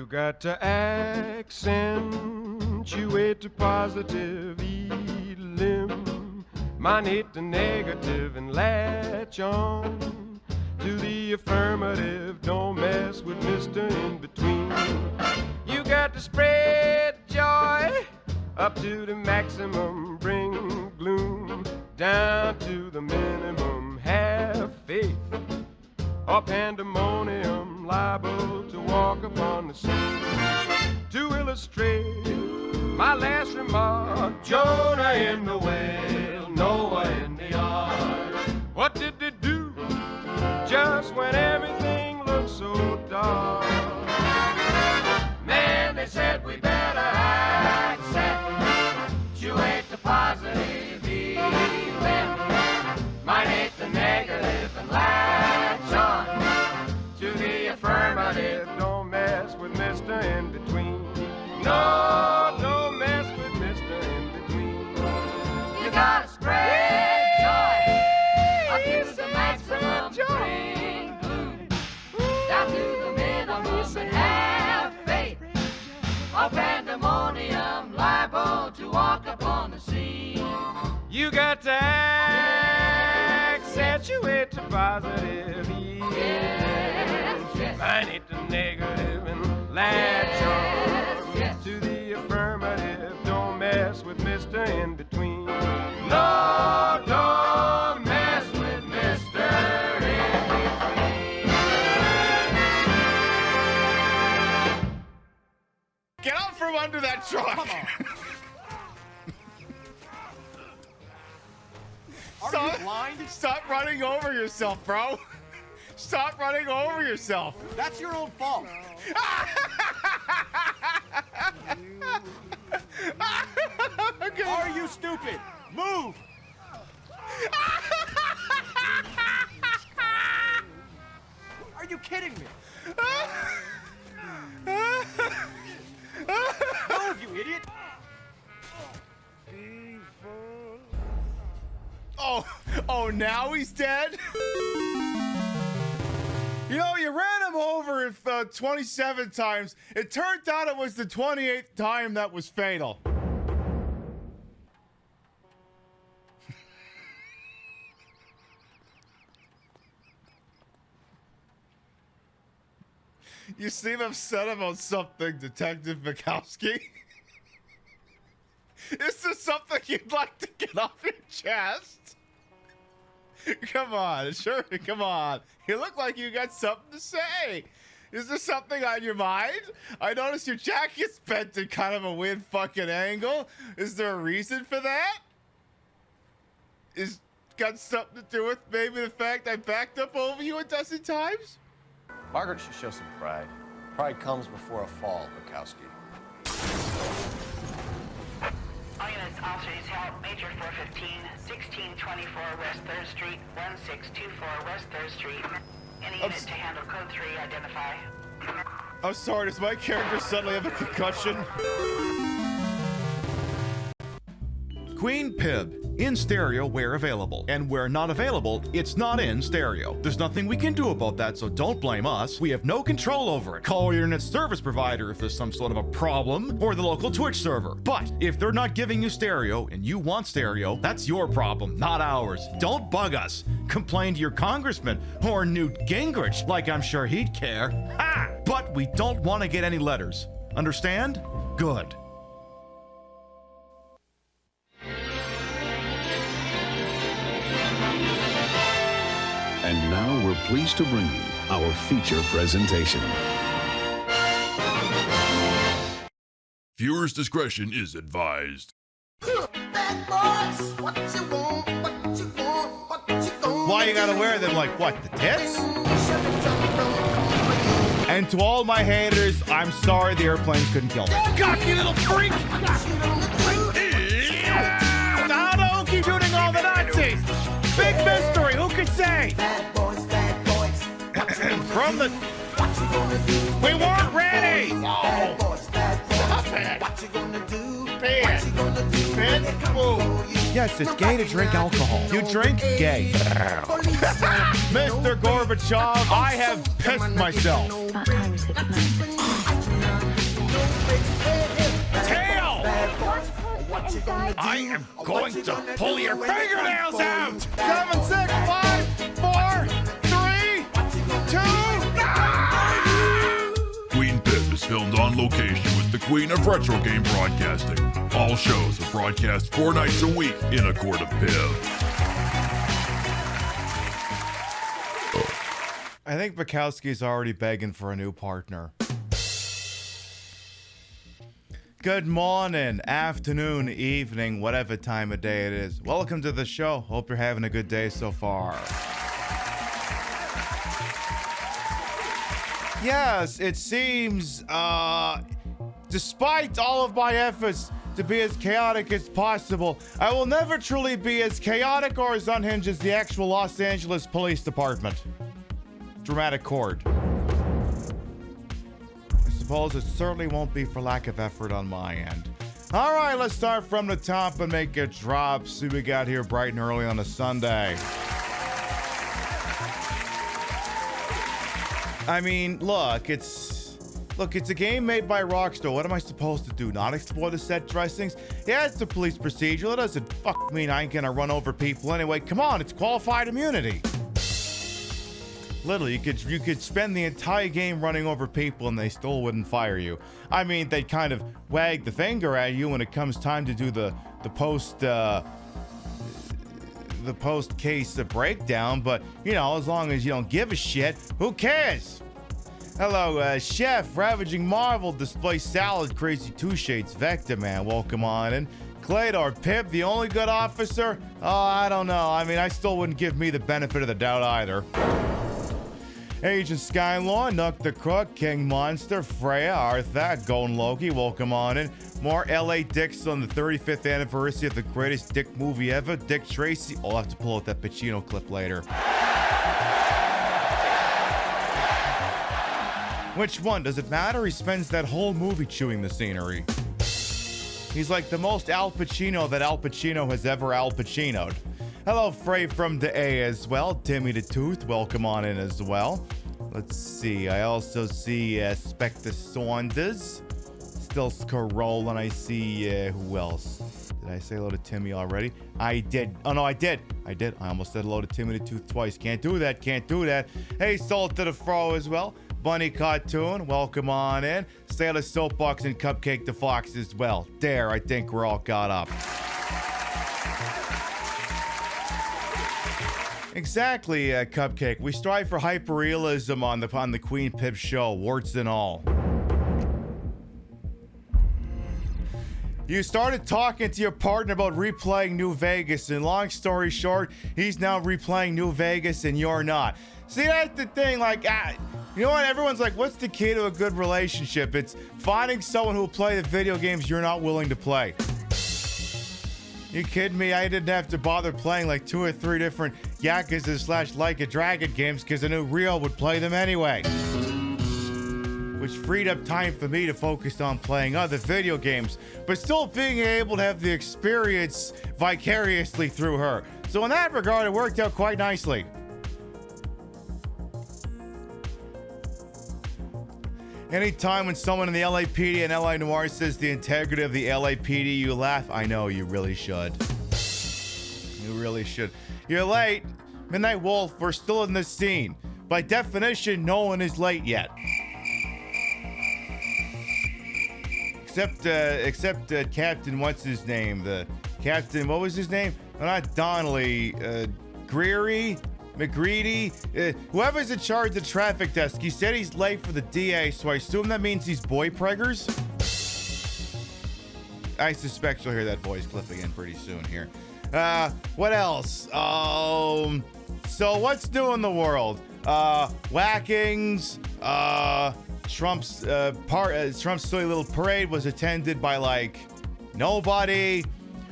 got to accentuate the positive, eliminate the negative, and latch on to the affirmative. Don't mess with Mr. In Between. You got to spread joy up to the maximum, bring gloom down to the minimum. Have faith or pandemonium, liable to walk upon the scene. To illustrate my last remark, Jonah in the whale, Noah in the ark. What did they do just when everything looked so dark? Man, they said we better accentuate the positive, eliminate the negative, and latch on to the affirmative. Don't mess with Mr. In Between. No, don't mess with Mr. In Between. You gotta spread joy up to the maximum, bring gloom down to the minimum, and have faith or pandemonium, liable to walk upon the scene. You got to accentuate the positive, eliminate the negative, and latch on to the affirmative. Don't mess with Mr. In Between. No, don't mess with Mr. In Between. Get out from under that truck! Come on. Are you blind? Stop running over yourself, bro. Stop running over yourself. That's your own fault. Okay. Are you stupid? Move! Are you kidding me? Move, you idiot! Oh, now he's dead? You know, you ran him over 27 times. It turned out it was the 28th time that was fatal. You seem upset about something, Detective Bukowski. Is there something you'd like to get off your chest? Come on, sure, come on. You look like you got something to say. Is there something on your mind? I noticed your jacket's bent in kind of a weird fucking angle. Is there a reason for that? Is got something to do with maybe the fact I backed up over you a dozen times? Margaret should show some pride. Pride comes before a fall, Bukowski. All units, officers help. Major 415, 1624 West 3rd Street, 1624 West 3rd Street. Any unit to handle code 3, identify. I'm sorry, does my character suddenly have a concussion? Queen Pib, in stereo where available. And where not available, it's not in stereo. There's nothing we can do about that, so don't blame us. We have no control over it. Call your internet service provider if there's some sort of a problem, or the local Twitch server. But if they're not giving you stereo and you want stereo, that's your problem, not ours. Don't bug us. Complain to your congressman or Newt Gingrich, like I'm sure he'd care. Ha! But we don't want to get any letters. Understand? Good. And now we're pleased to bring you our feature presentation. Viewer's discretion is advised. Why you gotta wear them like what, the tits? And to all my haters, I'm sorry the airplanes couldn't kill me. God, you little freak! Now don't keep shooting all the Nazis! Big mystery, who could say? Bad boys, From the... We weren't ready! bad boys, bad boys. What you gonna do? Yes, it's gay to drink alcohol. You drink gay. Mr. Gorbachev, I have pissed myself. About time we said goodnight. Tail! I am going to pull your fingernails out! 7, 6, 5, 4, 3, 2, Queen Pip is filmed on location with the Queen of Retro Game Broadcasting. All shows are broadcast 4 nights a week in a court of Pip. I think Bukowski's already begging for a new partner. Good morning, afternoon, evening, whatever time of day it is. Welcome to the show. Hope you're having a good day so far. Yes, it seems, despite all of my efforts to be as chaotic as possible, I will never truly be as chaotic or as unhinged as the actual Los Angeles Police Department. Dramatic chord. I suppose it certainly won't be for lack of effort on my end. All right, let's start from the top and make it drop. See what we got here bright and early on a Sunday. I mean, look, it's a game made by Rockstar. What am I supposed to do? Not explore the set dressings? Yeah, it's a police procedural. It doesn't fuck mean I ain't gonna run over people anyway. Come on, it's qualified immunity. Literally, you could spend the entire game running over people and they still wouldn't fire you. I mean, they'd kind of wag the finger at you when it comes time to do the post case breakdown, but you know, as long as you don't give a shit, who cares? Hello, Chef, Ravaging Marvel, Display Salad, Crazy Two Shades, Vector Man, welcome on in. Clador, Pip, the only good officer? Oh, I don't know. I mean, I still wouldn't give me the benefit of the doubt either. Agent Skylord, Nook the Crook, King Monster, Freya, Arthur, Golden Loki, welcome on in. More LA Dicks on the 35th anniversary of the greatest dick movie ever, Dick Tracy. I'll have to pull out that Pacino clip later. Which one? Does it matter? He spends that whole movie chewing the scenery. He's like the most Al Pacino that Al Pacino has ever Al Pacino'd. Hello, Frey from the A as well. Timmy the Tooth, welcome on in as well. Let's see. I also see Spectre Saunders. Still Scroll, and I see who else? Did I say hello to Timmy already? I did. Oh no, I did. I almost said hello to Timmy the Tooth twice. Can't do that. Hey, Salt to the Fro as well. Bunny Cartoon, welcome on in. Sailor Soapbox and Cupcake the Fox as well. There, I think we're all caught up. Exactly, Cupcake. We strive for hyperrealism on the Queen Pip show, warts and all. You started talking to your partner about replaying New Vegas, and long story short, he's now replaying New Vegas and you're not. See, that's the thing, like, you know what? Everyone's like, what's the key to a good relationship? It's finding someone who will play the video games you're not willing to play. You kidding me? I didn't have to bother playing like 2 or 3 different Yakuza / Like a Dragon games because I knew Rio would play them anyway. Which freed up time for me to focus on playing other video games, but still being able to have the experience vicariously through her. So in that regard, it worked out quite nicely. Anytime when someone in the LAPD and LA Noire says the integrity of the LAPD, you laugh. I know, you really should. You really should. You're late. Midnight Wolf, we're still in this scene. By definition, no one is late yet. Except Captain, what's his name? The Captain, what was his name? Not Donnelly, Greery? McGreedy, whoever's in charge of the traffic desk, he said he's late for the DA, so I assume that means he's boy preggers? I suspect you'll hear that voice clip again pretty soon here. What else? So what's new in the world? Whackings, Trump's silly little parade was attended by like nobody.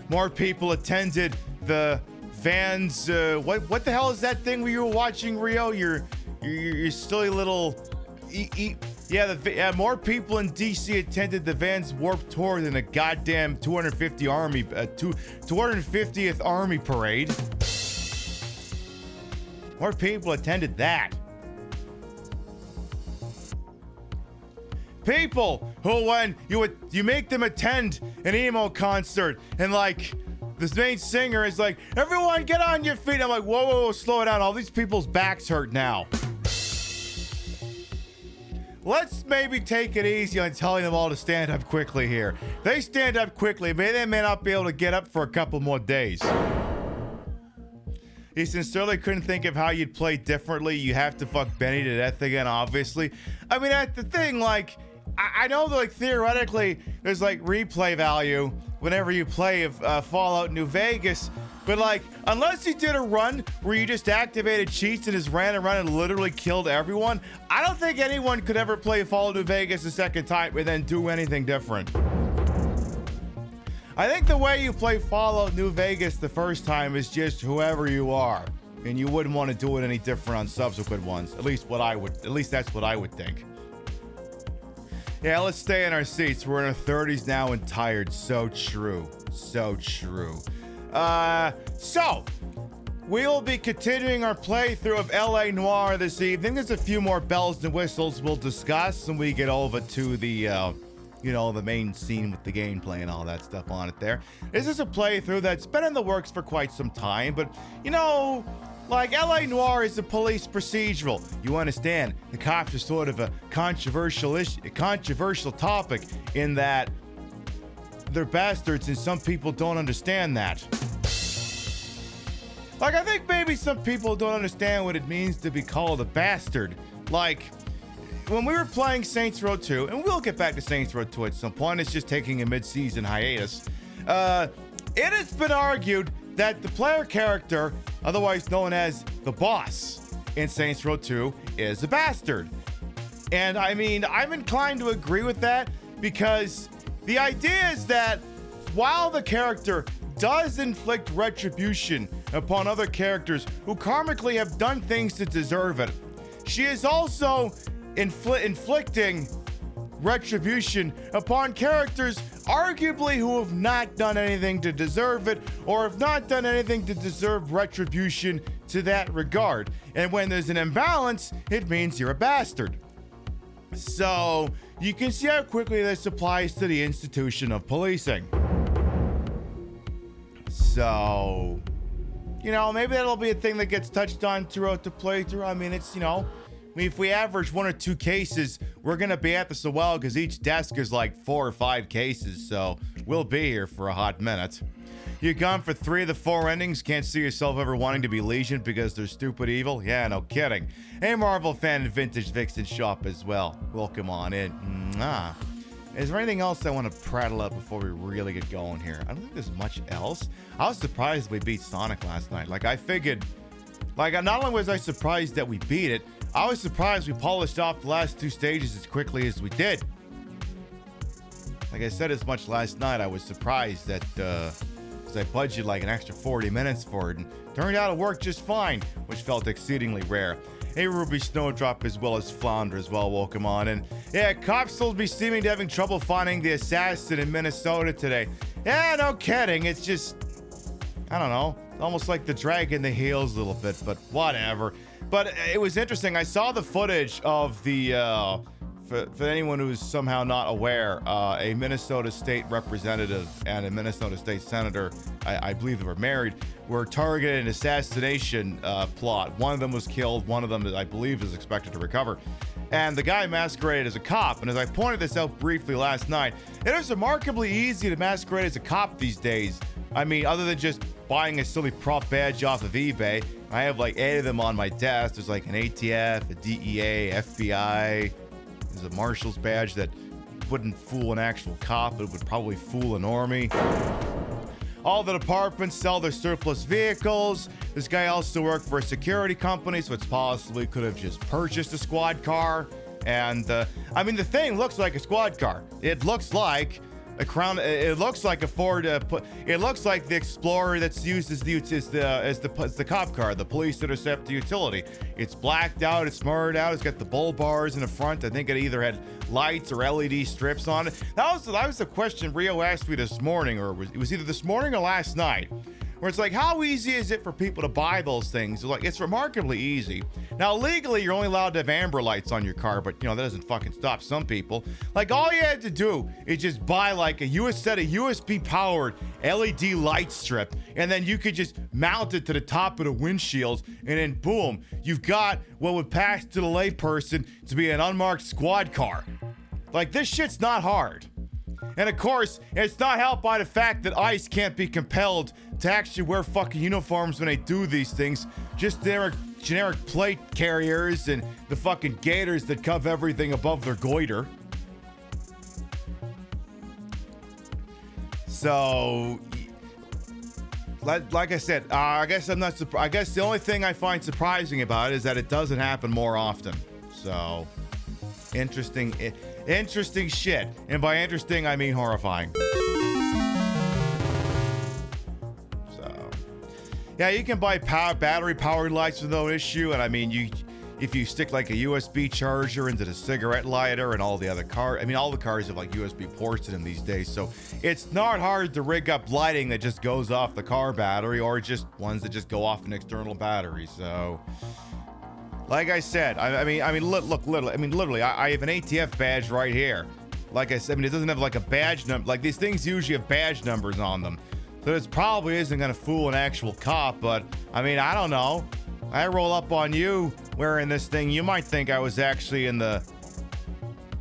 More people attended the Vans, what the hell is that thing we were watching, Rio? Your silly little Yeah, more people in DC attended the Vans Warped Tour than a goddamn 250th Army Parade. More people attended that. People who, when you make them attend an emo concert and like this main singer is like, everyone get on your feet. I'm like, whoa, slow it down. All these people's backs hurt now. Let's maybe take it easy on telling them all to stand up quickly here. They stand up quickly, but they may not be able to get up for a couple more days. He sincerely couldn't think of how you'd play differently. You have to fuck Benny to death again, obviously. I mean, that's the thing, like, I know that, like, theoretically, there's, like, replay value whenever you play Fallout New Vegas. But, like, unless you did a run where you just activated cheats and just ran around and literally killed everyone, I don't think anyone could ever play Fallout New Vegas a second time and then do anything different. I think the way you play Fallout New Vegas the first time is just whoever you are. And you wouldn't want to do it any different on subsequent ones. At least that's what I would think. Yeah, let's stay in our seats. We're in our 30s now and tired. So true. So true. So we'll be continuing our playthrough of LA Noire this evening. There's a few more bells and whistles we'll discuss when we get over to the, the main scene with the gameplay and all that stuff on it there. This is a playthrough that's been in the works for quite some time, but, like, LA Noire is a police procedural. You understand, the cops are sort of a controversial topic in that they're bastards and some people don't understand that. Like, I think maybe some people don't understand what it means to be called a bastard. Like, when we were playing Saints Row 2, and we'll get back to Saints Row 2 at some point, it's just taking a mid-season hiatus. It has been argued that the player character, otherwise known as the boss in Saints Row 2, is a bastard. And I mean, I'm inclined to agree with that because the idea is that while the character does inflict retribution upon other characters who karmically have done things to deserve it, she is also inflicting retribution upon characters arguably who have not done anything to deserve it or have not done anything to deserve retribution to that regard. And when there's an imbalance, it means you're a bastard. So you can see how quickly this applies to the institution of policing. So, maybe that'll be a thing that gets touched on throughout the playthrough. I mean, it's, if we average 1 or 2 cases, we're going to be at this a while because each desk is like 4 or 5 cases, so we'll be here for a hot minute. You gone for 3 of the 4 endings? Can't see yourself ever wanting to be Legion because they're stupid evil? Yeah, no kidding. Hey, Marvel fan and Vintage Vixen shop as well. Welcome on in. Mwah. Is there anything else I want to prattle up before we really get going here? I don't think there's much else. I was surprised we beat Sonic last night. Like, I figured... Like, not only was I surprised that we beat it, I was surprised we polished off the last 2 stages as quickly as we did. Like I said as much last night, I was surprised that, because I budgeted like an extra 40 minutes for it, and turned out it worked just fine, which felt exceedingly rare. Hey, Ruby Snowdrop as well as Flounder as well, welcome on. And yeah, cops still be seeming to having trouble finding the assassin in Minnesota today. Yeah, no kidding, it's just, I don't know, almost like the drag in the heels a little bit, but whatever. But it was interesting. I saw the footage of the, for anyone who's somehow not aware, a Minnesota state representative and a Minnesota state senator, I believe they were married, were targeted an assassination plot. One of them was killed. One of them, I believe, is expected to recover. And the guy masqueraded as a cop. And as I pointed this out briefly last night, it is remarkably easy to masquerade as a cop these days. I mean, other than just buying a silly prop badge off of eBay, I have like 8 of them on my desk. There's like an ATF, a DEA, FBI. There's a marshal's badge that wouldn't fool an actual cop, but would probably fool an normie. All the departments sell their surplus vehicles. This guy also worked for a security company, so it's possible he could have just purchased a squad car. And, I mean, the thing looks like a squad car. It looks like A Crown. It looks like a Ford. It looks like the Explorer that's used as the cop car, the police intercept utility. It's blacked out. It's smarted out. It's got the bull bars in the front. I think it either had lights or LED strips on it. That was the question Rio asked me this morning, or it was either this morning or last night. Where it's like, how easy is it for people to buy those things? Like, it's remarkably easy. Now, legally, you're only allowed to have amber lights on your car, but, that doesn't fucking stop some people. Like, all you had to do is just buy, like, a set of USB-powered LED light strip, and then you could just mount it to the top of the windshields, and then, boom, you've got what would pass to the layperson to be an unmarked squad car. Like, this shit's not hard. And of course, it's not helped by the fact that ICE can't be compelled to actually wear fucking uniforms when they do these things. Just generic plate carriers and the fucking gaiters that cover everything above their goiter. So, like I said, I guess I'm not surprised. I guess the only thing I find surprising about it is that it doesn't happen more often. So, interesting shit. And by interesting, I mean horrifying. So, yeah, you can buy battery-powered lights with no issue. And I mean, if you stick like a USB charger into the cigarette lighter and all the other cars, I mean, all the cars have like USB ports in them these days. So it's not hard to rig up lighting that just goes off the car battery, or just ones that just go off an external battery. So, like I said, literally, I have an ATF badge right here. Like I said, it doesn't have like a badge number. Like, these things usually have badge numbers on them. So this probably isn't going to fool an actual cop, but I mean, I don't know. I roll up on you wearing this thing, you might think I was actually in the...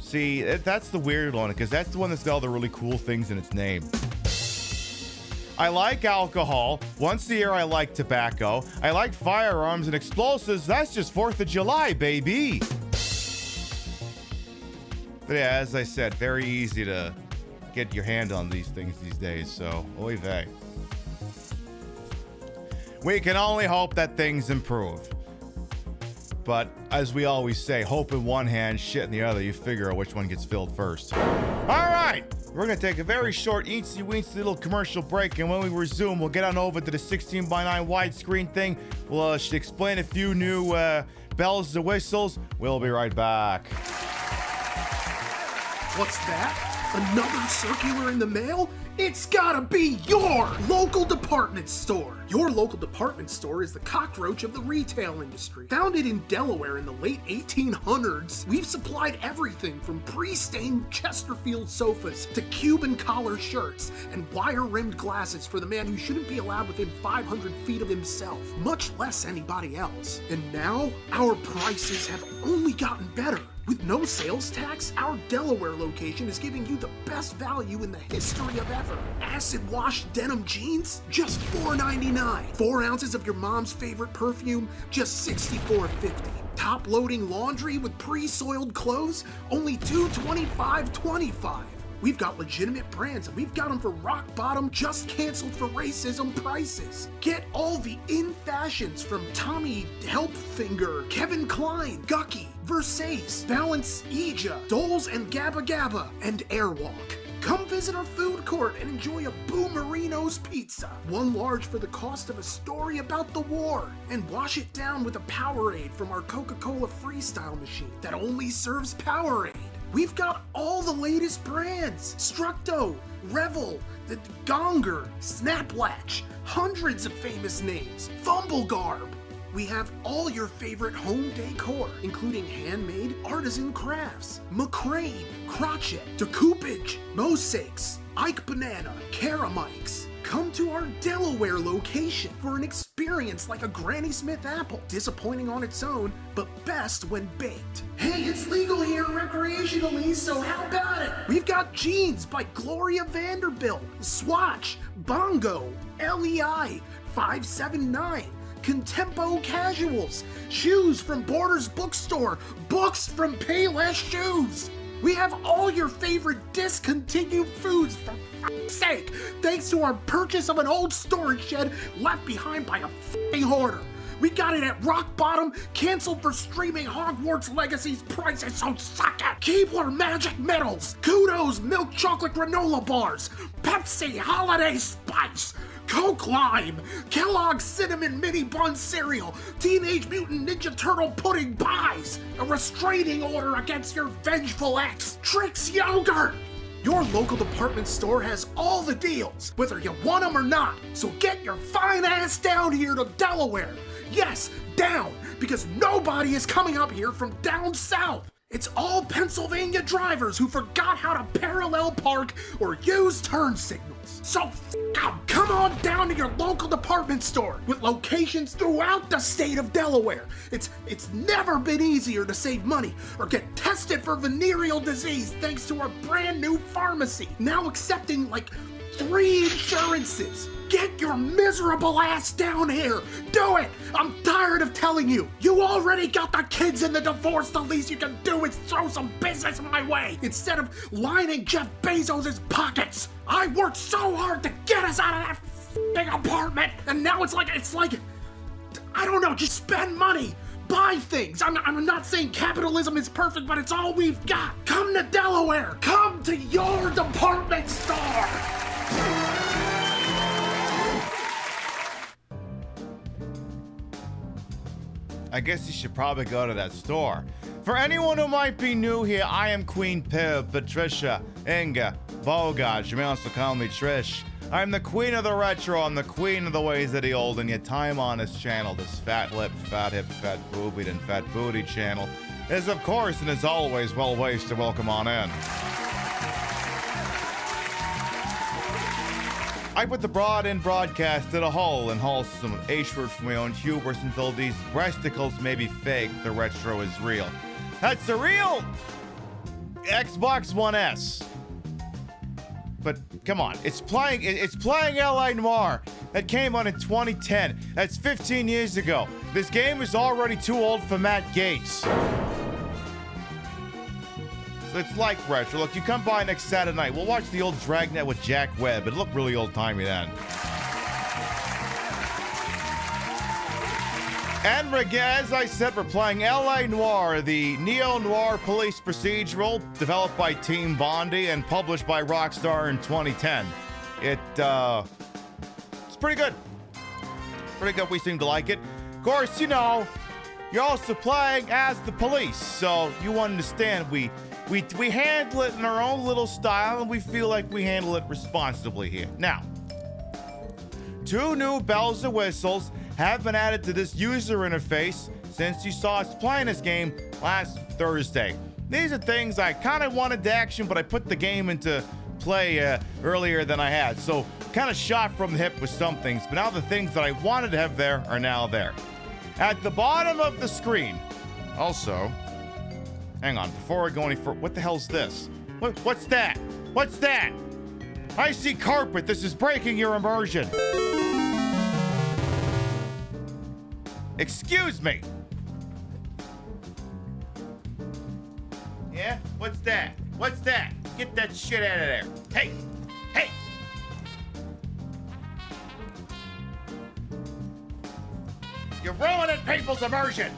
See, that's the weird one, because that's the one that's got all the really cool things in its name. I like alcohol. Once a year, I like tobacco. I like firearms and explosives. That's just 4th of July, baby. But yeah, as I said, very easy to get your hand on these things these days, so oy vey. We can only hope that things improve. But as we always say, hope in one hand, shit in the other. You figure out which one gets filled first. All right. We're going to take a very short, eensy-weensy little commercial break, and when we resume, we'll get on over to the 16:9 widescreen thing. We'll explain a few new bells and whistles. We'll be right back. What's that? Another circular in the mail? It's gotta be your local department store. Your local department store is the cockroach of the retail industry. Founded in Delaware in the late 1800s, we've supplied everything from pre-stained Chesterfield sofas to Cuban collar shirts and wire-rimmed glasses for the man who shouldn't be allowed within 500 feet of himself, much less anybody else. And now, our prices have only gotten better. With no sales tax, our Delaware location is giving you the best value in the history of ever. Acid wash denim jeans, just $4.99. 4 ounces of your mom's favorite perfume, just $64.50. Top loading laundry with pre-soiled clothes, only $225.25. We've got legitimate brands, and we've got them for rock bottom, just canceled for racism prices. Get all the in fashions from Tommy Helpfinger, Kevin Klein, Gucky, Versace, Balance Ija, Doles and Gabba Gabba, and Airwalk. Come visit our food court and enjoy a Boomerino's pizza. 1 large for the cost of a story about the war. And wash it down with a Powerade from our Coca-Cola Freestyle machine that only serves Powerade. We've got all the latest brands. Structo, Revel, the Gonger, Snaplatch, hundreds of famous names. Fumblegarb. We have all your favorite home decor, including handmade artisan crafts, McCrane, Crotchet, Decoupage, Mosaics, Ike Banana, Keramikes. Come to our Delaware location for an experience like a Granny Smith apple. Disappointing on its own, but best when baked. Hey, it's legal here recreationally, so how about it? We've got jeans by Gloria Vanderbilt, Swatch, Bongo, LEI, 579, Contempo Casuals, shoes from Borders Bookstore, books from Payless Shoes. We have all your favorite discontinued foods, for f***ing sake, thanks to our purchase of an old storage shed left behind by a f***ing hoarder. We got it at rock bottom, canceled for streaming Hogwarts Legacy's prices, so suck it! Keebler Magic Metals, Kudos Milk Chocolate Granola Bars, Pepsi Holiday Spice, Coke Lime, Kellogg's Cinnamon Mini Bun Cereal, Teenage Mutant Ninja Turtle Pudding Pies, a restraining order against your vengeful ex, Trix Yogurt! Your local department store has all the deals, whether you want them or not, so get your fine ass down here to Delaware. Yes, down, because nobody is coming up here from down south. It's all Pennsylvania drivers who forgot how to parallel park or use turn signals. So f*** 'em. Come on down to your local department store with locations throughout the state of Delaware. It's never been easier to save money or get tested for venereal disease thanks to our brand new pharmacy, now accepting like 3 insurances. Get your miserable ass down here. Do it. I'm tired of telling you. You already got the kids in the divorce. The least you can do is throw some business my way instead of lining Jeff Bezos' pockets. I worked so hard to get us out of that f***ing apartment, and now it's like, I don't know, just spend money. Buy things. I'm not saying capitalism is perfect, but it's all we've got. Come to Delaware. Come to your department store. I guess you should probably go to that store. For anyone who might be new here, I am Queen Pib, Patricia, Inga, Bogart. You may also call me Trish. I'm the queen of the retro. I'm the queen of the ways of the old, and your time on this channel, this fat lip, fat hip, fat boobied, and fat booty channel, is of course and is always well ways to welcome on in. I put the broad in broadcast to the whole and wholesome H-word from my own hubris until these breasticles may be fake, the retro is real. That's the real Xbox One S. But come on, it's playing LA Noire. That came out in 2010. That's 15 years ago. This game is already too old for Matt Gates. It's like retro. Look, you come by next Saturday night. We'll watch the old Dragnet with Jack Webb. It'll look really old-timey then. And as I said, we're playing LA Noire, the neo-noir police procedural developed by Team Bondi and published by Rockstar in 2010. It's pretty good. Pretty good. We seem to like it. Of course, you know, you're also playing as the police, so you understand we handle it in our own little style, and we feel like we handle it responsibly here. Now, 2 new bells and whistles have been added to this user interface since you saw us playing this game last Thursday. These are things I kind of wanted to action, but I put the game into play earlier than I had, so kind of shot from the hip with some things, but now the things that I wanted to have there are now there. At the bottom of the screen, also, hang on, before I go any further, what the hell's this? What's that? What's that? I see carpet. This is breaking your immersion. Excuse me. Yeah? What's that? What's that? Get that shit out of there. Hey! Hey! You're ruining people's immersion.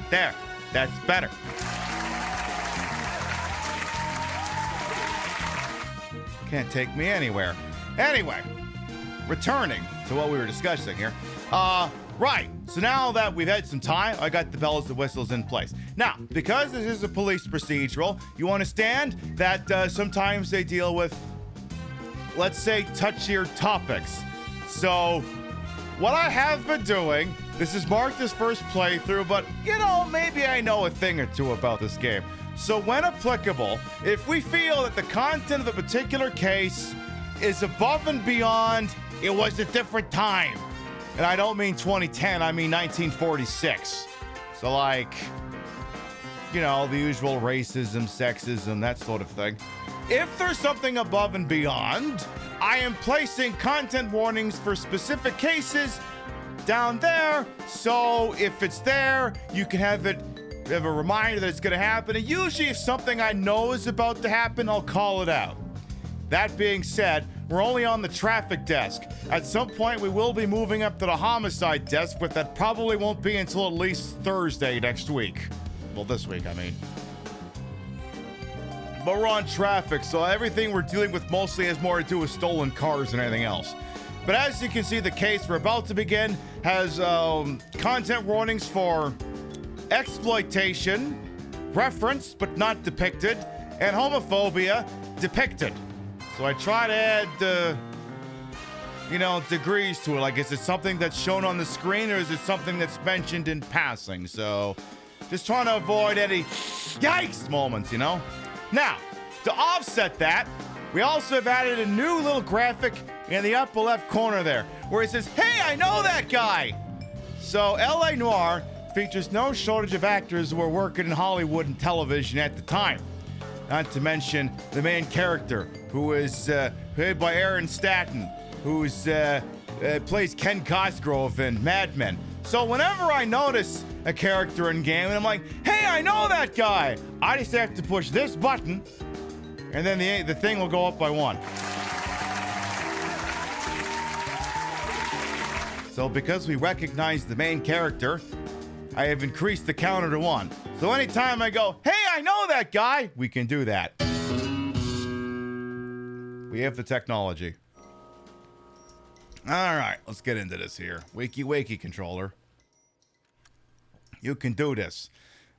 There. That's better. Can't take me anywhere. Anyway, returning to what we were discussing here. Right. So now that we've had some time, I got the bells and whistles in place. Now, because this is a police procedural, you understand that sometimes they deal with, let's say, touchier topics. So, what I have been doing, this is Mark's first playthrough, but, you know, maybe I know a thing or two about this game. So when applicable, if we feel that the content of the particular case is above and beyond, it was a different time. And I don't mean 2010, I mean 1946. So like, you know, the usual racism, sexism, that sort of thing. If there's something above and beyond, I am placing content warnings for specific cases down there, so if it's there, you can have a reminder that it's going to happen. And usually if something I know is about to happen, I'll call it out. That being said, we're only on the traffic desk. At some point, we will be moving up to the homicide desk, but that probably won't be until at least Thursday next week. Well, this week, I mean. But we're on traffic, so everything we're dealing with mostly has more to do with stolen cars than anything else. But as you can see, the case we're about to begin has content warnings for exploitation, referenced but not depicted, and homophobia depicted. So I try to add, degrees to it. Like, is it something that's shown on the screen or is it something that's mentioned in passing? So just trying to avoid any yikes moments, you know? Now, to offset that, we also have added a new little graphic in the upper left corner there where it says, "Hey, I know that guy." So LA Noire features no shortage of actors who were working in Hollywood and television at the time. Not to mention the main character, who is played by Aaron Staton, who plays Ken Cosgrove in Mad Men. So whenever I notice a character in game and I'm like, "Hey, I know that guy," I just have to push this button, and then the thing will go up by 1. So because we recognize the main character, I have increased the counter to 1. So anytime I go, "Hey, I know that guy," we can do that. We have the technology. All right, let's get into this here. Wakey, wakey, controller. You can do this.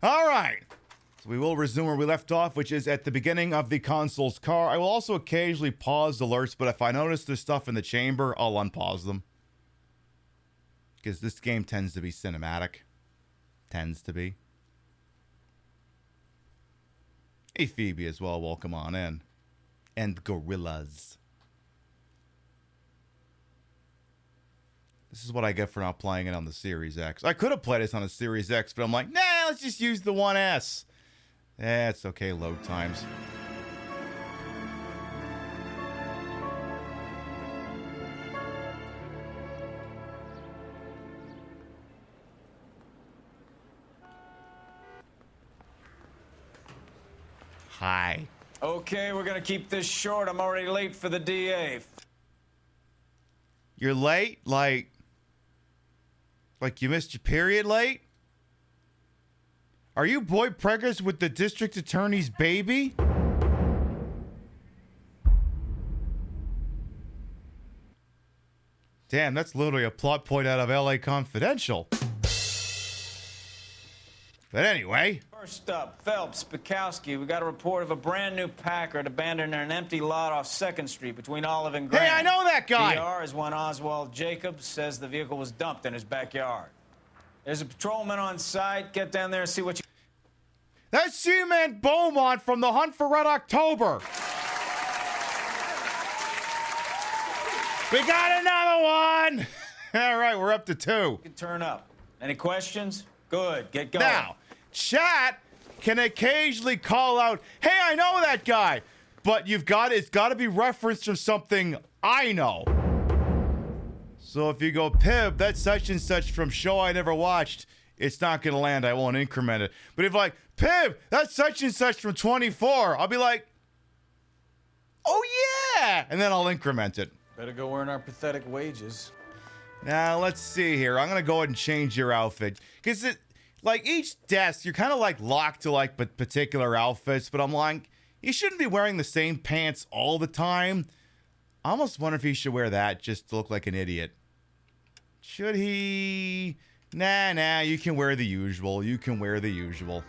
All right. So we will resume where we left off, which is at the beginning of the console's car. I will also occasionally pause alerts, but if I notice there's stuff in the chamber, I'll unpause them. Because this game tends to be cinematic. Tends to be. Hey, Phoebe as well. Welcome on in. And gorillas. This is what I get for not playing it on the Series X. I could have played this on a Series X, but I'm like, nah, let's just use the 1S. It's okay, load times. Hi. Okay, we're gonna keep this short. I'm already late for the DA. You're late? Like you missed your period late? Are you boy preggers with the district attorney's baby? Damn, that's literally a plot point out of LA Confidential. But anyway. First up, Phelps, Bukowski. We got a report of a brand new Packard abandoned in an empty lot off 2nd Street between Olive and Grand. Hey, I know that guy! PR is one Oswald Jacobs says the vehicle was dumped in his backyard. There's a patrolman on site. Get down there and see what you... That's Seaman Beaumont from The Hunt for Red October. We got another one! All right, we're up to 2. You can turn up. Any questions? Good, get going. Now, chat can occasionally call out, "Hey, I know that guy," but it's got to be referenced from something I know. So if you go, "Pib, that's such and such from show I never watched," it's not going to land. I won't increment it. But if like, "Pib, that's such and such from 24, I'll be like, "Oh, yeah," and then I'll increment it. Better go earn our pathetic wages. Now, let's see here. I'm going to go ahead and change your outfit. Because, each desk, you're kind of, locked to, particular outfits. But I'm like, you shouldn't be wearing the same pants all the time. I almost wonder if he should wear that just to look like an idiot. Should he? Nah, you can wear the usual. You can wear the usual.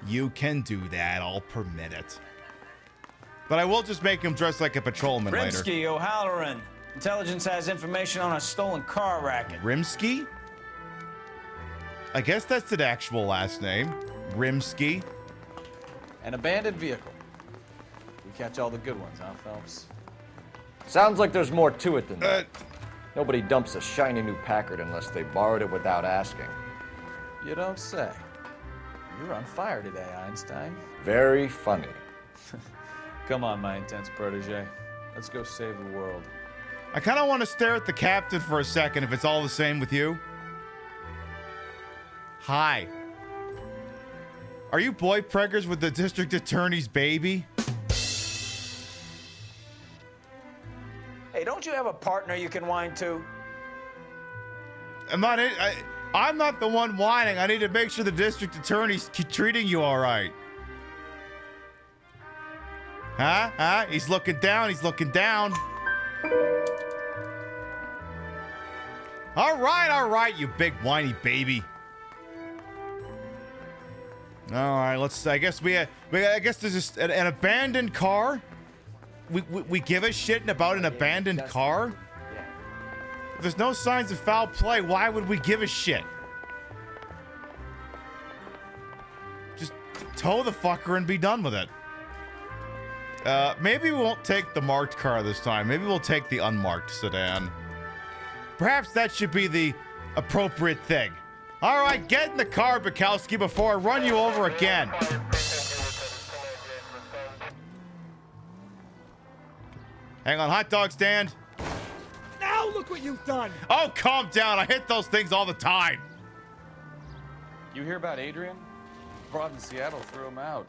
You can do that. I'll permit it. But I will just make him dress like a patrolman later. Rimsky, O'Halloran. Intelligence has information on a stolen car racket. Rimsky? I guess that's an actual last name. Rimsky. An abandoned vehicle. We catch all the good ones, huh, Phelps? Sounds like there's more to it than that. Nobody dumps a shiny new Packard unless they borrowed it without asking. You don't say. You're on fire today, Einstein. Very funny. Come on, my intense protege. Let's go save the world. I kind of want to stare at the captain for a second if it's all the same with you. Hi. Are you boy preggers with the district attorney's baby? you have a partner you can whine to? I'm not the one whining. I need to make sure the district attorney's treating you all right. Huh? He's looking down. He's looking down. All right, you big whiny baby. All right, I guess there's an abandoned car. We give a shit about an abandoned car? If there's no signs of foul play, why would we give a shit? Just tow the fucker and be done with it. Maybe we won't take the marked car this time. Maybe we'll take the unmarked sedan. Perhaps that should be the appropriate thing. All right, get in the car, Bukowski, before I run you over again. Hang on, hot dog stand. Now look what you've done. Oh, calm down. I hit those things all the time. You hear about Adrian? Broad in Seattle threw him out.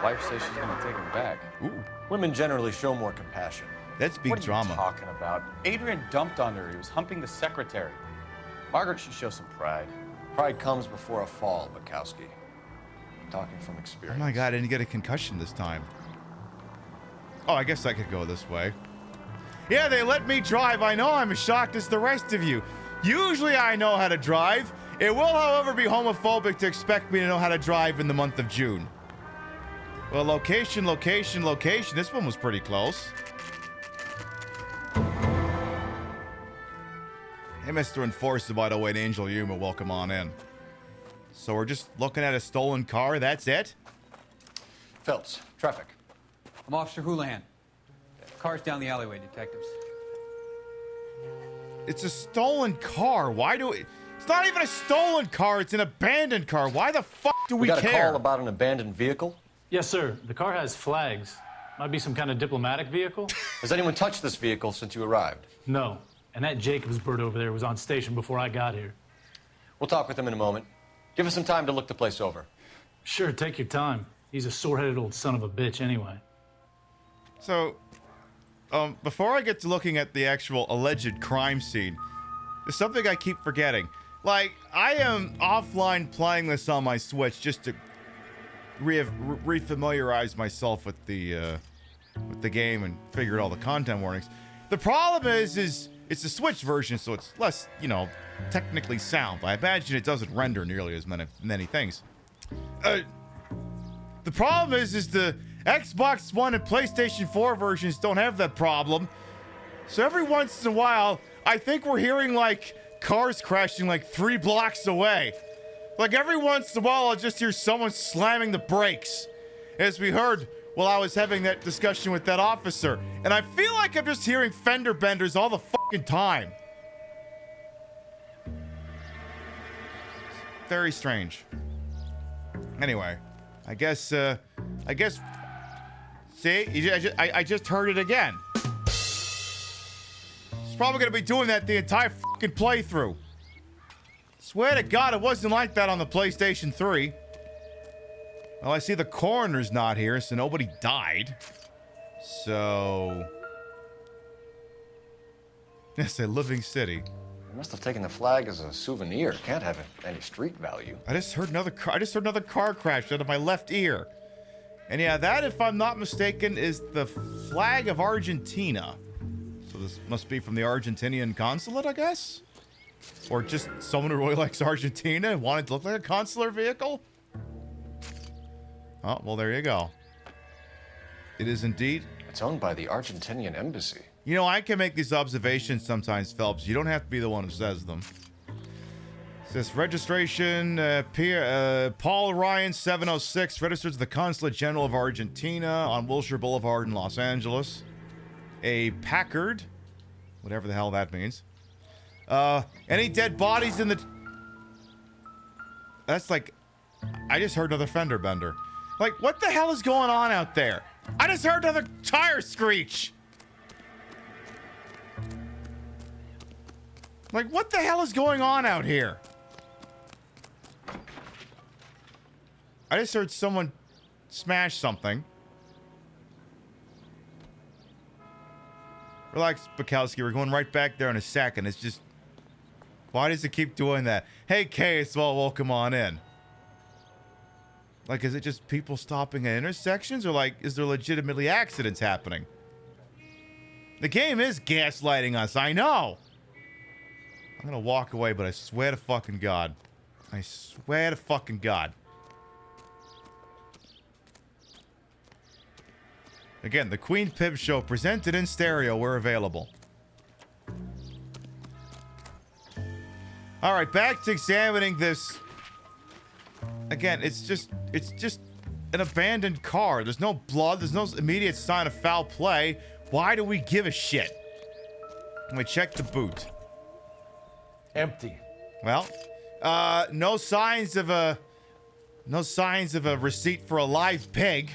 Wife says she's gonna take him back. Ooh. Women generally show more compassion. That's big drama. What are you talking about? Adrian dumped on her. He was humping the secretary. Margaret should show some pride. Pride comes before a fall, Bukowski. Talking from experience. Oh my god, I didn't get a concussion this time. Oh, I guess I could go this way. Yeah, they let me drive. I know I'm as shocked as the rest of you. Usually I know how to drive. It will, however, be homophobic to expect me to know how to drive in the month of June. Well, location. This one was pretty close. Hey, Mr. Enforcer, by the way, and Angel Yuma, welcome on in. So we're just looking at a stolen car, that's it? Phelps, traffic. I'm Officer Houlihan. Car's down the alleyway, detectives. It's a stolen car. It's not even a stolen car, it's an abandoned car. Why the fuck do we got care? a call about an abandoned vehicle? Yes, sir. The car has flags. Might be some kind of diplomatic vehicle. Has anyone touched this vehicle since you arrived? No. And that Jacobs bird over there was on station before I got here. We'll talk with him in a moment. Give us some time to look the place over. Sure, take your time. He's a sore-headed old son of a bitch anyway. So, before I get to looking at the actual alleged crime scene, there's something I keep forgetting. Like, I am offline playing this on my Switch just to refamiliarize myself with the game and figure out all the content warnings. The problem is it's a Switch version, so it's less, technically sound. I imagine it doesn't render nearly as many things. The problem is the Xbox One and PlayStation 4 versions don't have that problem. So every once in a while, I think we're hearing, like, cars crashing, like, 3 blocks away. Like, every once in a while, I'll just hear someone slamming the brakes. As we heard while I was having that discussion with that officer. And I feel like I'm just hearing fender benders all the fucking time. Very strange. Anyway, I guess, see? I just heard it again. He's probably gonna be doing that the entire fucking playthrough. Swear to God, it wasn't like that on the PlayStation 3. Well, I see the coroner's not here, so nobody died. So... It's a living city. They must have taken the flag as a souvenir. Can't have any street value. I just heard another car crash out of my left ear. And yeah, that, if I'm not mistaken, is the flag of Argentina. So this must be from the Argentinian consulate, I guess? Or just someone who really likes Argentina and wanted to look like a consular vehicle? Oh, well, there you go. It is indeed. It's owned by the Argentinian embassy. You know, I can make these observations sometimes, Phelps. You don't have to be the one who says them. It says registration, Paul Ryan, 706, registered to the Consulate General of Argentina on Wilshire Boulevard in Los Angeles. A Packard, whatever the hell that means. Any dead bodies in the... That's like... I just heard another fender bender. Like, what the hell is going on out there? I just heard another tire screech! Like, what the hell is going on out here? I just heard someone smash something. Relax, Bukowski. We're going right back there in a second. It's just... Why does it keep doing that? Hey, Case, well, come on in. Like, is it just people stopping at intersections? Or, like, is there legitimately accidents happening? The game is gaslighting us, I know. I'm gonna walk away, but I swear to fucking God. I swear to fucking God. Again, the Queen Pib Show, presented in stereo, where available. Alright, back to examining this. Again, it's just an abandoned car. There's no blood, there's no immediate sign of foul play. Why do we give a shit? Let me check the boot. Empty. Well, no signs of a receipt for a live pig.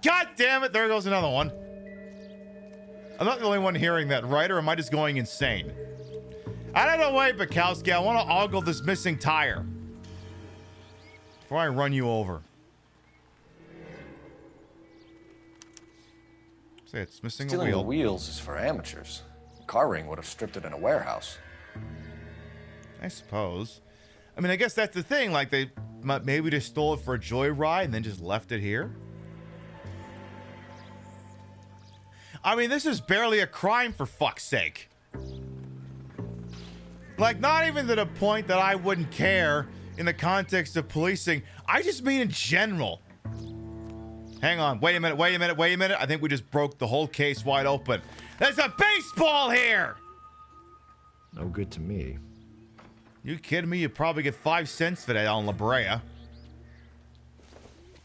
God damn it, there goes another one. I'm not the only one hearing that, right? Or am I just going insane? Out of the way, Bukowski. I want to ogle this missing tire before I run you over. Say it's missing a Stealing wheel. the wheels is for amateurs. The car ring would have stripped it in a warehouse. I suppose. I mean, I guess that's the thing. Like, they maybe just stole it for a joyride and then just left it here. I mean, this is barely a crime, for fuck's sake. Like, not even to the point that I wouldn't care in the context of policing. I just mean in general. Hang on. Wait a minute. I think we just broke the whole case wide open. There's a baseball here! No good to me. You kidding me? You probably get 5 cents for that on La Brea.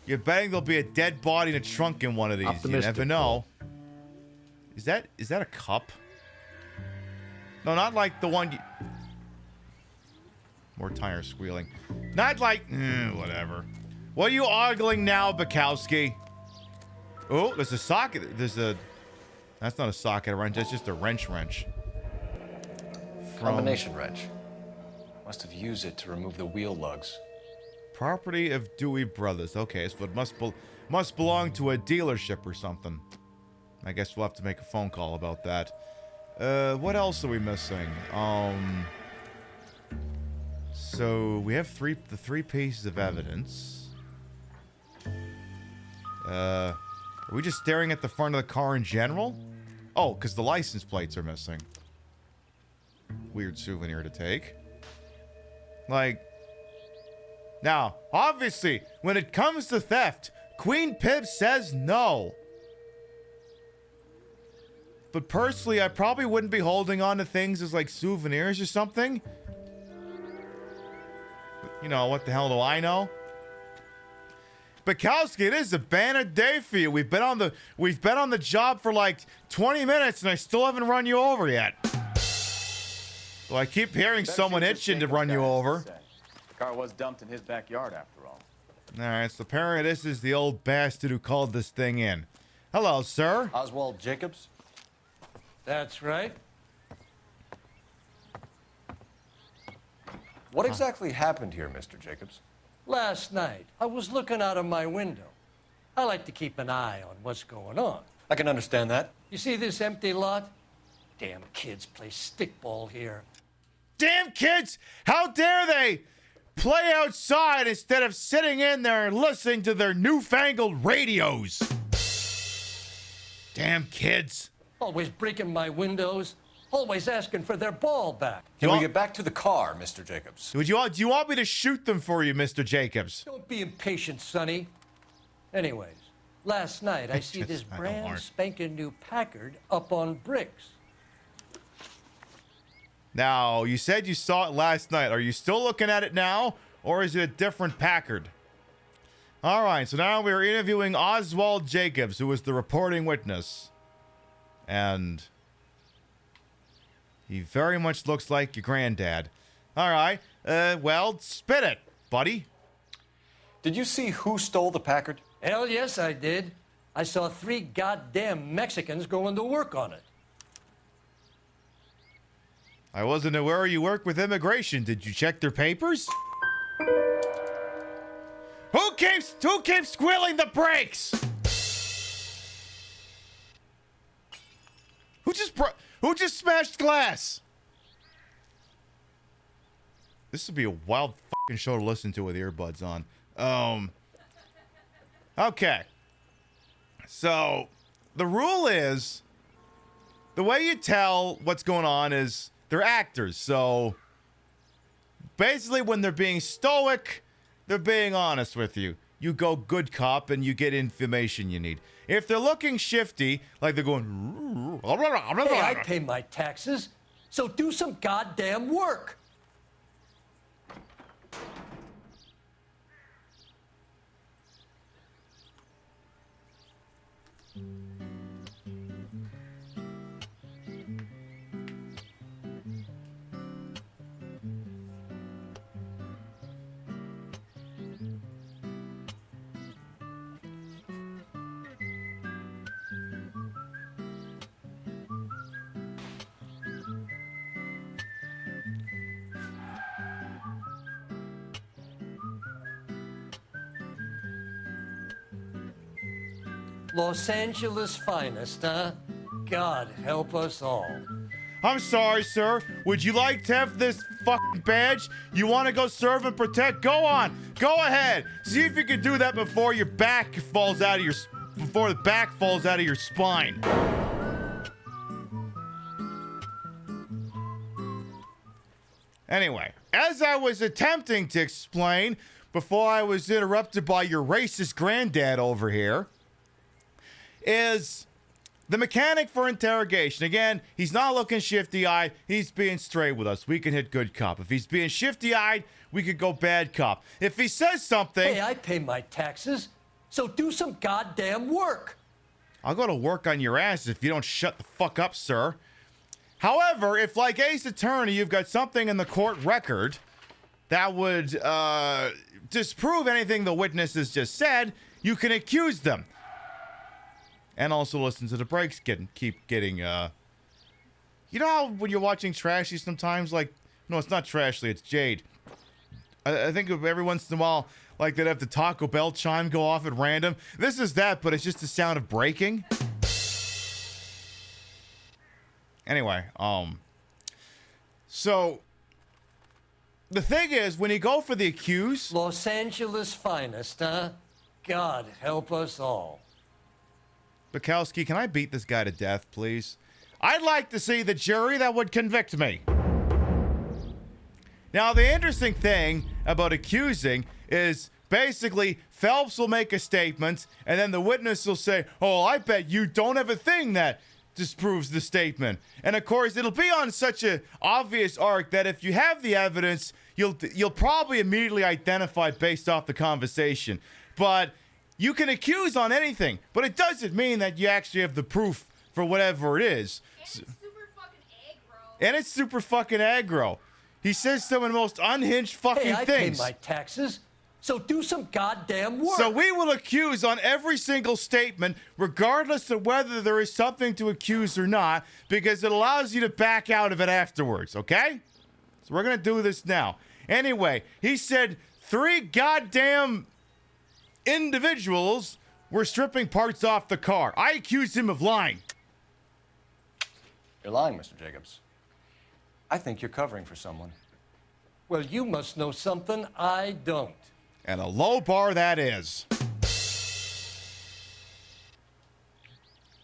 You're betting there'll be a dead body in a trunk in one of these. You never know. Is that a cup? No, not like the one you... More tires squealing. Not like... whatever. What are you ogling now, Bukowski? Oh, there's a socket. There's a... That's not a socket wrench. That's just a wrench. Combination wrench. Must have used it to remove the wheel lugs. Property of Dewey Brothers. Okay, so it must belong to a dealership or something. I guess we'll have to make a phone call about that. What else are we missing? So we have the three pieces of evidence. Are we just staring at the front of the car in general? Oh, because the license plates are missing. Weird souvenir to take. Like, now, obviously, when it comes to theft, Queen Pib says no. But personally, I probably wouldn't be holding on to things as like souvenirs or something. You know, what the hell do I know? Bukowski, it is a banner day for you. We've been on the job for like 20 minutes and I still haven't run you over yet. Well, I keep hearing someone itching to run you over. The car was dumped in his backyard after all. Alright, so apparently this is the old bastard who called this thing in. Hello, sir. Oswald Jacobs? That's right. What exactly happened here, Mr. Jacobs? Last night, I was looking out of my window. I like to keep an eye on what's going on. I can understand that. You see this empty lot? Damn kids play stickball here. Damn kids! How dare they play outside instead of sitting in there and listening to their newfangled radios? Damn kids. Always breaking my windows. Always asking for their ball back. Can we get back to the car, Mr. Jacobs? Do you want me to shoot them for you, Mr. Jacobs? Don't be impatient, Sonny. Anyways, last night I see this brand spanking new Packard up on bricks. Now, you said you saw it last night. Are you still looking at it now, or is it a different Packard? All right, so now we're interviewing Oswald Jacobs, who was the reporting witness. And he very much looks like your granddad. All right, well, spit it, buddy. Did you see who stole the Packard? Hell yes, I did. I saw 3 goddamn Mexicans going to work on it. I wasn't aware you work with immigration. Did you check their papers? Who came squealing the brakes? Who Who just smashed glass? This would be a wild fucking show to listen to with earbuds on. Okay. So, the rule is, the way you tell what's going on is they're actors. So, basically when they're being stoic, they're being honest with you. You go good cop and you get information you need. If they're looking shifty, like they're going... Hey, I pay my taxes, so do some goddamn work. Los Angeles finest, huh? God help us all. I'm sorry, sir. Would you like to have this fucking badge? You want to go serve and protect? Go on. Go ahead. See if you can do that before your back falls out of your... Before the back falls out of your spine. Anyway, as I was attempting to explain before I was interrupted by your racist granddad over here, is the mechanic for interrogation. Again, he's not looking shifty-eyed. He's being straight with us. We can hit good cop. If he's being shifty-eyed, we could go bad cop. If he says something... Hey, I pay my taxes, so do some goddamn work. I'll go to work on your ass if you don't shut the fuck up, sir. However, if, like Ace Attorney, you've got something in the court record that would disprove anything the witnesses just said, you can accuse them. And also listen to the breaks, keep getting, you know how when you're watching Trashy sometimes, like, no, it's not Trashy, it's Jade. I think of every once in a while, like they'd have the Taco Bell chime go off at random. This is that, but it's just the sound of breaking. Anyway, so the thing is, when you go for the accused... Los Angeles finest, huh? God help us all. Bukowski, can I beat this guy to death, please? I'd like to see the jury that would convict me. Now, the interesting thing about accusing is basically Phelps will make a statement, and then the witness will say, oh, I bet you don't have a thing that disproves the statement. And, of course, it'll be on such an obvious arc that if you have the evidence, you'll probably immediately identify based off the conversation. But... you can accuse on anything, but it doesn't mean that you actually have the proof for whatever it is. And it's super fucking aggro. And it's super fucking aggro. He says some of the most unhinged fucking hey, I things. pay my taxes, so do some goddamn work. So we will accuse on every single statement, regardless of whether there is something to accuse or not, because it allows you to back out of it afterwards, okay? So we're going to do this now. Anyway, he said 3 goddamn... individuals were stripping parts off the car. I accused him of lying. You're lying, Mr. Jacobs. I think you're covering for someone. Well, you must know something I don't. And a low bar that is.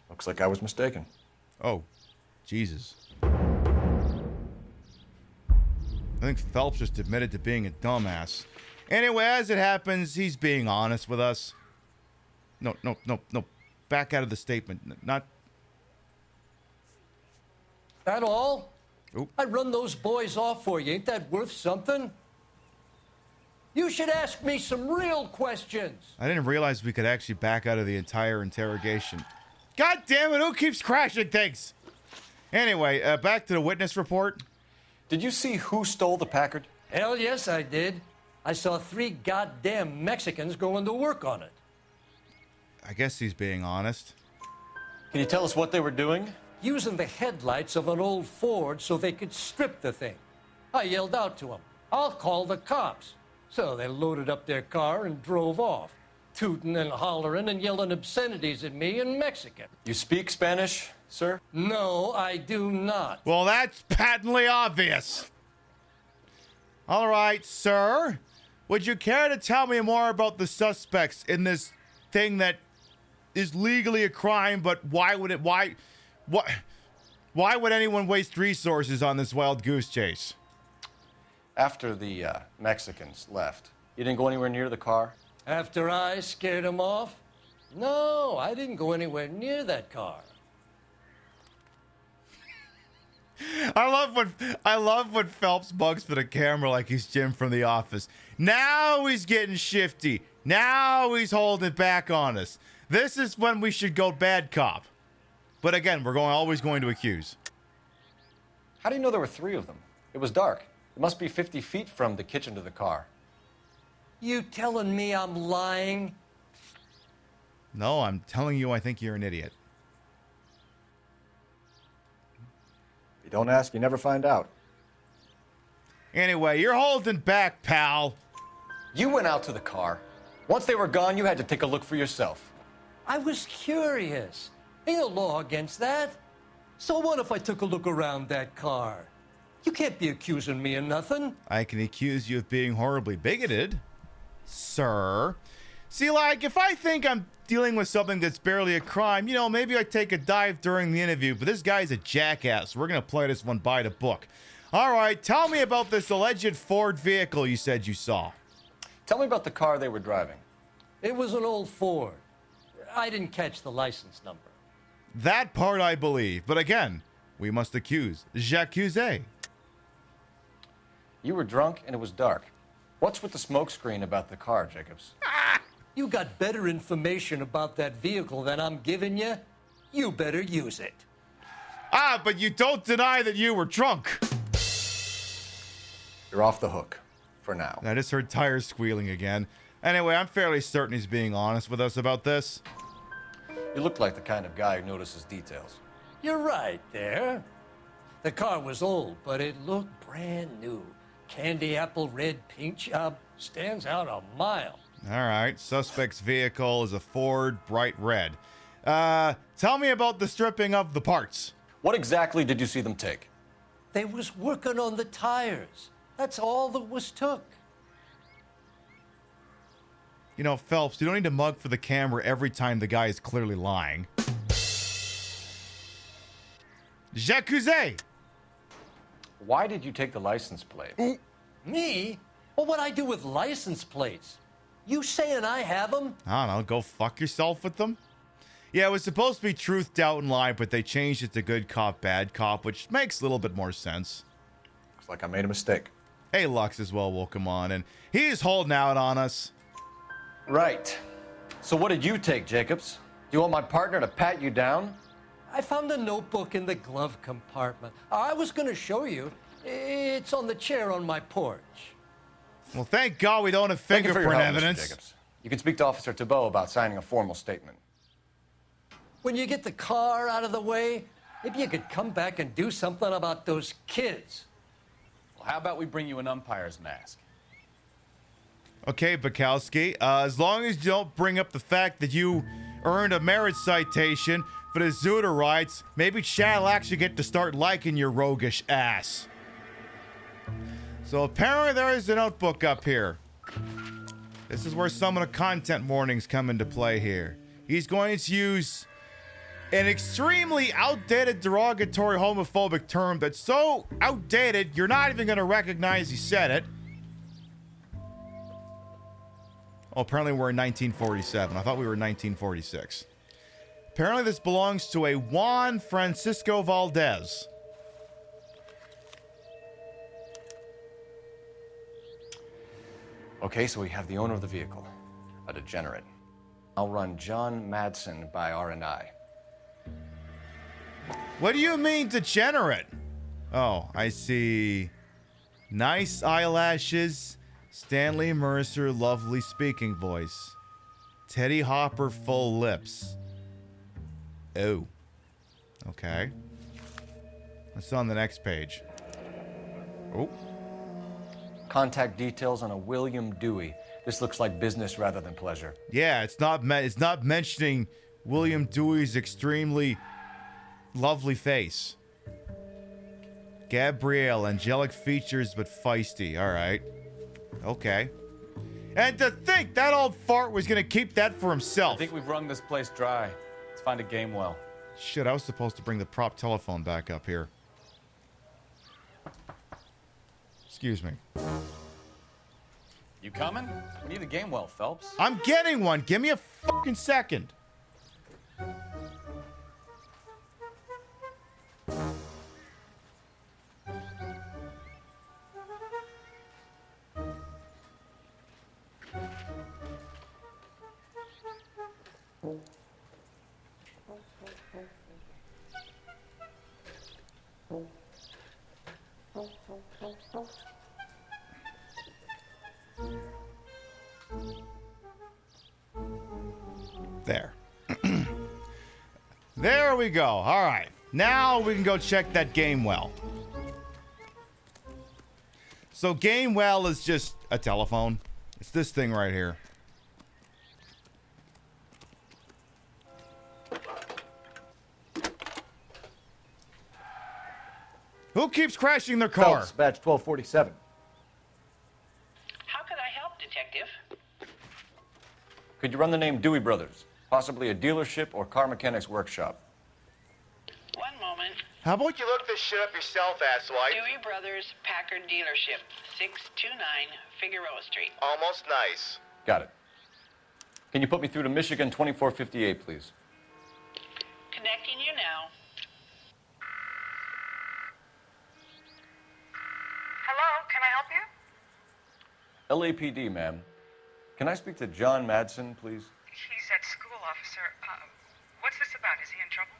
Looks like I was mistaken. Oh, Jesus. I think Phelps just admitted to being a dumbass. Anyway, as it happens, he's being honest with us. No. Back out of the statement. Not... That all? Oop. I run those boys off for you. Ain't that worth something? You should ask me some real questions. I didn't realize we could actually back out of the entire interrogation. God damn it, who keeps crashing things? Anyway, back to the witness report. Did you see who stole the Packard? Hell yes, I did. I saw 3 goddamn Mexicans going to work on it. I guess he's being honest. Can you tell us what they were doing? Using the headlights of an old Ford so they could strip the thing. I yelled out to them, I'll call the cops. So they loaded up their car and drove off, tooting and hollering and yelling obscenities at me in Mexican. You speak Spanish? sir? No, I do not. Well, that's patently obvious. All right, sir. Would you care to tell me more about the suspects in this thing that is legally a crime, but why would anyone waste resources on this wild goose chase? After the Mexicans left, you didn't go anywhere near the car? After I scared him off? No, I didn't go anywhere near that car. I love when Phelps bugs for the camera like he's Jim from The Office. Now he's getting shifty. Now he's holding back on us. This is when we should go bad cop. But again, we're always going to accuse. How do you know there were 3 of them? It was dark. It must be 50 feet from the kitchen to the car. You telling me I'm lying? No, I'm telling you I think you're an idiot. You don't ask, you never find out. Anyway, you're holding back, pal. You went out to the car. Once they were gone, you had to take a look for yourself. I was curious. Ain't no law against that. So what if I took a look around that car? You can't be accusing me of nothing. I can accuse you of being horribly bigoted, sir. See, like, if I think I'm dealing with something that's barely a crime, you know, maybe I take a dive during the interview, but this guy's a jackass. We're going to play this one by the book. All right, tell me about this alleged Ford vehicle you said you saw. Tell me about the car they were driving. It was an old Ford. I didn't catch the license number. That part I believe, but again, we must accuse. J'accuse. You were drunk and it was dark. What's with the smoke screen about the car, Jacobs? You got better information about that vehicle than I'm giving you. You better use it. But you don't deny that you were drunk. You're off the hook. For now. I just heard tires squealing again. Anyway, I'm fairly certain he's being honest with us about this. You look like the kind of guy who notices details. You're right there. The car was old, but it looked brand new. Candy apple red paint job stands out a mile. All right, suspect's vehicle is a Ford bright red. Tell me about the stripping of the parts. What exactly did you see them take? They was working on the tires. That's all that was took. You know, Phelps, you don't need to mug for the camera every time the guy is clearly lying. J'accuse! Why did you take the license plate? Me? Well, what'd I do with license plates? You saying I have them? I don't know, go fuck yourself with them? Yeah, it was supposed to be truth, doubt, and lie, but they changed it to good cop, bad cop, which makes a little bit more sense. Looks like I made a mistake. Hey, Lux as well will come on, and he's holding out on us. Right. So what did you take, Jacobs? Do you want my partner to pat you down? I found a notebook in the glove compartment. I was going to show you. It's on the chair on my porch. Well, thank God we don't have fingerprint evidence. Mr. Jacobs. You can speak to Officer Thibault about signing a formal statement. When you get the car out of the way, maybe you could come back and do something about those kids. Well, how about we bring you an umpire's mask? Okay, Bukowski. As long as you don't bring up the fact that you earned a merit citation for the Zuda rights, maybe Chad will actually get to start liking your roguish ass. So apparently there is a notebook up here. This is where some of the content warnings come into play here. He's going to use an extremely outdated, derogatory, homophobic term that's so outdated, you're not even going to recognize he said it. Oh, apparently we're in 1947. I thought we were in 1946. Apparently this belongs to a Juan Francisco Valdez. Okay, so we have the owner of the vehicle, a degenerate. I'll run John Madsen by R&I. What do you mean degenerate? Oh, I see. Nice eyelashes. Stanley Mercer, lovely speaking voice. Teddy Hopper, full lips. Oh. Okay. What's on the next page? Oh. Contact details on a William Dewey. This looks like business rather than pleasure. Yeah, it's not mentioning William Dewey's extremely lovely face. Gabrielle, angelic features but feisty. All right. Okay. And to think that old fart was going to keep that for himself. I think we've wrung this place dry. Let's find a game well. Shit, I was supposed to bring the prop telephone back up here. Excuse me. You coming? We need a game well, Phelps. I'm getting one. Give me a fucking second. There. There we go. All right. Now we can go check that game well. So game well is just a telephone. It's this thing right here. Who keeps crashing their car? Phelps, badge 1247. How can I help, Detective? Could you run the name Dewey Brothers? Possibly a dealership or car mechanics workshop. One moment. How about you look this shit up yourself, asswipe? Dewey Brothers Packard Dealership, 629 Figueroa Street. Almost nice. Got it. Can you put me through to Michigan 2458, please? Connecting you now. Hello, can I help you? LAPD, ma'am. Can I speak to John Madsen, please? He's at school, officer. What's this about? Is he in trouble?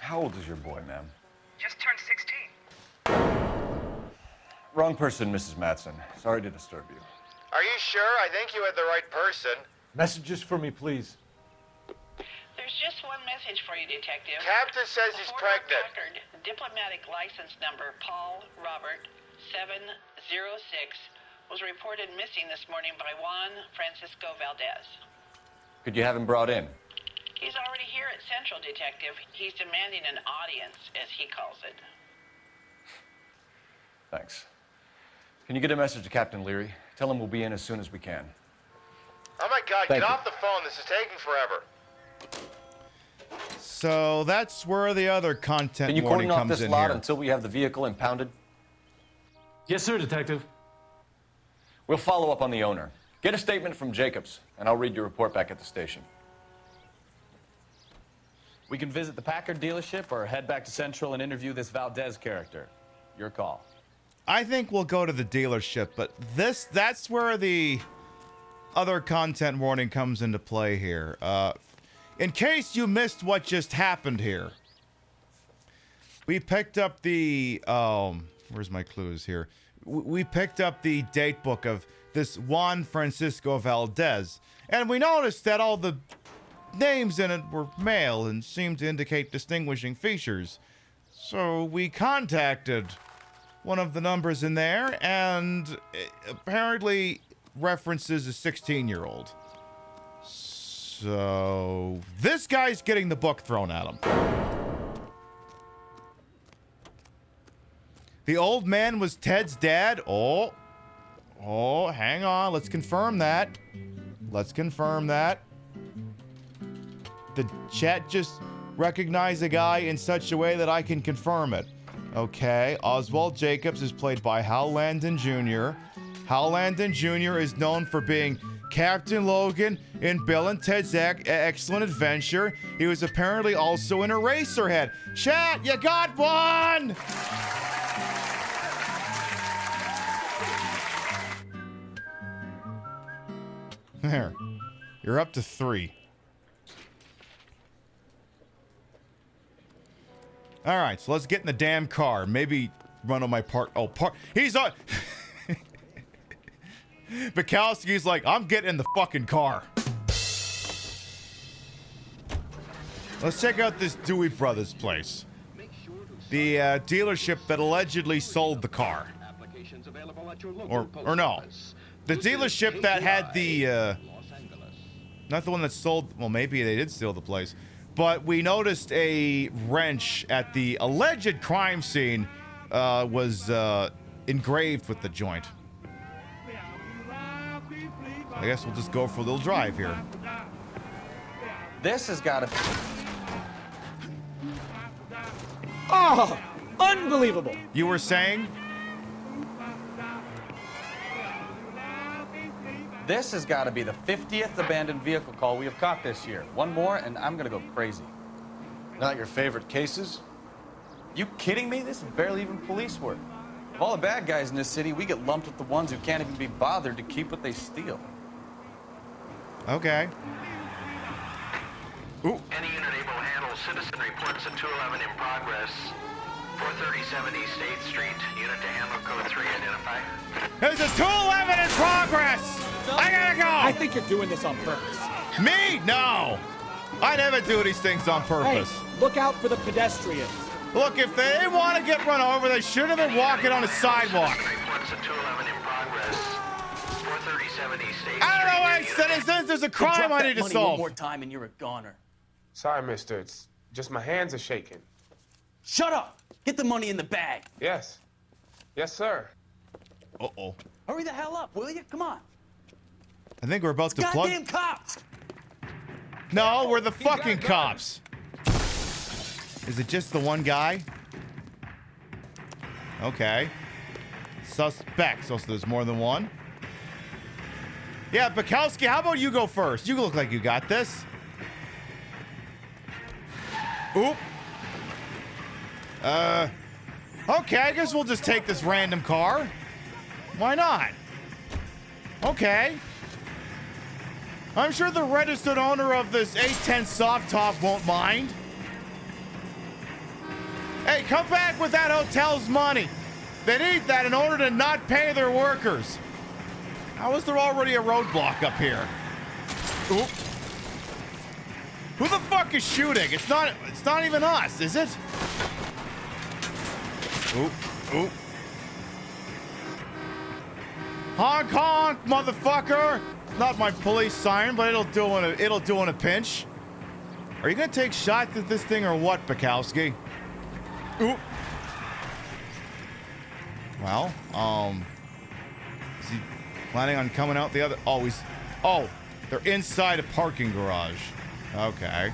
How old is your boy, ma'am? Just turned 16. Wrong person, Mrs. Madsen. Sorry to disturb you. Are you sure? I think you had the right person. Messages for me, please. There's just one message for you, Detective. Captain says he's pregnant. Packard, diplomatic license number Paul Robert 706 was reported missing this morning by Juan Francisco Valdez. Could you have him brought in? He's already here at Central, Detective. He's demanding an audience, as he calls it. Thanks. Can you get a message to Captain Leary? Tell him we'll be in as soon as we can. Oh my God, Thank get you. off the phone. This is taking forever. So that's where the other content Can you warning cordon off comes this in lot here. until we have the vehicle impounded? Yes, sir, Detective. We'll follow up on the owner. Get a statement from Jacobs, and I'll read your report back at the station. We can visit the Packard dealership or head back to Central and interview this Valdez character. Your call. I think we'll go to the dealership, but that's where the other content warning comes into play here. In case you missed what just happened here, we picked up the, where's my clues here? We picked up the date book of this Juan Francisco Valdez, and we noticed that all the names in it were male and seemed to indicate distinguishing features. So we contacted one of the numbers in there, and it apparently references a 16-year-old. So this guy's getting the book thrown at him. The old man was Ted's dad. Oh, hang on. Let's confirm that. Let's confirm that. The chat just recognized the guy in such a way that I can confirm it. Okay, Oswald Jacobs is played by Hal Landon Jr. Hal Landon Jr. is known for being Captain Logan in Bill and Ted's Excellent Adventure. He was apparently also in Eraserhead. Chat, you got one! There. You're up to 3. All right, so let's get in the damn car. Maybe run on my park. Oh, park. He's on. Bukowski's like, I'm getting in the fucking car. Let's check out this Dewey Brothers place. The dealership that allegedly sold the car. Or no. The dealership that had the, not the one that sold, well, maybe they did steal the place. but we noticed a wrench at the alleged crime scene was engraved with the joint. I guess we'll just go for a little drive here. This has got to be... Oh, unbelievable. You were saying? This has got to be the 50th abandoned vehicle call we have caught this year. One more, and I'm going to go crazy. Not your favorite cases? You kidding me? This is barely even police work. Of all the bad guys in this city, we get lumped with the ones who can't even be bothered to keep what they steal. Okay. Ooh. Any unit able to handle citizen reports at 211 in progress. 437 East 8th Street. Unit to handle code 3 identify. There's a 211 in progress! I gotta go! I think you're doing this on purpose. Me? No! I never do these things on purpose. Hey, look out for the pedestrians. Look, if they didn't want to get run over, they should have been walking on the sidewalk. Reports at 211 in progress. 437 East 8th Street. Out of the way, citizens! There's a crime I need to solve. One more time and you're a goner. Sorry, mister. It's just my hands are shaking. Shut up! Get the money in the bag. Yes. Yes, sir. Uh-oh. Hurry the hell up, will you? Come on. I think we're about to plug... Goddamn cops! No, we're the fucking cops. Is it just the one guy? Okay. Suspect. So there's more than one? Yeah, Bukowski, how about you go first? You look like you got this. Oop. Okay, I guess we'll just take this random car. Why not? Okay. I'm sure the registered owner of this 810 soft top won't mind. Hey, come back with that hotel's money. They need that in order to not pay their workers. How is there already a roadblock up here? Oop. Who the fuck is shooting? It's not even us, is it? Oop, oop. Honk, honk, motherfucker! Not my police siren, but it'll do in a pinch. Are you gonna take shots at this thing or what, Bukowski? Oop. Well, is he planning on coming out the other? Oh, they're inside a parking garage. Okay.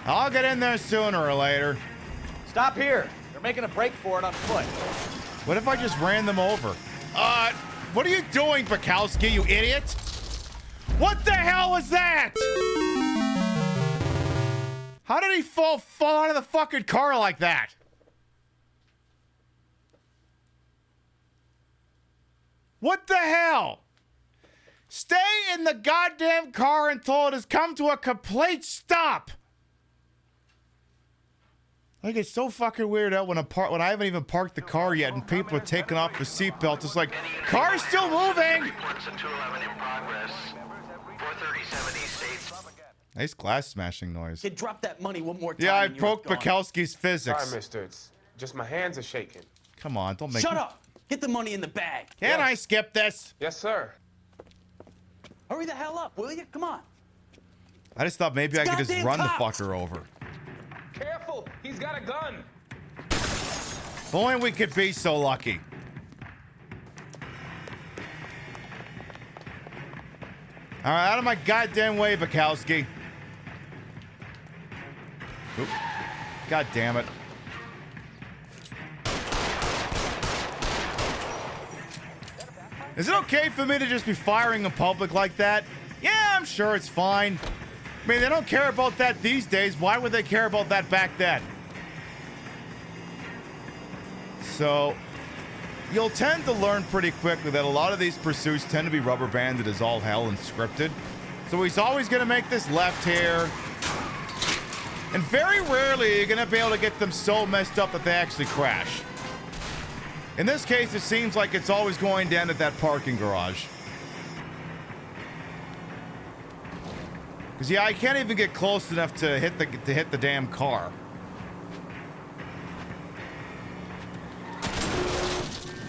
I'll get in there sooner or later. Stop here. They're making a break for it on foot. What if I just ran them over? What are you doing, Bukowski, you idiot? What the hell was that? How did he fall out of the fucking car like that? What the hell? Stay in the goddamn car until it has come to a complete stop. I get so fucking weird out when I haven't even parked the car yet and people are taking off their seatbelts. It's like, car's still moving. Nice glass smashing noise. Kid, drop that money one more time. Yeah, I broke Bukowski's physics. Sorry, mister. It's just my hands are shaking. Come on, don't make Shut up! Get the money in the bag. Can I skip this? Yes, sir. Hurry the hell up, will you? Come on. I just thought maybe I could just run cops. the fucker over. Careful, he's got a gun. If only we could be so lucky. All right, out of my goddamn way, Bukowski. Oop. God damn it. Is it okay for me to just be firing in public like that? Yeah, I'm sure it's fine. I mean, they don't care about that these days. Why would they care about that back then? So, you'll tend to learn pretty quickly that a lot of these pursuits tend to be rubber banded as all hell and scripted. So he's always going to make this left here. And very rarely you're going to be able to get them so messed up that they actually crash. In this case, it seems like it's always going to end at that parking garage. Because, yeah, I can't even get close enough to hit the damn car.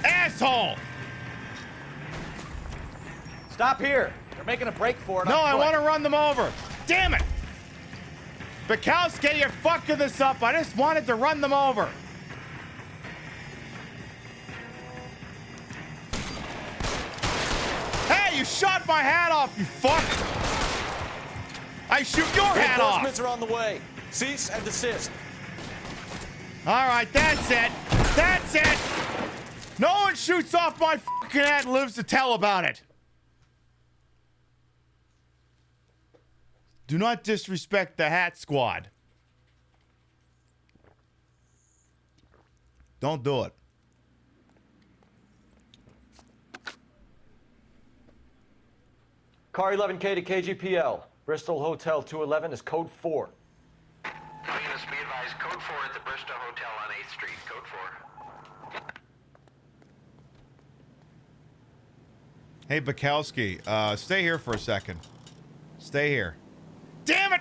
Asshole! Stop here. They're making a break for it on No, I foot. want to run them over. Damn it! Bukowski, you're fucking this up. I just wanted to run them over. Hey, you shot my hat off, you fuck. I shoot your hat off. Reinforcements are on the way. Cease and desist. All right, that's it. That's it. No one shoots off my fucking hat and lives to tell about it. Do not disrespect the hat squad. Don't do it. Car 11K to KGPL. Bristol Hotel 211 is code 4. All units be advised, code 4 at the Bristow Hotel on 8th Street. Code 4. Hey, Bukowski, stay here for a second. Stay here. Damn it!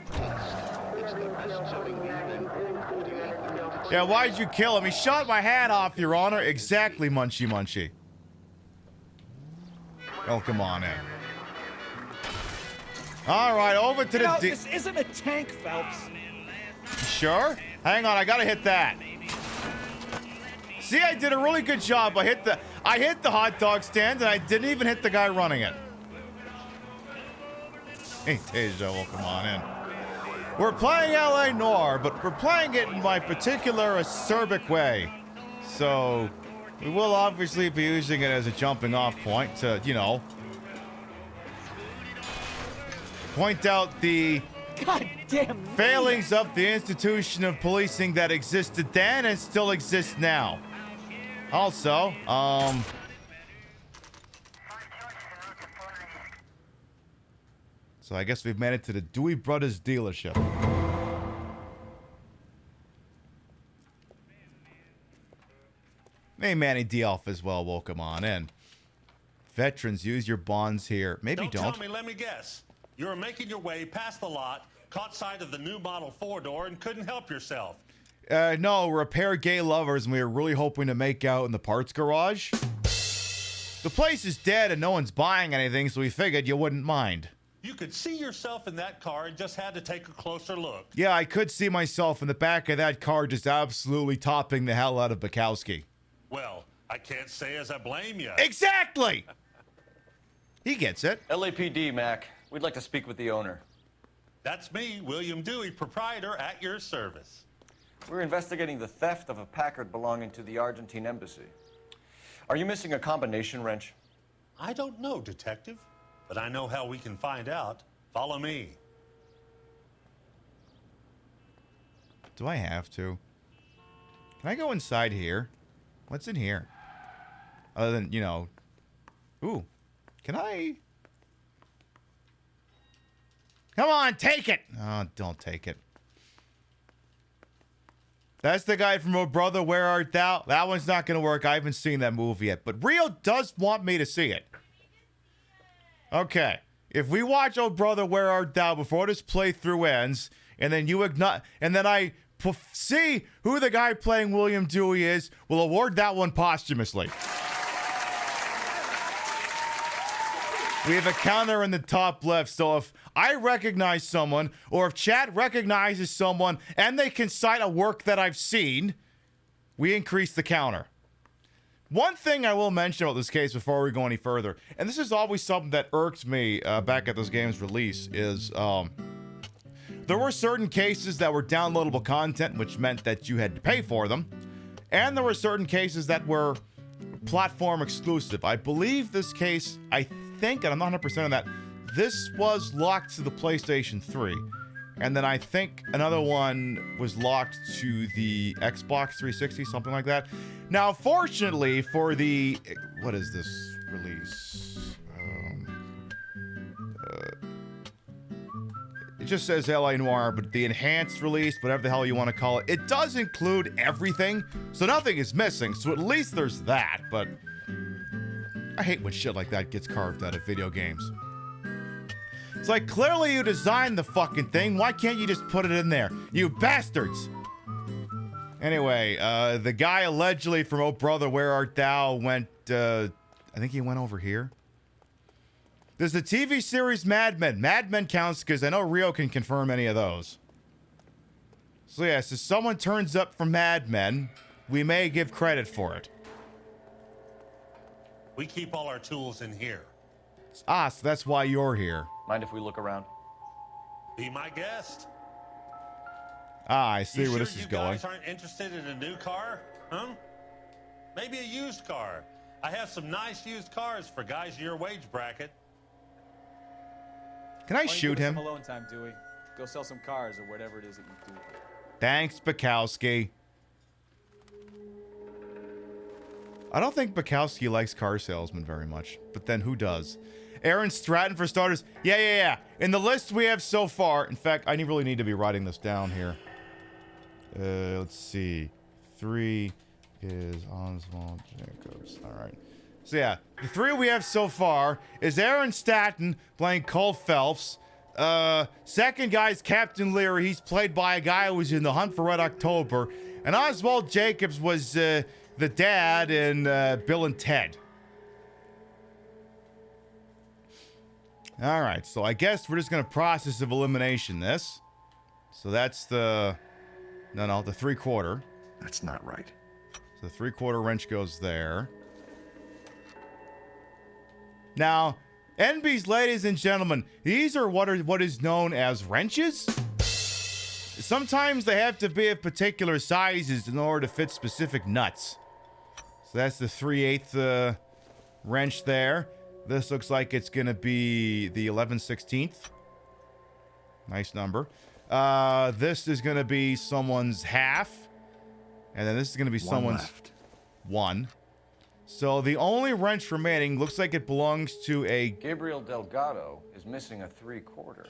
Yeah, why'd you kill him? He shot my hat off, Your Honor. Exactly, Munchie Munchie. Oh, come on in. All right, over to the... This isn't a tank, Phelps. Sure? Hang on, I gotta hit that. See, I did a really good job. I hit the hot dog stand, and I didn't even hit the guy running it. Hey, Teja, welcome on in. We're playing LA Noire, but we're playing it in my particular acerbic way. So, we will obviously be using it as a jumping off point to, you know, point out the goddamn failings of the institution of policing that existed then and still exists now. Also, so I guess we've made it to the Dewey Brothers dealership. Hey, Manny Dialf as well. Welcome on in. Veterans, use your bonds here. Maybe don't. Tell me, let me guess. You were making your way past the lot, caught sight of the new model 4-door, and couldn't help yourself. No, we're a pair of gay lovers, and we were really hoping to make out in the parts garage. The place is dead, and no one's buying anything, so we figured you wouldn't mind. You could see yourself in that car and just had to take a closer look. Yeah, I could see myself in the back of that car just absolutely topping the hell out of Bukowski. Well, I can't say as I blame you. Exactly! He gets it. LAPD, Mac. We'd like to speak with the owner. That's me, William Dewey, proprietor, at your service. We're investigating the theft of a Packard belonging to the Argentine embassy. Are you missing a combination wrench? I don't know, Detective, but I know how we can find out. Follow me. Do I have to? Can I go inside here? What's in here? Other than, you know... Ooh. Can I... Come on, take it! Oh, don't take it. That's the guy from Oh Brother, Where Art Thou? That one's not going to work. I haven't seen that movie yet. But Rio does want me to see it. Okay. If we watch Oh Brother, Where Art Thou before this playthrough ends, and then you ignore, and then I see who the guy playing William Dewey is, we'll award that one posthumously. We have a counter in the top left, so if I recognize someone, or if chat recognizes someone, and they can cite a work that I've seen, we increase the counter. One thing I will mention about this case before we go any further, and this is always something that irks me back at this game's release, is there were certain cases that were downloadable content, which meant that you had to pay for them, and there were certain cases that were platform exclusive. I believe this case, I think, and I'm not 100% on that, this was locked to the PlayStation 3. And then I think another one was locked to the Xbox 360, something like that. Now, fortunately for the... What is this release? It just says LA Noire, but the enhanced release, whatever the hell you want to call it, it does include everything, so nothing is missing, so at least there's that, but... I hate when shit like that gets carved out of video games. It's like, clearly you designed the fucking thing. Why can't you just put it in there? You bastards! Anyway, the guy allegedly from Oh Brother, Where Art Thou went, I think he went over here. There's the TV series Mad Men. Mad Men counts because I know Rio can confirm any of those. So yeah, so someone turns up from Mad Men. We may give credit for it. We keep all our tools in here. Ah, so that's why you're here. Mind if we look around? Be my guest. Ah, I see where this is you going. guys aren't interested in a new car? Huh? Maybe a used car. I have some nice used cars for guys in your wage bracket. Can I shoot him? Some alone time, Dewey. Go sell some cars or whatever it is that you do. Thanks, Bukowski. I don't think Bukowski likes car salesmen very much, but then who does? Aaron Stratton for starters. Yeah. In the list we have so far, in fact, I really need to be writing this down here. Let's see. 3 is Oswald Jacobs. All right. So yeah, the 3 we have so far is Aaron Stratton playing Cole Phelps. Second guy is Captain Leary. He's played by a guy who was in The Hunt for Red October. And Oswald Jacobs was the dad in Bill and Ted. All right, so I guess we're just going to process of elimination this. So that's the 3/4. That's not right. So the 3/4 wrench goes there. Now, NB's, ladies and gentlemen, these are what is known as wrenches. Sometimes they have to be of particular sizes in order to fit specific nuts. So that's the 3/8 wrench there. This looks like it's going to be the 11/16. Nice number. This is going to be someone's half. And then this is going to be someone's left. 1. So the only wrench remaining looks like it belongs to a... Gabriel Delgado is missing a 3/4.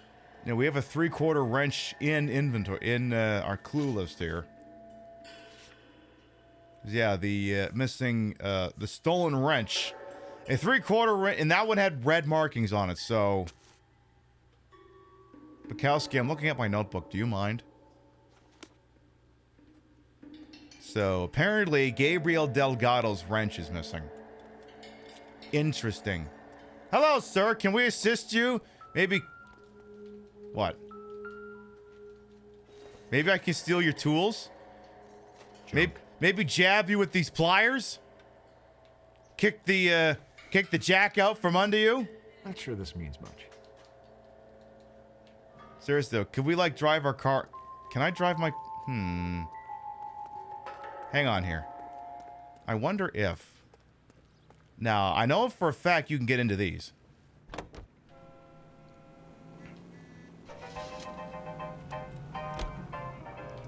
You know, we have a 3/4 wrench in inventory, in our clue list here. Yeah, the missing, the stolen wrench. A 3/4 wrench, and that one had red markings on it, so... Bukowski, I'm looking at my notebook. Do you mind? So, apparently, Gabriel Delgado's wrench is missing. Interesting. Hello, sir. Can we assist you? Maybe... What? Maybe I can steal your tools? Maybe jab you with these pliers? Kick the jack out from under you? Not sure this means much. Seriously though, could we like drive our car? Can I drive my... Hang on here. I wonder if... Now, I know for a fact you can get into these.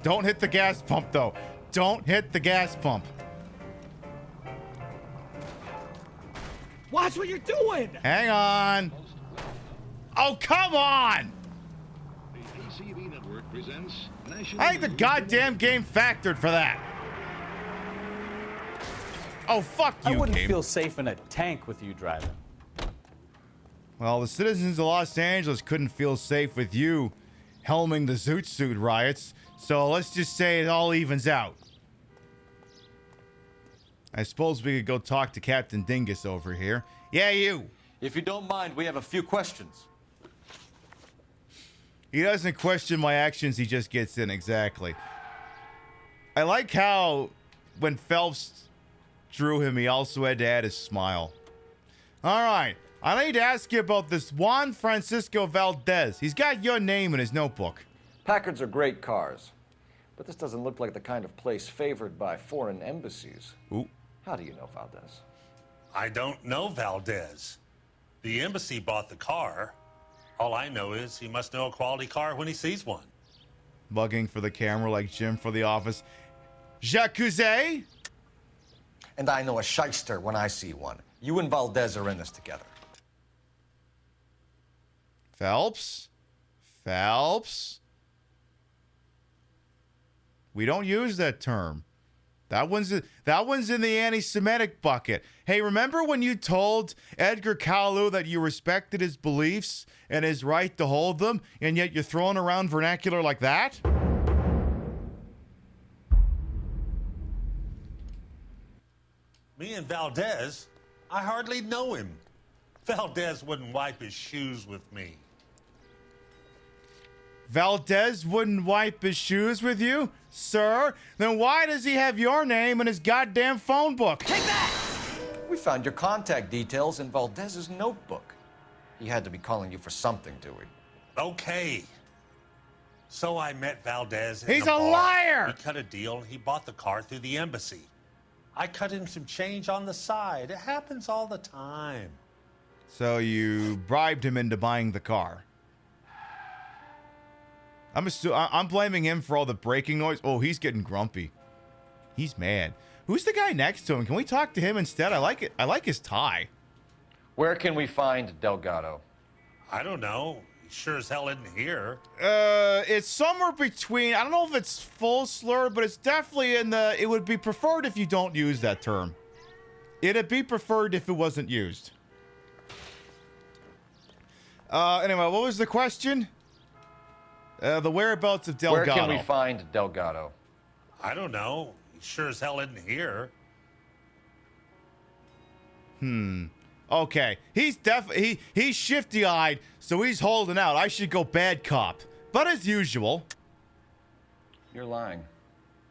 Don't hit the gas pump though. Don't hit the gas pump. Watch what you're doing! Hang on. Oh, come on! I think the goddamn game factored for that. Oh, fuck you, I wouldn't game. feel safe in a tank with you driving. Well, the citizens of Los Angeles couldn't feel safe with you helming the Zoot Suit riots, so let's just say it all evens out. I suppose we could go talk to Captain Dingus over here. Yeah, you. If you don't mind, we have a few questions. He doesn't question my actions, he just gets in, exactly. I like how when Phelps drew him, he also had to add his smile. All right, I need to ask you about this Juan Francisco Valdez. He's got your name in his notebook. Packards are great cars, but this doesn't look like the kind of place favored by foreign embassies. Ooh. How do you know Valdez? I don't know Valdez. The embassy bought the car. All I know is he must know a quality car when he sees one. Bugging for the camera like Jim for The Office. Jacuzzi? And I know a shyster when I see one. You and Valdez are in this together. Phelps? Phelps? We don't use that term. That one's in the anti-Semitic bucket. Hey, remember when you told Edgar Kalu that you respected his beliefs and his right to hold them, and yet you're throwing around vernacular like that? Me and Valdez, I hardly know him. Valdez wouldn't wipe his shoes with me. Valdez wouldn't wipe his shoes with you, sir? Then why does he have your name in his goddamn phone book? Take that! We found your contact details in Valdez's notebook. He had to be calling you for something, Dewey. Okay. So I met Valdez. He's a liar! We cut a deal and he bought the car through the embassy. I cut him some change on the side. It happens all the time. So you bribed him into buying the car. I'm blaming him for all the braking noise. Oh, he's getting grumpy. He's mad. Who's the guy next to him? Can we talk to him instead? I like it. I like his tie. Where can we find Delgado? I don't know. He sure as hell isn't here. It's somewhere between, I don't know if it's full slur, but it's definitely in the, it would be preferred if you don't use that term. It'd be preferred if it wasn't used. Anyway, what was the question? The whereabouts of Delgado. Where can we find Delgado? I don't know. He sure as hell isn't here. Okay. He's he's shifty-eyed, so he's holding out. I should go bad cop. But as usual. You're lying.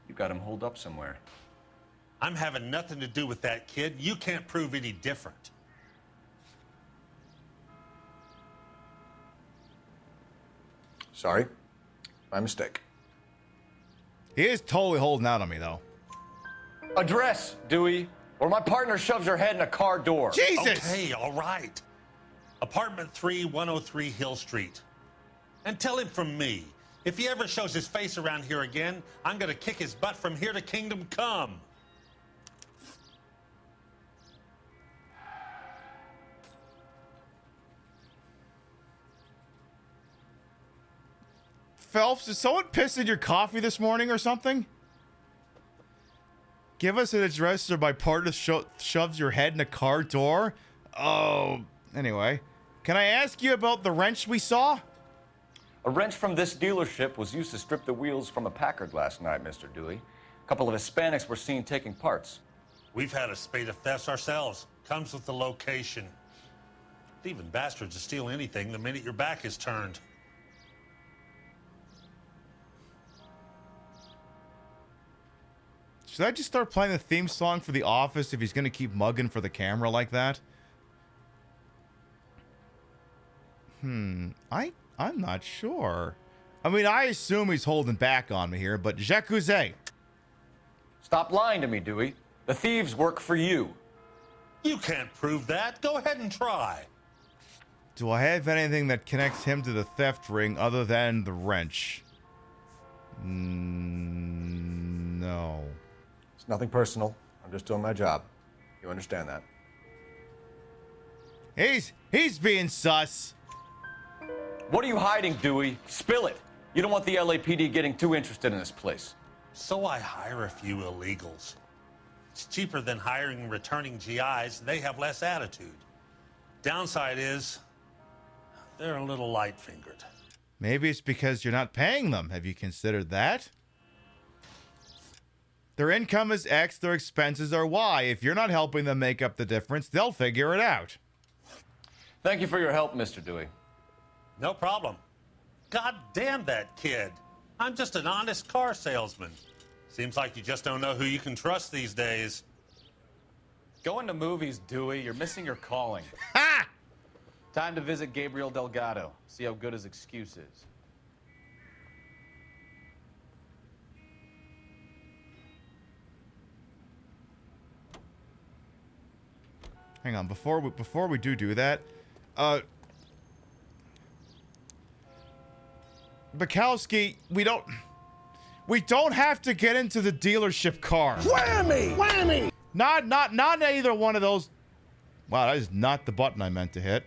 You got him holed up somewhere. I'm having nothing to do with that kid. You can't prove any different. Sorry. My mistake. He is totally holding out on me, though. Address, Dewey, or my partner shoves her head in a car door. Jesus! Okay, all right. Apartment 3, 103 Hill Street. And tell him from me, if he ever shows his face around here again, I'm gonna kick his butt from here to Kingdom Come. Phelps, did someone piss in your coffee this morning or something? Give us an address or my partner shoves your head in a car door? Oh, anyway. Can I ask you about the wrench we saw? A wrench from this dealership was used to strip the wheels from a Packard last night, Mr. Dewey. A couple of Hispanics were seen taking parts. We've had a spate of thefts ourselves. Comes with the location. Thieving bastards will steal anything the minute your back is turned. Should I just start playing the theme song for The Office if he's going to keep mugging for the camera like that? I'm not sure. I mean, I assume he's holding back on me here, but Jacuzzi. Stop lying to me, Dewey. The thieves work for you. You can't prove that. Go ahead and try. Do I have anything that connects him to the theft ring other than the wrench? No. It's nothing personal. I'm just doing my job. You understand that? He's being sus. What are you hiding, Dewey? Spill it. You don't want the LAPD getting too interested in this place. So I hire a few illegals. It's cheaper than hiring returning GIs. They have less attitude. Downside is they're a little light-fingered. Maybe it's because you're not paying them. Have you considered that? Their income is X, their expenses are Y. If you're not helping them make up the difference, they'll figure it out. Thank you for your help, Mr. Dewey. No problem. God damn that kid. I'm just an honest car salesman. Seems like you just don't know who you can trust these days. Going to movies, Dewey. You're missing your calling. Ha! Time to visit Gabriel Delgado. See how good his excuse is. Hang on, before we do that, Bukowski, we don't have to get into the dealership car. Whammy! Whammy! Not either one of those. Wow, that is not the button I meant to hit.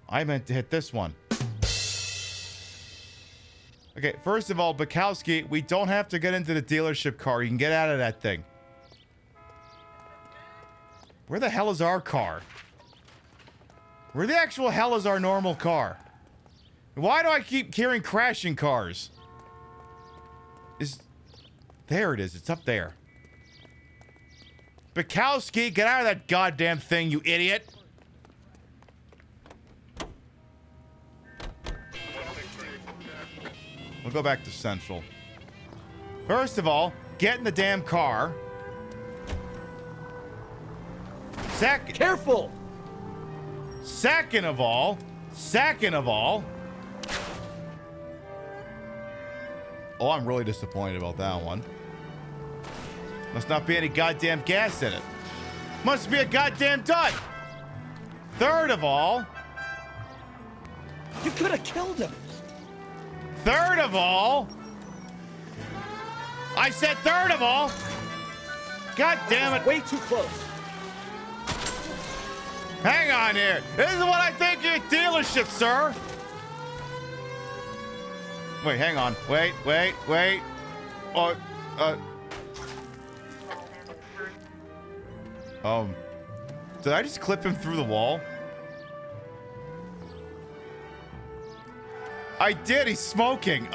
I meant to hit this one. Okay, first of all, Bukowski, we don't have to get into the dealership car. You can get out of that thing. Where the hell is our car? Where the actual hell is our normal car? Why do I keep hearing crashing cars? There it is. It's up there. Bukowski, get out of that goddamn thing, you idiot. We'll go back to Central. First of all, get in the damn car. Careful! Second of all. Oh, I'm really disappointed about that one. Must not be any goddamn gas in it. Must be a goddamn dud. Third of all. You could have killed him. Third of all. I said third of all. God damn it. Way too close. Hang on here. This is what I think of your dealership, sir. Wait, hang on. Wait. Did I just clip him through the wall? I did. He's smoking.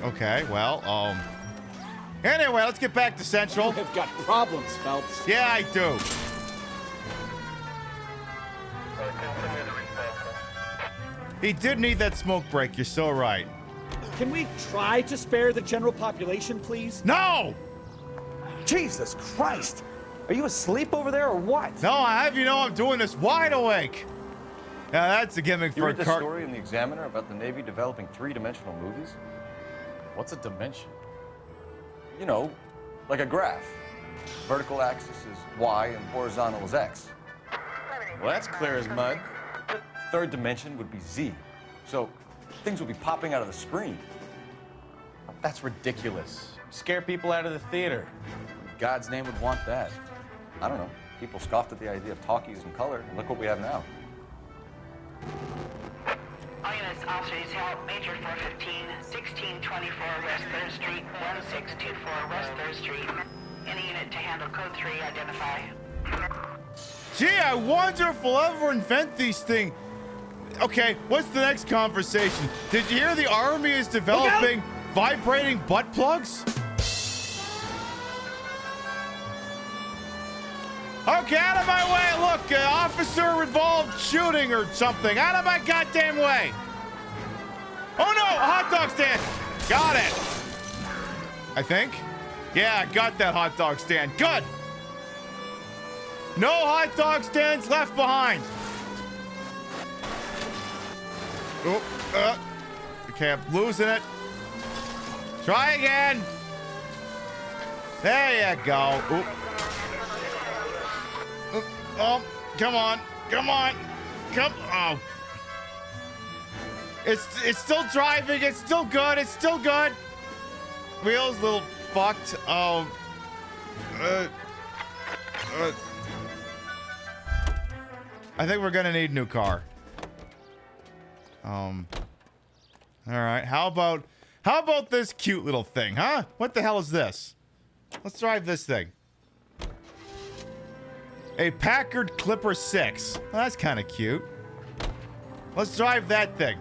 Okay, well, anyway, let's get back to Central. You have got problems, Phelps. Yeah, I do. He did need that smoke break. You're so right. Can we try to spare the general population, please? No! Jesus Christ! Are you asleep over there or what? No, I have you know I'm doing this wide awake. Now that's a gimmick You for read a the story in the Examiner about the Navy developing three-dimensional movies? What's a dimension? You know, like a graph. Vertical axis is Y and horizontal is X. Well, that's clear as mud. Third dimension would be Z. So things would be popping out of the screen. That's ridiculous. Scare people out of the theater. God's name would want that. I don't know. People scoffed at the idea of talkies in color, and look what we have now. All units, officers help. Major 415, 1624 West 3rd Street, 1624 West 3rd Street. Any unit to handle code 3, identify. Gee, I wonder if we'll ever invent these things. Okay, what's the next conversation? Did you hear the Army is developing vibrating butt plugs? Okay, out of my way. Look, officer-involved shooting or something. Out of my goddamn way. Oh, no, a hot dog stand. Got it. I think. Yeah, I got that hot dog stand. Good. No hot dog stands left behind. Oh, okay, I'm losing it. Try again. There you go. Oop. Oh, come on. Oh. It's still driving. It's still good. Wheels a little fucked. Oh. I think we're gonna need a new car. All right. How about this cute little thing, huh? What the hell is this? Let's drive this thing. A Packard Clipper 6. Well, that's kind of cute. Let's drive that thing.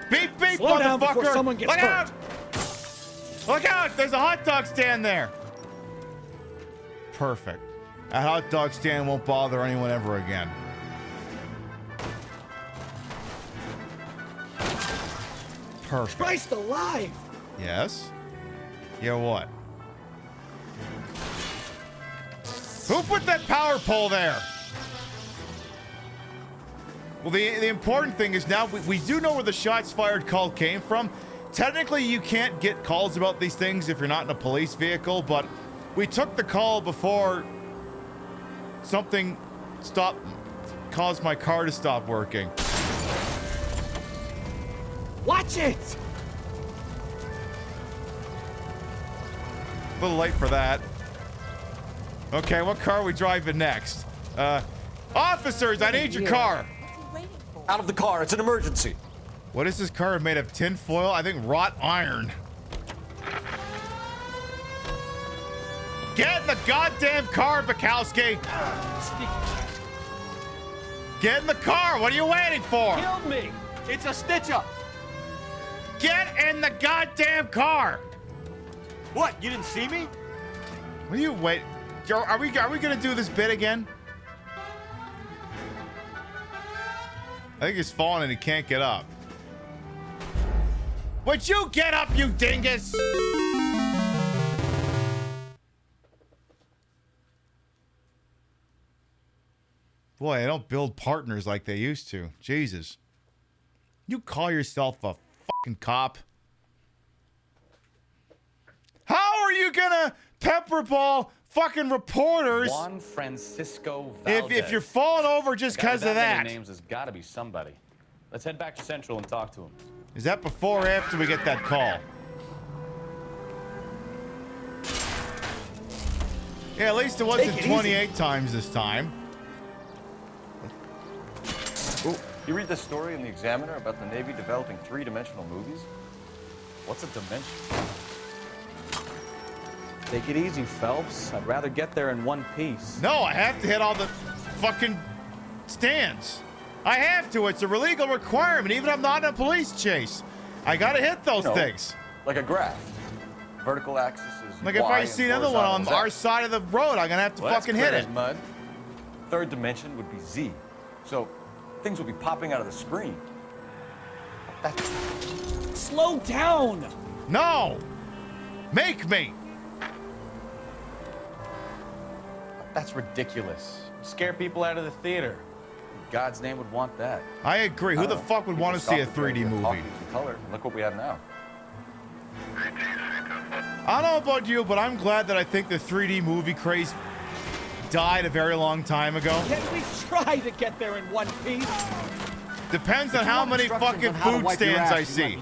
Beep, beep, Slow down motherfucker. before someone gets Look hurt. out! Look out! There's a hot dog stand there. Perfect. That hot dog stand won't bother anyone ever again. Perfect. Christ alive! Yes? Yeah, what? Who put that power pole there? Well, the important thing is now we do know where the shots fired call came from. Technically, you can't get calls about these things if you're not in a police vehicle, but we took the call before something caused my car to stop working. Watch it! A little late for that. Okay, what car are we driving next? Officers, I need your car. Out of the car, it's an emergency. What is this car made of? Tin foil? I think wrought iron. Get in the goddamn car, Bukowski! Get in the car! What are you waiting for? Killed me! It's a stitch-up! Get in the goddamn car! What, you didn't see me? What are you wait? Are we gonna do this bit again? I think he's falling and he can't get up. Would you get up, you dingus? Boy, they don't build partners like they used to. Jesus. You call yourself a fucking cop? How are you gonna pepperball fucking reporters Juan Francisco Valdez. if you're falling over just because of that? Many names has got to be somebody. Let's head back to Central and talk to him. Is that before or after we get that call? Yeah, at least it wasn't 28 times this time. Ooh, you read the story in the Examiner about the Navy developing three-dimensional movies? What's a dimension? Take it easy, Phelps. I'd rather get there in one piece. No, I have to hit all the fucking stands. I have to. It's a legal requirement, even if I'm not in a police chase. I gotta hit those things. Like a graph. Vertical axis is Like if Y I see and another one on horizontal is our X. side of the road, I'm gonna have to Well, that's fucking hit clear it. as mud. Third dimension would be Z. So things will be popping out of the screen. Slow down! No! Make me! That's ridiculous. Scare people out of the theater. In God's name would want that. I agree. Who I the don't know. fuck would want to see a People stop 3D and movie? talk in color. Look what we have now. I don't know about you, but I'm glad that I think the 3D movie craze died a very long time ago. Can we try to get there in one piece? Depends on how many fucking food stands I see.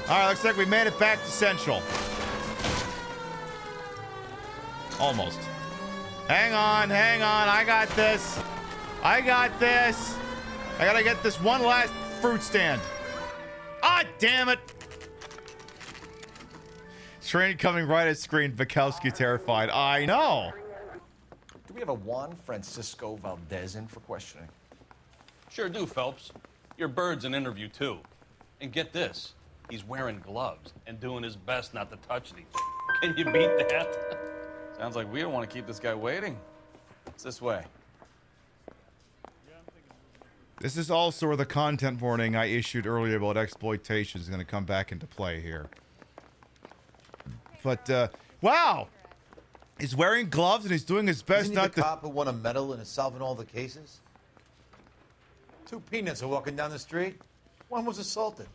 Alright, looks like we made it back to Central. Almost. Hang on, I got this. I gotta get this one last fruit stand. Ah, damn it. Train coming right at screen. Bukowski terrified. I know. Do we have a Juan Francisco Valdez in for questioning? Sure do, Phelps. Your bird's an interview, too. And get this, he's wearing gloves and doing his best not to touch anything. Can you beat that? Sounds like we don't want to keep this guy waiting. It's this way. This is also where the content warning I issued earlier about exploitation is going to come back into play here. But, wow! He's wearing gloves and he's doing his best Isn't he not the to... cop who won a medal and is solving all the cases? Two peanuts are walking down the street. One was assaulted.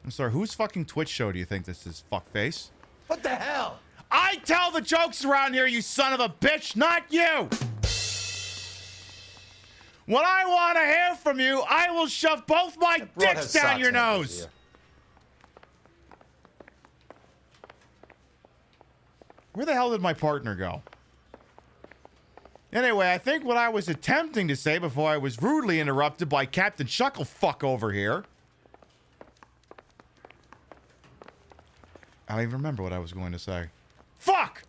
I'm sorry, whose fucking Twitch show do you think this is, fuckface? What the hell? I tell the jokes around here, you son of a bitch, not you! When I want to hear from you, I will shove both my dicks down your nose! Where the hell did my partner go? Anyway, I think what I was attempting to say before I was rudely interrupted by Captain Shucklefuck over here. I don't even remember what I was going to say. Fuck!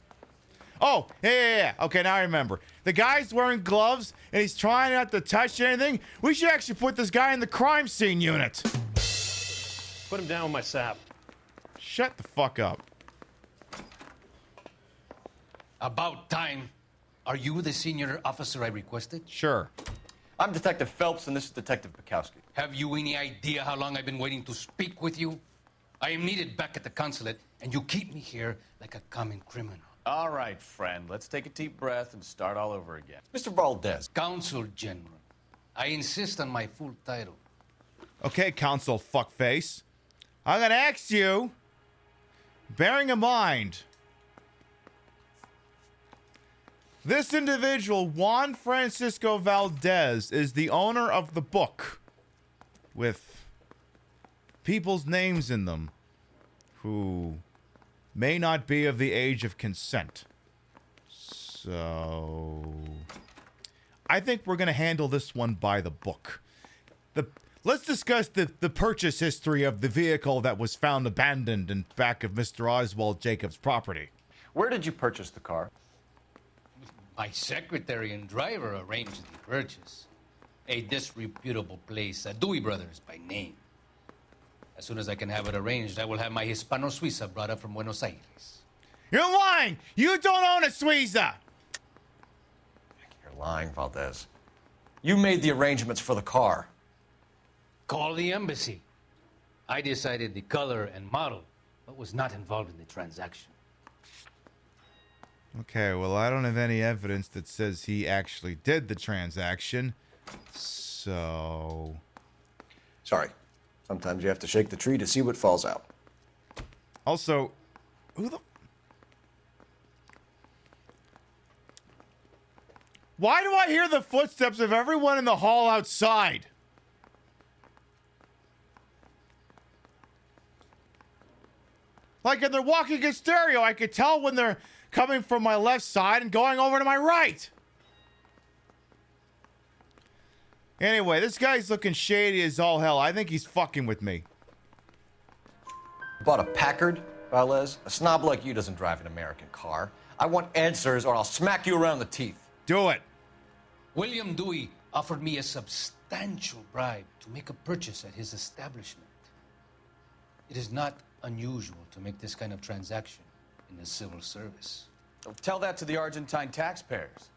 Oh, yeah. Okay, now I remember. The guy's wearing gloves, and he's trying not to touch anything. We should actually put this guy in the crime scene unit. Put him down with my sap. Shut the fuck up. About time. Are you the senior officer I requested? Sure. I'm Detective Phelps, and this is Detective Bukowski. Have you any idea how long I've been waiting to speak with you? I am needed back at the consulate, and you keep me here like a common criminal. All right, friend. Let's take a deep breath and start all over again. Mr. Valdez. Consul General. I insist on my full title. Okay, Counsel Fuckface. I'm gonna ask you, bearing in mind, this individual, Juan Francisco Valdez, is the owner of the book with people's names in them who may not be of the age of consent. So I think we're going to handle this one by the book. Let's discuss the purchase history of the vehicle that was found abandoned in back of Mr. Oswald Jacobs' property. Where did you purchase the car? My secretary and driver arranged the purchase. A disreputable place, Dewey Brothers by name. As soon as I can have it arranged, I will have my Hispano Suiza brought up from Buenos Aires. You're lying! You don't own a Suiza! You're lying, Valdez. You made the arrangements for the car. Call the embassy. I decided the color and model, but was not involved in the transaction. Okay, well, I don't have any evidence that says he actually did the transaction. So... Sorry. Sometimes you have to shake the tree to see what falls out. Also, who the... Why do I hear the footsteps of everyone in the hall outside? Like, if they're walking in stereo, I could tell when they're coming from my left side and going over to my right. Anyway, this guy's looking shady as all hell. I think he's fucking with me. Bought a Packard, Valdez? A snob like you doesn't drive an American car. I want answers or I'll smack you around the teeth. Do it. William Dewey offered me a substantial bribe to make a purchase at his establishment. It is not unusual to make this kind of transaction in the civil service. Don't tell that to the Argentine taxpayers.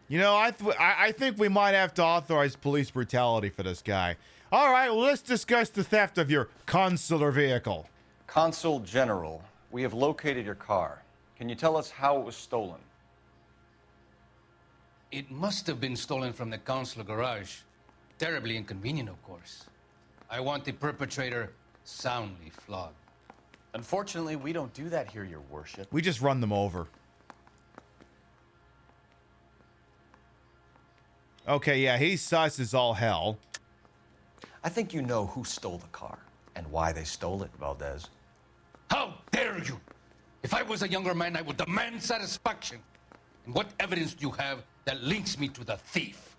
You know, I think we might have to authorize police brutality for this guy. All right, well, let's discuss the theft of your consular vehicle. Consul General, we have located your car. Can you tell us how it was stolen? It must have been stolen from the consular garage. Terribly inconvenient, of course. I want the perpetrator soundly flogged. Unfortunately, we don't do that here, Your Worship. We just run them over. Okay, yeah, he's sus as all hell. I think you know who stole the car and why they stole it, Valdez. How dare you! If I was a younger man, I would demand satisfaction. And what evidence do you have that links me to the thief?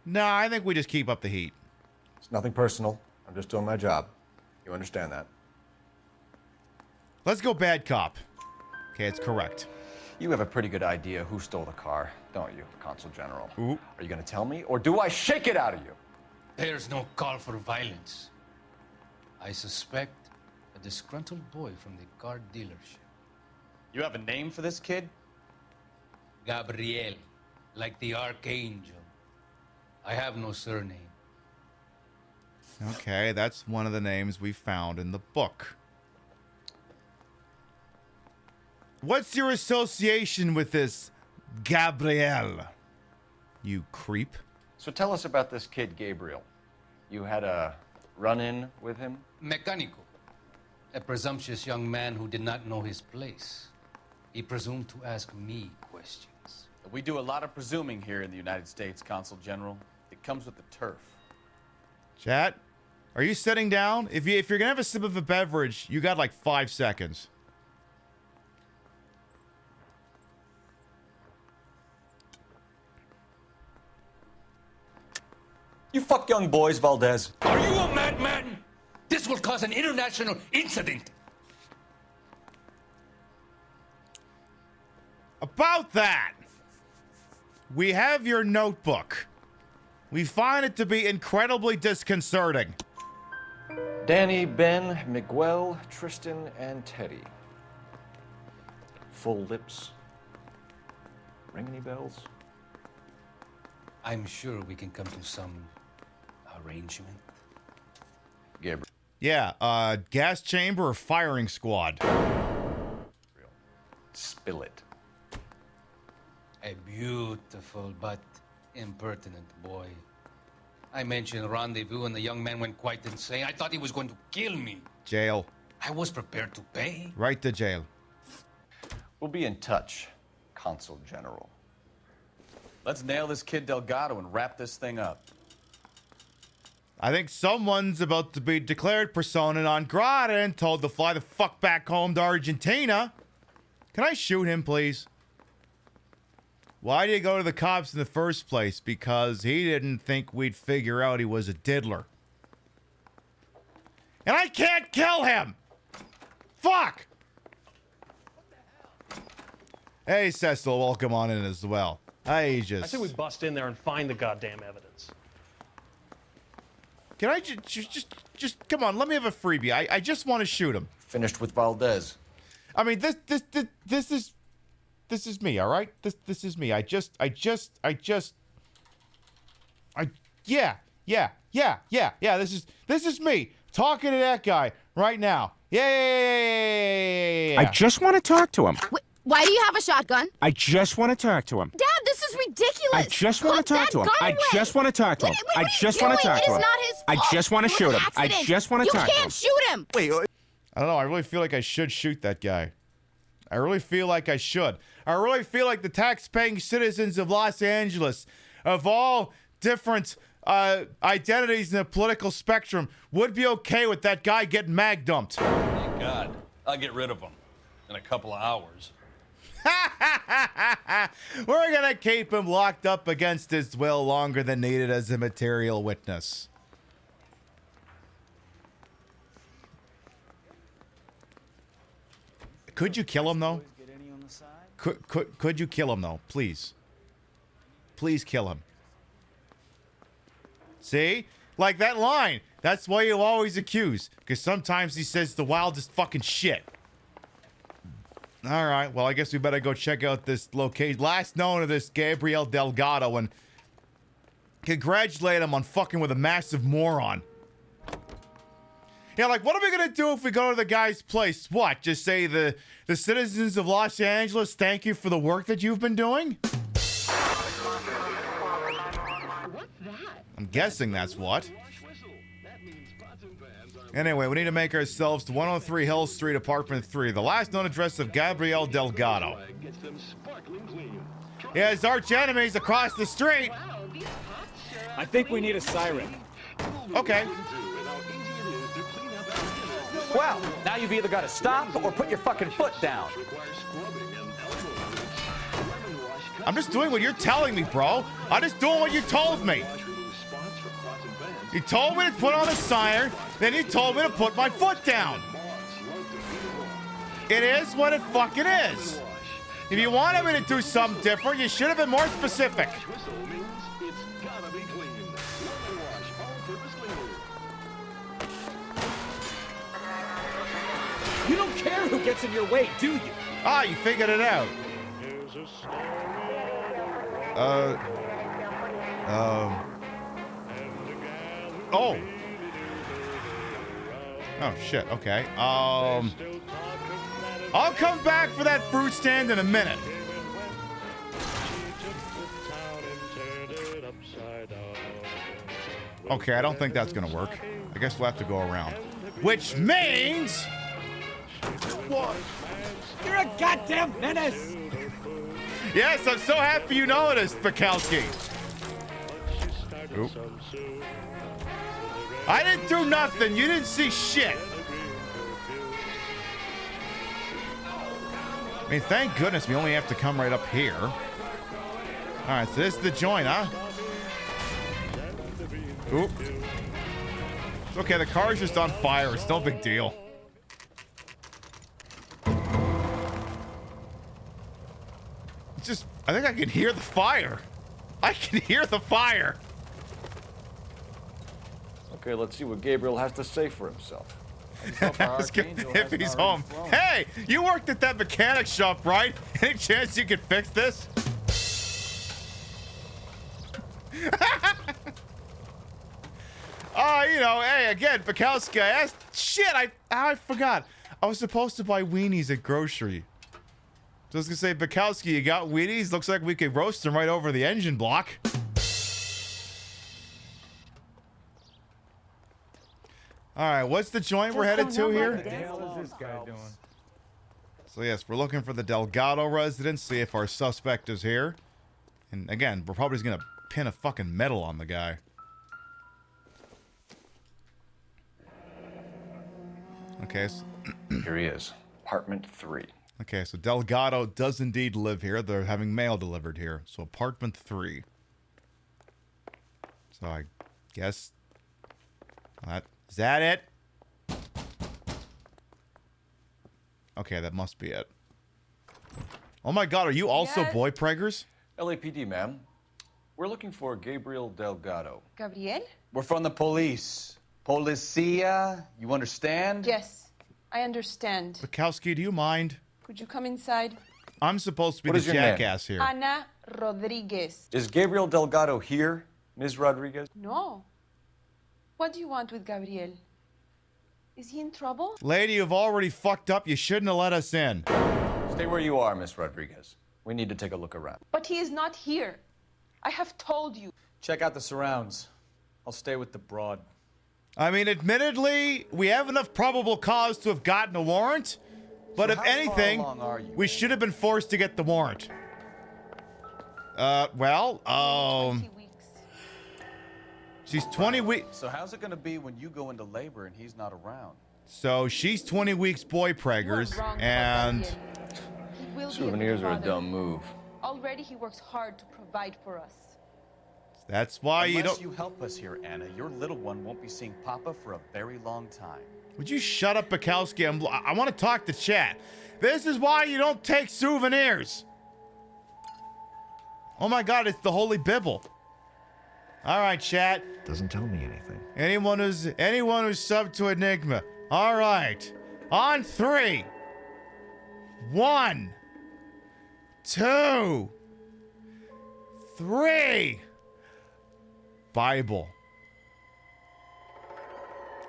No, I think we just keep up the heat. It's nothing personal. I'm just doing my job. You understand that? Let's go bad cop. Okay, it's correct. You have a pretty good idea who stole the car, don't you, Consul General? Ooh. Are you going to tell me, or do I shake it out of you? There's no call for violence. I suspect a disgruntled boy from the car dealership. You have a name for this kid? Gabriel, like the archangel. I have no surname. Okay, that's one of the names we found in the book. What's your association with this Gabriel? You creep. So tell us about this kid, Gabriel. You had a run-in with him? Mecánico. A presumptuous young man who did not know his place. He presumed to ask me questions. We do a lot of presuming here in the United States, Consul General. It comes with the turf. Chat, are you sitting down? If you're gonna have a sip of a beverage, you got like 5 seconds. You fuck young boys, Valdez. Are you a madman? This will cause an international incident. About that, we have your notebook. We find it to be incredibly disconcerting. Danny, Ben, Miguel, Tristan, and Teddy. Full lips. Ring any bells? I'm sure we can come to some arrangement. Gabriel. Yeah, gas chamber or firing squad? Spill it. A beautiful but impertinent boy. I mentioned rendezvous and the young man went quite insane. I thought he was going to kill me. Jail. I was prepared to pay. Right to jail. We'll be in touch, Consul General. Let's nail this kid Delgado and wrap this thing up. I think someone's about to be declared persona non grata and told to fly the fuck back home to Argentina. Can I shoot him, please? Why did he go to the cops in the first place? Because he didn't think we'd figure out he was a diddler. And I can't kill him! Fuck! Hey, Cecil, welcome on in as well. I say we bust in there and find the goddamn evidence. Can I just come on, let me have a freebie. I just want to shoot him. Finished with Valdez. I mean, this is me, all right? This is me. Yeah. This is me talking to that guy right now. Yeah. I just want to talk to him. Why do you have a shotgun? I just want to talk to him. Dad, this is ridiculous. I just want to talk to him. I just want to talk to him. I just want to talk to him. It is not his fault. I just want to shoot him. I just want to talk to him. You can't shoot him. Wait, I don't know. I really feel like I should shoot that guy. I really feel like I should. I really feel like the tax-paying citizens of Los Angeles, of all different identities in the political spectrum, would be okay with that guy getting mag dumped. Thank God. I'll get rid of him in a couple of hours. We're gonna keep him locked up against his will longer than needed as a material witness. Could you kill him though? Could you kill him though? Please. Please kill him. See? Like that line. That's why you always accuse. Because sometimes he says the wildest fucking shit. All right, well, I guess we better go check out this location. Last known of this Gabriel Delgado and congratulate him on fucking with a massive moron. Yeah, like, what are we gonna do if we go to the guy's place? What, just say the citizens of Los Angeles thank you for the work that you've been doing? I'm guessing that's what. Anyway, we need to make ourselves to 103 Hill Street, Apartment 3, the last known address of Gabriel Delgado. He has arch enemies across the street. I think we need a siren. Okay. Well, now you've either got to stop or put your fucking foot down. I'm just doing what you're telling me, bro. I'm just doing what you told me. You told me to put on a siren, then you told me to put my foot down. It is what it fucking is. If you wanted me to do something different, you should have been more specific. You don't care who gets in your way, do you? Ah, you figured it out. Oh. Oh, shit. Okay. I'll come back for that fruit stand in a minute. Okay, I don't think that's gonna work. I guess we'll have to go around. Which means... What? You're a goddamn menace! Yes, I'm so happy you noticed, Bukowski. Oop. I didn't do nothing. You didn't see shit. I mean, thank goodness we only have to come right up here. All right, so this is the joint, huh? Oop. It's okay, the car's just on fire. It's no big deal. It's just, I think I can hear the fire. I can hear the fire. Okay, let's see what Gabriel has to say for himself. If he's home. Hey, you worked at that mechanic shop, right? Any chance you could fix this? You know, hey, again, Bukowski, I asked, shit, I forgot. I was supposed to buy weenies at grocery. So I was gonna say, Bukowski, you got weenies? Looks like we could roast them right over the engine block. All right, what's the joint we're headed to here? What the hell is this guy doing? So yes, we're looking for the Delgado residence, see if our suspect is here. And again, we're probably just gonna pin a fucking medal on the guy. Okay, so here he is, apartment 3. Okay, so Delgado does indeed live here. They're having mail delivered here. So apartment 3. So I guess is that it? Okay, that must be it. Oh my God, are you also Yes. boy preggers? LAPD, ma'am. We're looking for Gabriel Delgado. Gabriel? We're from the police. Policia, you understand? Yes, I understand. Bukowski, do you mind? Could you come inside? I'm supposed to be What the is your name? jackass here. Ana Rodriguez. Is Gabriel Delgado here, Ms. Rodriguez? No. What do you want with Gabriel? Is he in trouble? Lady, you've already fucked up. You shouldn't have let us in. Stay where you are, Miss Rodriguez. We need to take a look around. But he is not here. I have told you. Check out the surrounds. I'll stay with the broad. I mean, admittedly, we have enough probable cause to have gotten a warrant. But if anything, along are you? we should have been forced to get the warrant. She's 20 weeks. So how's it gonna be when you go into labor and he's not around? So she's 20 weeks boy preggers, and He will Souvenirs be a are a good father. dumb move. Already he works hard to provide for us. that's why you Unless don't. you help us here, Anna, your little one won't be seeing Papa for a very long time. Would you shut up, Bukowski? I want to talk to chat. This is why you don't take souvenirs. Oh my God, it's the Holy Bible. All right, chat. Doesn't tell me anything. Anyone who's subbed to Enigma. All right. On 3. 1, 2, 3. Bible.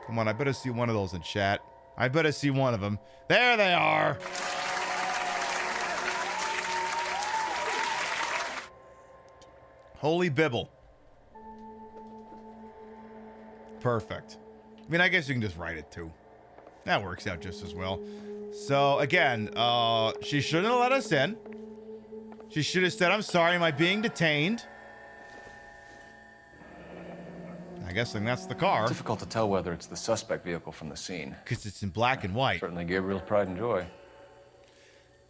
Come on, I better see one of those in chat. I better see one of them. There they are. Holy Bible. Perfect. I mean, I guess you can just write it too. That works out just as well. So, again, she shouldn't have let us in. She should have said, I'm sorry, am I being detained? I guess that's the car. Difficult to tell whether it's the suspect vehicle from the scene. Because it's in black and white. Certainly Gabriel's pride and joy.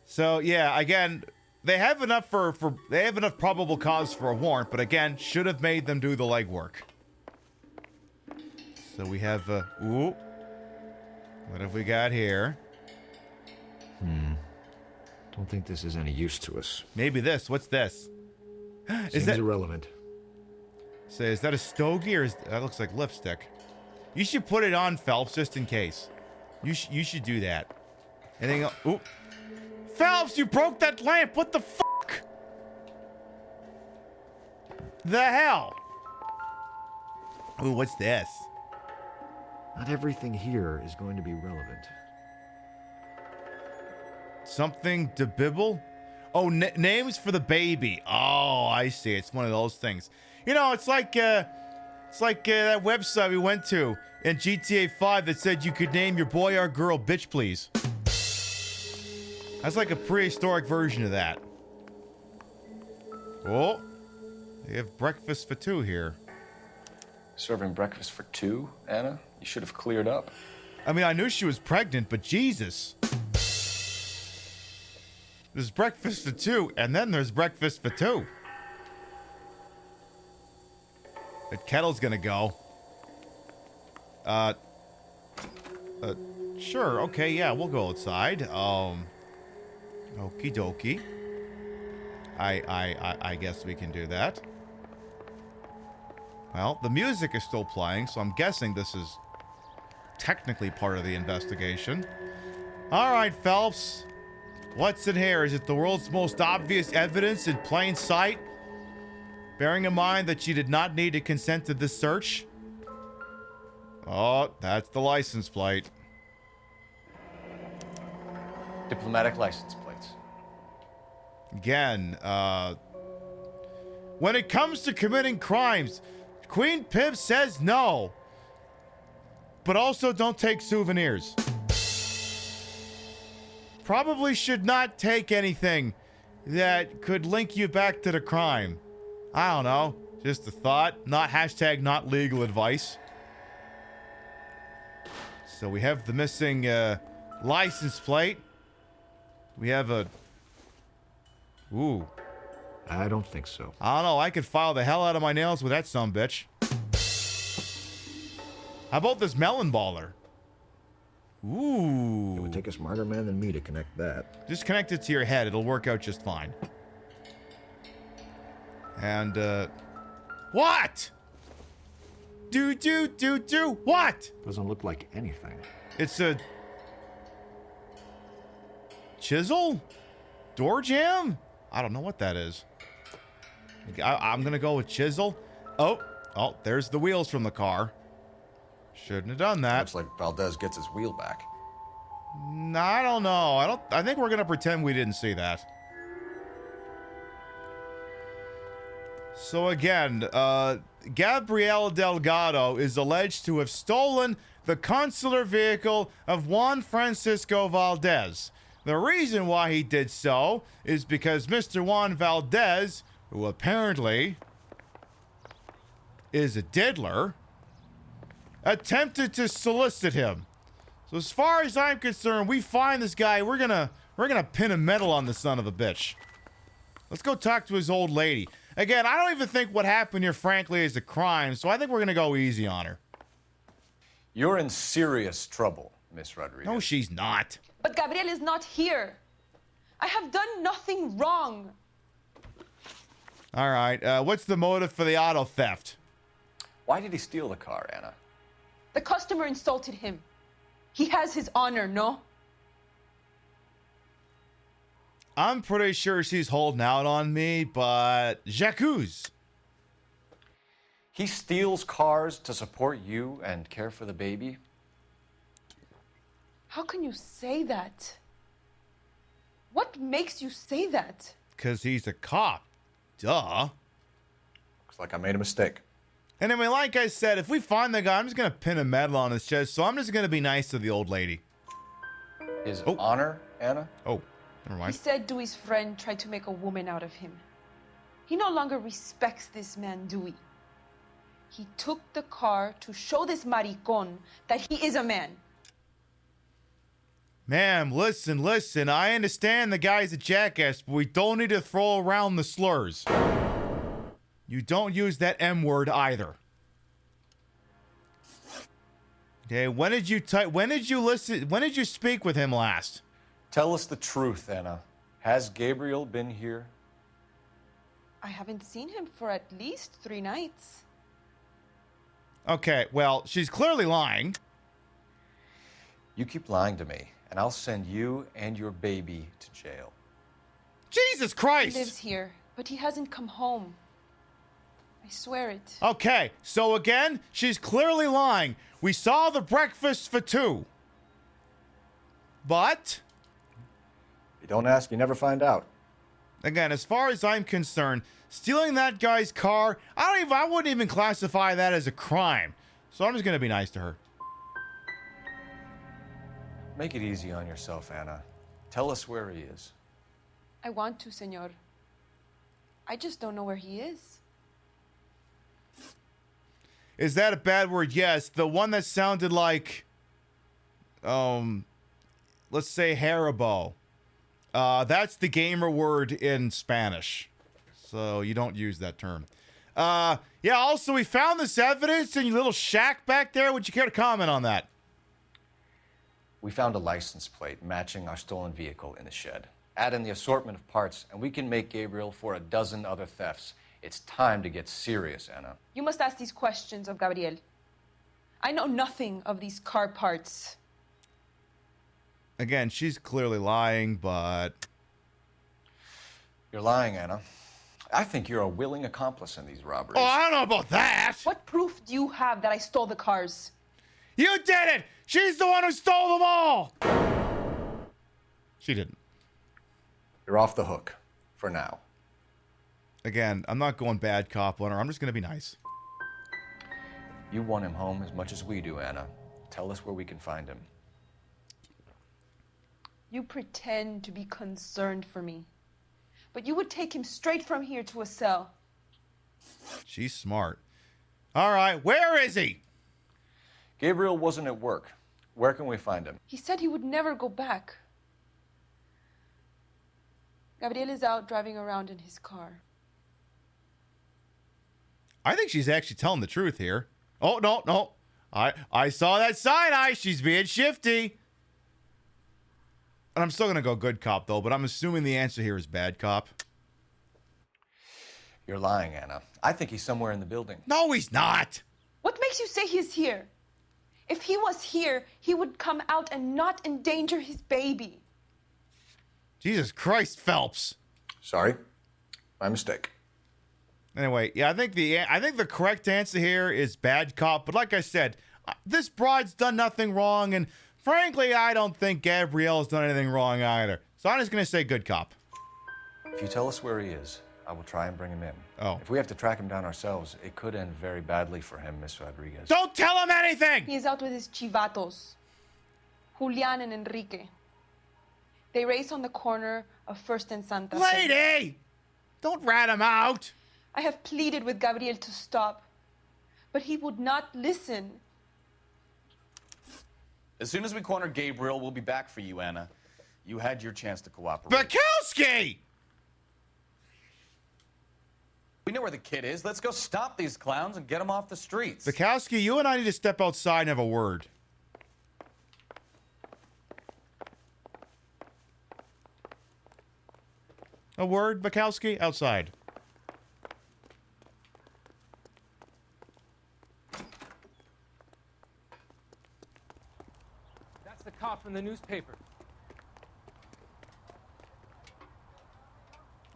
So, yeah, again, they have enough they have enough probable cause for a warrant, but again, should have made them do the legwork. So we have, ooh. What have we got here? Don't think this is any use to us. Maybe this. What's this? Seems irrelevant. Say, is that a stogie or that looks like lipstick? You should put it on, Phelps, just in case. You should do that. Anything else? Ooh. Phelps, you broke that lamp. What the fuck? The hell? Ooh, what's this? Not everything here is going to be relevant. Something to bibble? Oh, names for the baby. Oh, I see. It's one of those things. You know, it's like that website we went to in GTA 5 that said you could name your boy or girl bitch, please. That's like a prehistoric version of that. Oh, they have breakfast for 2 here. Serving breakfast for 2, Anna? You should have cleared up. I mean, I knew she was pregnant, but Jesus. There's breakfast for 2, and then there's breakfast for 2. The kettle's gonna go. Sure, okay, yeah, we'll go outside. Okie dokie. I guess we can do that. Well, the music is still playing, so I'm guessing this is technically part of the investigation. All right, Phelps. What's in here? Is it the world's most obvious evidence in plain sight? Bearing in mind that you did not need to consent to this search. Oh, that's the license plate. Diplomatic license plates. Again, when it comes to committing crimes, Queen Pib says no. But also don't take souvenirs. Probably should not take anything that could link you back to the crime. I don't know. Just a thought. Not hashtag not legal advice. So we have the missing license plate. We have a... Ooh. I don't think so. I don't know. I could file the hell out of my nails with that sumbitch. How about this melon baller? Ooh. It would take a smarter man than me to connect that. Just connect it to your head. It'll work out just fine. And, what? Do. What? Doesn't look like anything. It's a chisel? Door jam? I don't know what that is. I'm gonna go with chisel. Oh, there's the wheels from the car. Shouldn't have done that. Looks like Valdez gets his wheel back. No, I don't know. I think we're gonna pretend we didn't see that. So again, Gabriel Delgado is alleged to have stolen the consular vehicle of Juan Francisco Valdez. The reason why he did so is because Mr. Juan Valdez, who apparently is a diddler, attempted to solicit him. So as far as I'm concerned, we find this guy, we're gonna pin a medal on the son of a bitch. Let's go talk to his old lady. Again, I don't even think what happened here, frankly, is a crime, so I think we're gonna go easy on her. You're in serious trouble, Miss Rodriguez. No, she's not. But Gabriel is not here. I have done nothing wrong. All right, what's the motive for the auto theft? Why did he steal the car, Anna? The customer insulted him. He has his honor, no? I'm pretty sure she's holding out on me, but j'accuse. He steals cars to support you and care for the baby? How can you say that? What makes you say that? Because he's a cop. Duh. Looks like I made a mistake. Anyway, like I said, if we find the guy, I'm just going to pin a medal on his chest, so I'm just going to be nice to the old lady. His honor, Anna? Oh, never He mind. said Dewey's friend tried to make a woman out of him. He no longer respects this man, Dewey. He took the car to show this maricon that he is a man. Ma'am, listen. I understand the guy's a jackass, but we don't need to throw around the slurs. You don't use that M word either. Okay, when did you speak with him last? Tell us the truth, Anna. Has Gabriel been here? I haven't seen him for at least 3 nights. Okay, well, she's clearly lying. You keep lying to me, and I'll send you and your baby to jail. Jesus Christ! He lives here, but he hasn't come home. I swear it. Okay, so again, she's clearly lying. We saw the breakfast for 2. But You don't ask, you never find out. again, as far as I'm concerned, stealing that guy's car, I wouldn't even classify that as a crime. So I'm just gonna be nice to her. Make it easy on yourself, Anna. Tell us where he is. I want to, senor. I just don't know where he is. Is that a bad word? Yes. The one that sounded like, let's say Haribo. That's the gamer word in Spanish. So you don't use that term. Yeah, also, we found this evidence in your little shack back there. Would you care to comment on that? We found a license plate matching our stolen vehicle in the shed. Add in the assortment of parts, and we can make Gabriel for a dozen other thefts. It's time to get serious, Anna. You must ask these questions of Gabriel. I know nothing of these car parts. Again, she's clearly lying, but You're lying, Anna. I think you're a willing accomplice in these robberies. oh, I don't know about that. What proof do you have that I stole the cars? You did it. She's the one who stole them all. She didn't. You're off the hook for now. Again, I'm not going bad cop on her. I'm just going to be nice. You want him home as much as we do, Anna. Tell us where we can find him. You pretend to be concerned for me, but you would take him straight from here to a cell. She's smart. All right, where is he? Gabriel wasn't at work. Where can we find him? He said he would never go back. Gabriel is out driving around in his car. I think she's actually telling the truth here. Oh, no. I saw that side eye. She's being shifty. And I'm still gonna go good cop though, but I'm assuming the answer here is bad cop. You're lying, Anna. I think he's somewhere in the building. No, he's not. What makes you say he's here? If he was here, he would come out and not endanger his baby. Jesus Christ, Phelps. Sorry. My mistake. Anyway, yeah, I think the correct answer here is bad cop. But like I said, this broad's done nothing wrong, and frankly, I don't think Gabrielle's done anything wrong either. So I'm just gonna say good cop. If you tell us where he is, I will try and bring him in. Oh. If we have to track him down ourselves, it could end very badly for him, Miss Rodriguez. Don't tell him anything! He is out with his chivatos, Julian and Enrique. They race on the corner of First and Santa Fe. Lady! Don't rat him out! I have pleaded with Gabriel to stop, but he would not listen. As soon as we corner Gabriel, we'll be back for you, Anna. You had your chance to cooperate. Bukowski! We know where the kid is. Let's go stop these clowns and get them off the streets. Bukowski, you and I need to step outside and have a word. A word, Bukowski? Outside. That's the cop from the newspaper.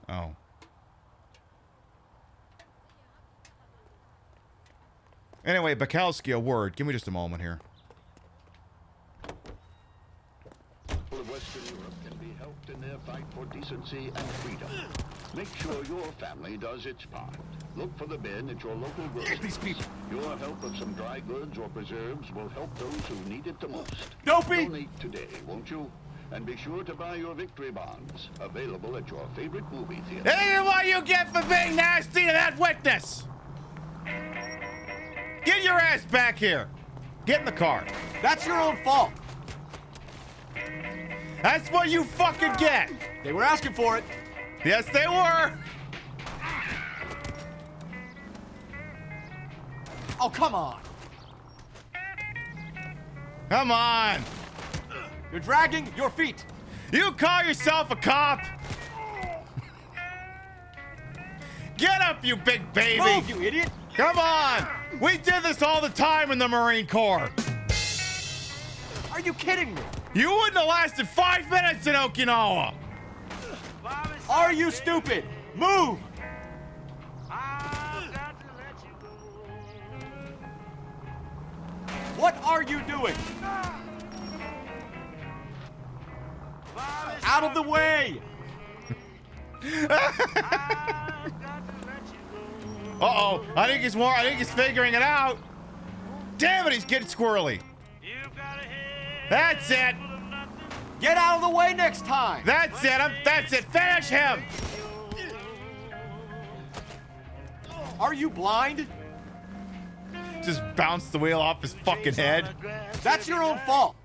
Oh. Anyway, Bukowski, a word. Give me just a moment here. People of Western Europe can be helped in their fight for decency and freedom. Make sure your family does its part. Look for the bin at your local grocery. These people. Your help of some dry goods or preserves will help those who need it the most. Dopey! Donate today, won't you? And be sure to buy your victory bonds. Available at your favorite movie theater. This is what you get for being nasty to that witness! Get your ass back here! Get in the car. That's your own fault. That's what you fucking get! They were asking for it. Yes, they were! Oh, come on. Come on! You're dragging your feet. You call yourself a cop? Get up, you big baby! Move, you idiot! Come on! We did this all the time in the Marine Corps! Are you kidding me? You wouldn't have lasted 5 minutes in Okinawa! Are you stupid? Move! What are you doing? Out of the way! Uh-oh, I think he's figuring it out. Damn it, he's getting squirrely. That's it. Get out of the way next time. That's it. Finish him. Are you blind? Just bounce the wheel off his fucking head. That's your own fault.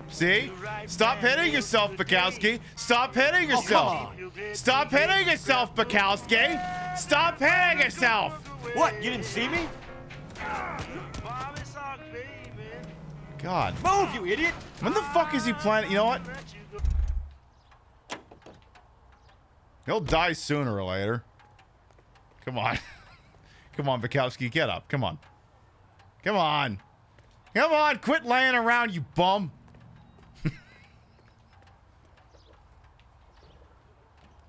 See? Stop hitting yourself, Bukowski. Stop hitting yourself. Oh, come on. Stop hitting yourself, Bukowski. Stop hitting yourself. What, you didn't see me? God. Move, you idiot. When the fuck is he planning? You know what? He'll die sooner or later. Come on. Come on, Bukowski. Get up. Come on. Come on. Come on. Quit laying around, you bum.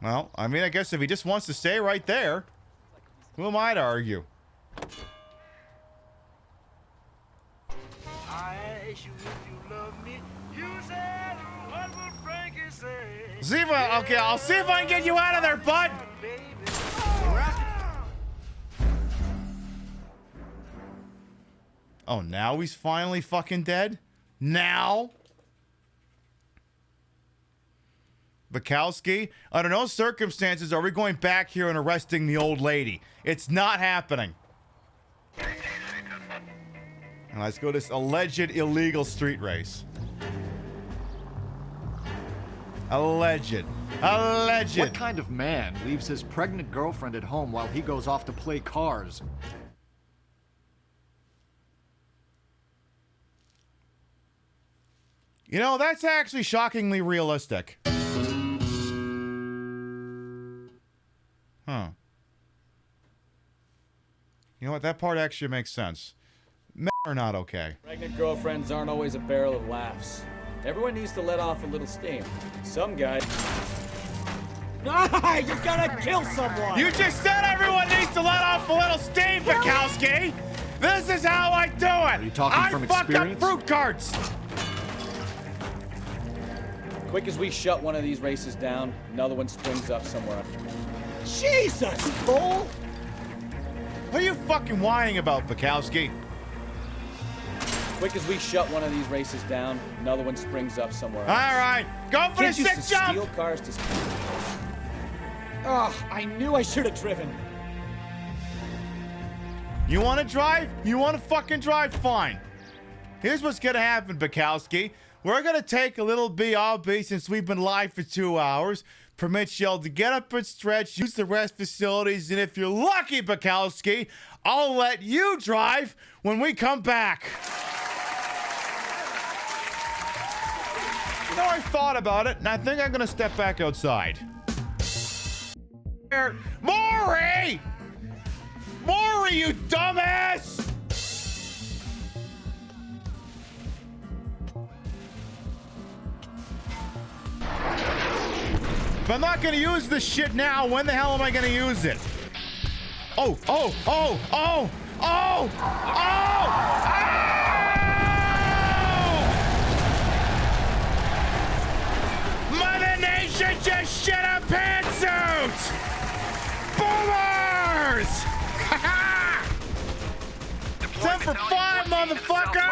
Well, I mean, I guess if he just wants to stay right there, who am I to argue? See if okay, I'll see if I can get you out of there, bud. Oh, now he's finally fucking dead? Now? Bukowski, under no circumstances are we going back here and arresting the old lady. It's not happening. And let's go to this alleged illegal street race. Alleged. What kind of man leaves his pregnant girlfriend at home while he goes off to play cars? You know, that's actually shockingly realistic. Huh. You know what? That part actually makes sense. Men are not okay. Pregnant girlfriends aren't always a barrel of laughs. Everyone needs to let off a little steam. Some guy... Ah, you're gonna kill someone! You just said everyone needs to let off a little steam, Bukowski! This is how I do it! Are you talking from experience? I fuck up fruit carts! Quick as we shut one of these races down, another one springs up somewhere. Jesus, fool! What are you fucking whining about, Bukowski? Quick as we shut one of these races down, another one springs up somewhere else. All right, go for the sick jump! Steal cars to... Oh, I knew I should have driven. You want to drive? You want to fucking drive? Fine. Here's what's gonna happen, Bukowski. We're gonna take a little BRB since we've been live for 2 hours. Permit y'all to get up and stretch, use the rest facilities, and if you're lucky, Bukowski, I'll let you drive when we come back. You know, I thought about it, and I think I'm gonna step back outside. Maury! Maury, you dumbass! If I'm not gonna use this shit now, when the hell am I gonna use it? Oh, oh, oh, oh, oh, oh! Oh! Mother Nation just shit a pantsuit! Boomers! Ha-ha! 10 for 5, motherfucker!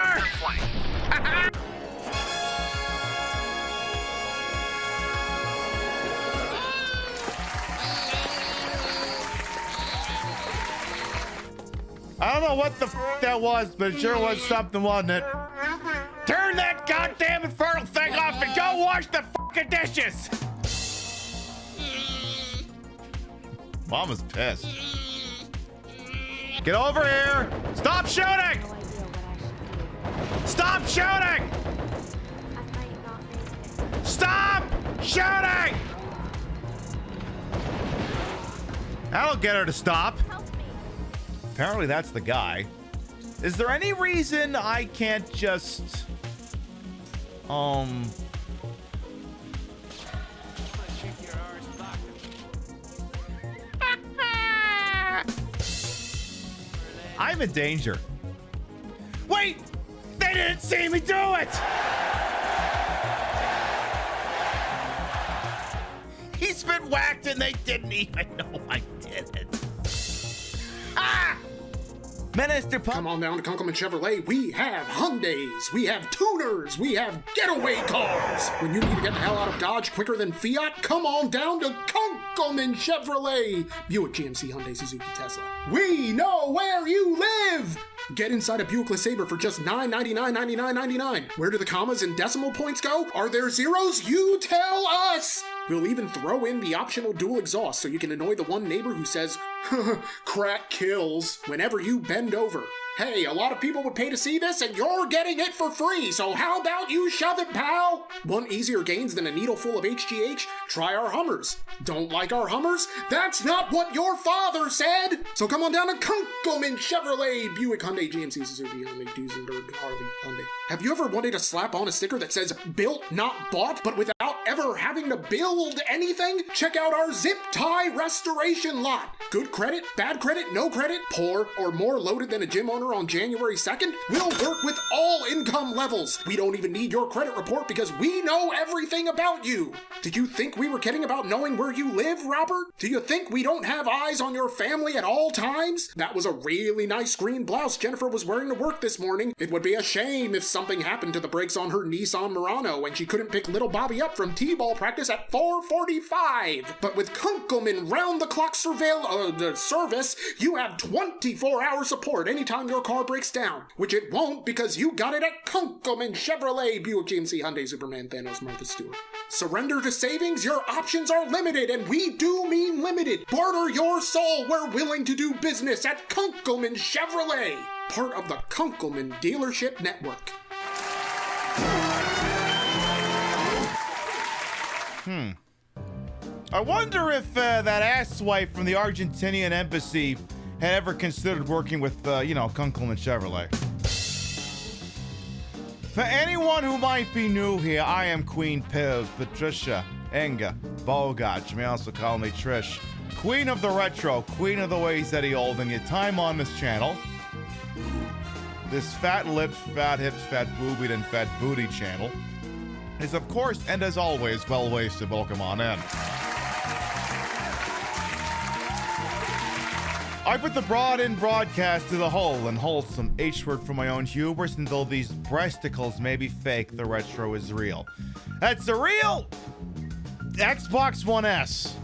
I don't know what the f that was, but it sure was something, wasn't it? Turn that goddamn infernal thing off and go wash the fucking dishes! Mama's pissed. Get over here! Stop shooting! Stop shooting! Stop shooting! That'll get her to stop. Apparently that's the guy. Is there any reason I can't just... I'm in danger. Wait! They didn't see me do it! He's been whacked and they didn't even know I did it. Ah! Minister Come on down to Kunkelman Chevrolet. We have Hyundais, we have tuners, we have getaway cars. When you need to get the hell out of Dodge quicker than Fiat, come on down to Kunkelman Chevrolet. Buick, GMC, Hyundai, Suzuki, Tesla. We know where you live. Get inside a Buick LeSabre for just $999.99. Where do the commas and decimal points go? Are there zeros? You tell us! We'll even throw in the optional dual exhaust so you can annoy the one neighbor who says, crack kills, whenever you bend over. Hey, a lot of people would pay to see this, and you're getting it for free, so how about you shove it, pal? Want easier gains than a needle full of HGH? Try our Hummers. Don't like our Hummers? That's not what your father said! So come on down to Kunkelman Chevrolet, Buick, Hyundai, GMC, Suzuki, Hyundai, Duesenberg, Harley, Hyundai. Have you ever wanted to slap on a sticker that says built, not bought, but without ever having to build anything? Check out our zip tie restoration lot. Good credit, bad credit, no credit, poor, or more loaded than a gym owner on January 2nd? We'll work with all income levels. We don't even need your credit report because we know everything about you. Did you think we were kidding about knowing where you live, Robert? Do you think we don't have eyes on your family at all times? That was a really nice green blouse Jennifer was wearing to work this morning. It would be a shame if something happened to the brakes on her Nissan Murano and she couldn't pick little Bobby up from T-ball practice at 4:45. But with Kunkelman round-the-clock service, you have 24-hour support anytime your car breaks down, which it won't because you got it at Kunkelman Chevrolet, Buick, GMC, Hyundai, Superman, Thanos, Martha Stewart. Surrender to savings? Your options are limited, and we do mean limited. Barter your soul. We're willing to do business at Kunkelman Chevrolet, part of the Kunkelman Dealership Network. I wonder if that asswipe from the Argentinian embassy had ever considered working with, Kunkelman Chevrolet. For anyone who might be new here, I am Queen Piv, Patricia Enga Bogart. You may also call me Trish. Queen of the retro, queen of the ways that he old, and your time on this channel. This fat lipped, fat hipped, fat boobied, and fat booty channel is, of course, and as always, well wasted. Welcome on in. I put the broad in broadcast to the whole and wholesome H-word for my own hubris, and though these breasticles may be fake, the retro is real. That's the real Xbox One S.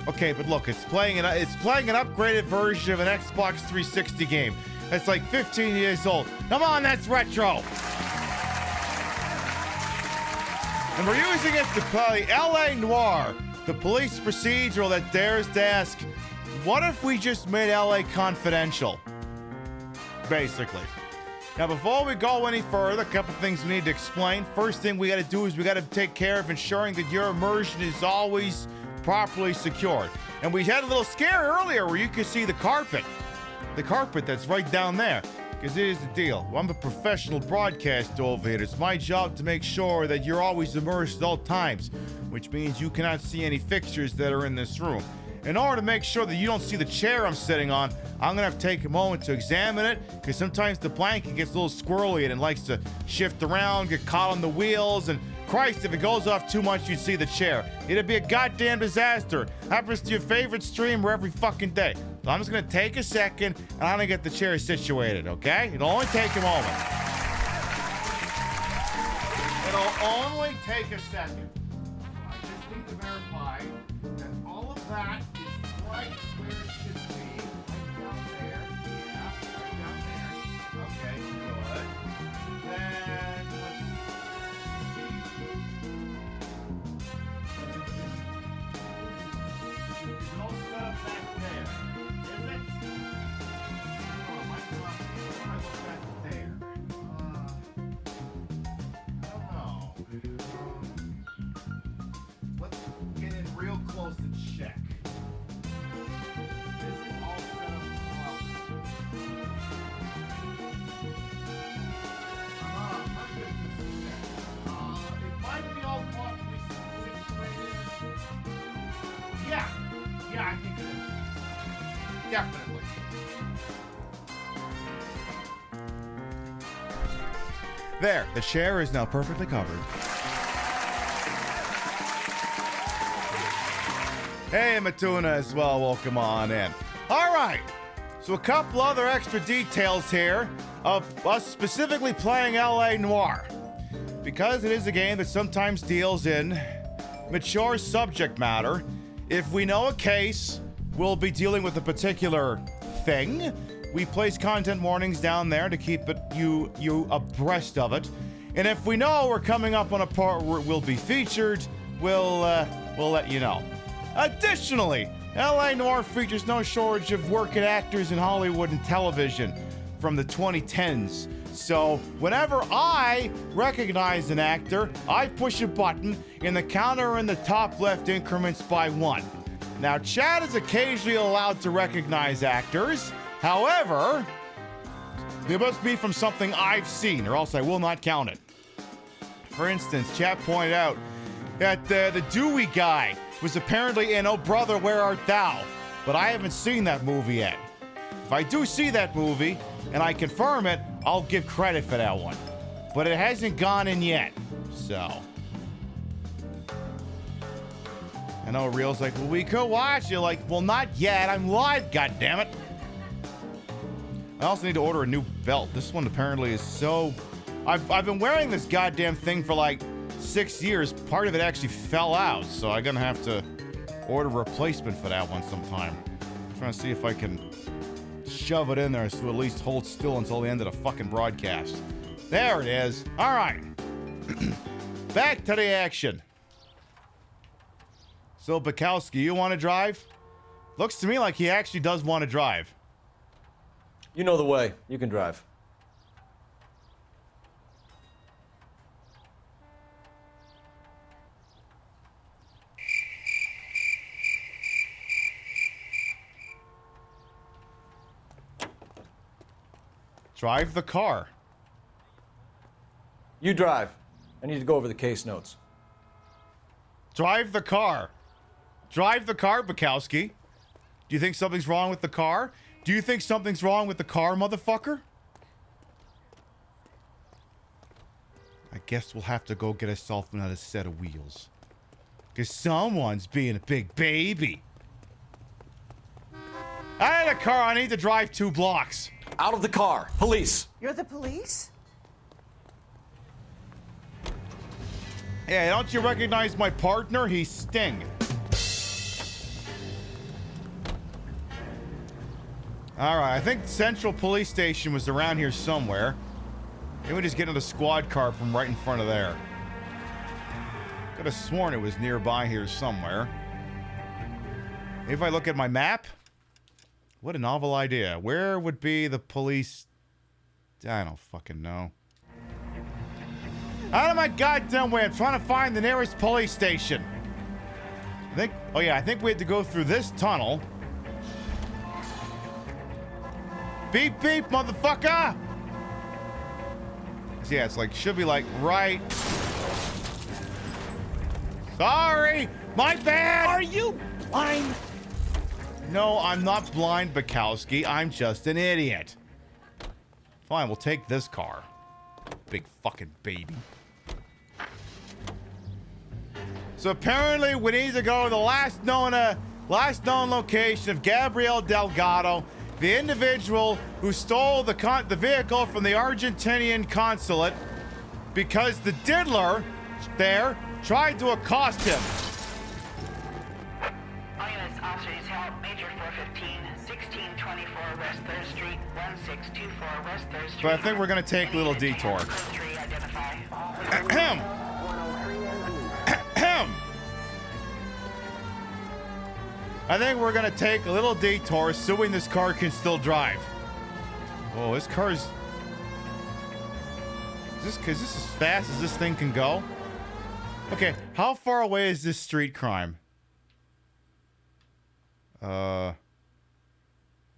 Okay, but look, it's playing an upgraded version of an Xbox 360 game. That's like 15 years old. Come on, that's retro. And we're using it to play LA Noire, the police procedural that dares to ask, what if we just made LA confidential? Basically. Now, before we go any further, a couple things we need to explain. First thing we got to do is we got to take care of ensuring that your immersion is always properly secured. And we had a little scare earlier where you could see the carpet. The carpet that's right down there. Because here's the deal. I'm a professional broadcaster over here. It's my job to make sure that you're always immersed at all times, which means you cannot see any fixtures that are in this room. In order to make sure that you don't see the chair I'm sitting on, I'm going to have to take a moment to examine it, because sometimes the blanket gets a little squirrely and it likes to shift around, get caught on the wheels, and Christ, if it goes off too much, you'd see the chair. It'd be a goddamn disaster. Happens to your favorite streamer every fucking day. So I'm just going to take a second, and I'm going to get the chair situated, okay? It'll only take a moment. It'll only take a second. I just need to verify that all of that is right where it should be. Right down there. Yeah, right down there. Okay, good. Then, let's see. Is it all set up back there? Is it? Oh, my God. I look back there. I don't know. Let's get in real close and check. Is it all set up properly? It might be all properly situated. Yeah, I think it is. Definitely. There, the chair is now perfectly covered. Hey, Matuna as well, welcome on in. All right, so a couple other extra details here of us specifically playing LA Noire. Because it is a game that sometimes deals in mature subject matter, if we know a case, we'll be dealing with a particular thing. We place content warnings down there to keep you abreast of it. And if we know we're coming up on a part where it will be featured, we'll let you know. Additionally, LA Noire features no shortage of working actors in Hollywood and television from the 2010s. So whenever I recognize an actor, I push a button and the counter are in the top left increments by 1. Now, Chad is occasionally allowed to recognize actors. However, they must be from something I've seen, or else I will not count it. For instance, Chad pointed out that the Dewey guy was apparently in Oh Brother, Where Art Thou? But I haven't seen that movie yet. If I do see that movie, and I confirm it, I'll give credit for that one. But it hasn't gone in yet, so. I know Real's like, well, we could watch. You're like, well, not yet. I'm live, goddammit. I also need to order a new belt. This one apparently is so... I've been wearing this goddamn thing for like 6 years. Part of it actually fell out, so I'm gonna have to order a replacement for that one sometime. I'm trying to see if I can shove it in there so at least hold still until the end of the fucking broadcast. There it is. All right. Back to the action. So, Bukowski, you want to drive? Looks to me like he actually does want to drive. You know the way. You can drive. Drive the car. You drive. I need to go over the case notes. Drive the car. Drive the car, Bukowski. Do you think something's wrong with the car? Do you think something's wrong with the car, motherfucker? I guess we'll have to go get ourselves another set of wheels. Because someone's being a big baby. Out of the car, I need to drive 2 blocks. Out of the car. Police. You're the police? Yeah, don't you recognize my partner? He's Sting. Alright, I think Central Police Station was around here somewhere. Maybe we just get in a squad car from right in front of there. Could have sworn it was nearby here somewhere. If I look at my map... What a novel idea. Where would be the police... I don't fucking know. Out of my goddamn way, I'm trying to find the nearest police station. I think... Oh yeah, I think we had to go through this tunnel. Beep beep, motherfucker! Yeah, it's like, should be like right... Sorry! My bad! Are you blind? No, I'm not blind, Bukowski. I'm just an idiot. Fine, we'll take this car. Big fucking baby. So apparently we need to go to the last known location of Gabriel Delgado, the individual who stole the vehicle from the Argentinian consulate because the diddler there tried to accost him. All units, officers, help. Major 415, 1624 West 3rd Street, 1624 West 3rd Street. So I think we're going to take a little detour. Ahem. Ahem. I think we're going to take a little detour, assuming this car can still drive. Oh, this car's... Is this as fast as this thing can go? Okay, how far away is this street crime? Oh,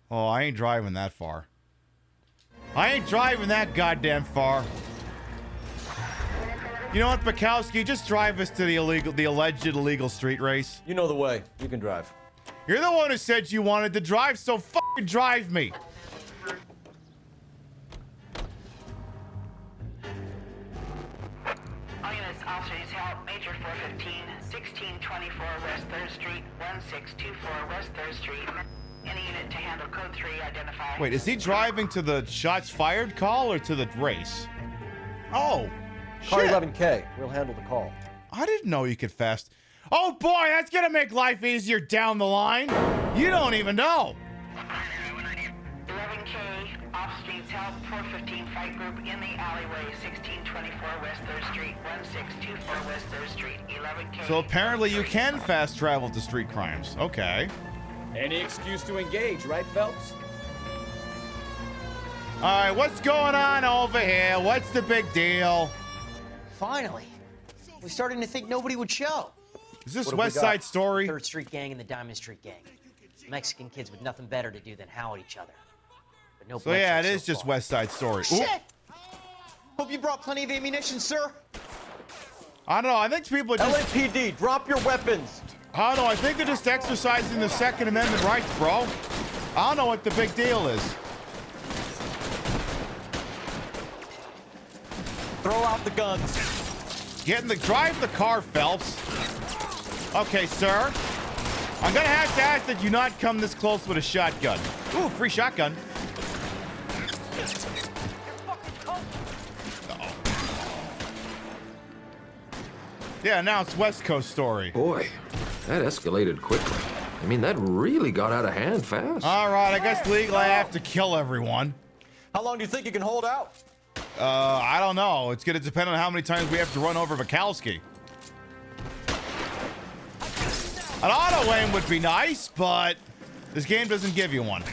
I ain't driving that far. I ain't driving that goddamn far. You know what, Bukowski? Just drive us to the alleged illegal street race. You know the way. You can drive. You're the one who said you wanted to drive, so fucking drive me. All units, officers, help. Major 415, 1624 West 3rd Street, 1624 West 3rd Street. Any unit to handle code 3, identify. Wait, is he driving to the shots fired call or to the race? Oh, Car shit. 11K. We'll handle the call. I didn't know you could fast. Oh boy, that's gonna make life easier down the line. You don't even know. 11K, off streets help. 415 fight group in the alleyway, 1624 West 3rd Street, 1624 West 3rd Street, 11K. So apparently you can fast travel to street crimes. Okay. Any excuse to engage, right, Phelps? All right, what's going on over here? What's the big deal? Finally. We're starting to think nobody would show. Is this West Side Story? 3rd Street Gang and the Diamond Street Gang. Mexican kids with nothing better to do than howl at each other. But no So yeah, it bloodshed is so just far. West Side Story. Oop. Shit! Hope you brought plenty of ammunition, sir. I don't know. I think people are just... LAPD, drop your weapons. I don't know. I think they're just exercising the Second Amendment rights, bro. I don't know what the big deal is. Throw out the guns. Drive the car, Phelps. Okay, sir. I'm gonna have to ask that you not come this close with a shotgun. Ooh, free shotgun. Uh-oh. Yeah, now it's West Coast Story. Boy, that escalated quickly. I mean, that really got out of hand fast. All right, I guess legally I have to kill everyone. How long do you think you can hold out? I don't know. It's gonna depend on how many times we have to run over Bukowski. An auto aim would be nice, but this game doesn't give you one.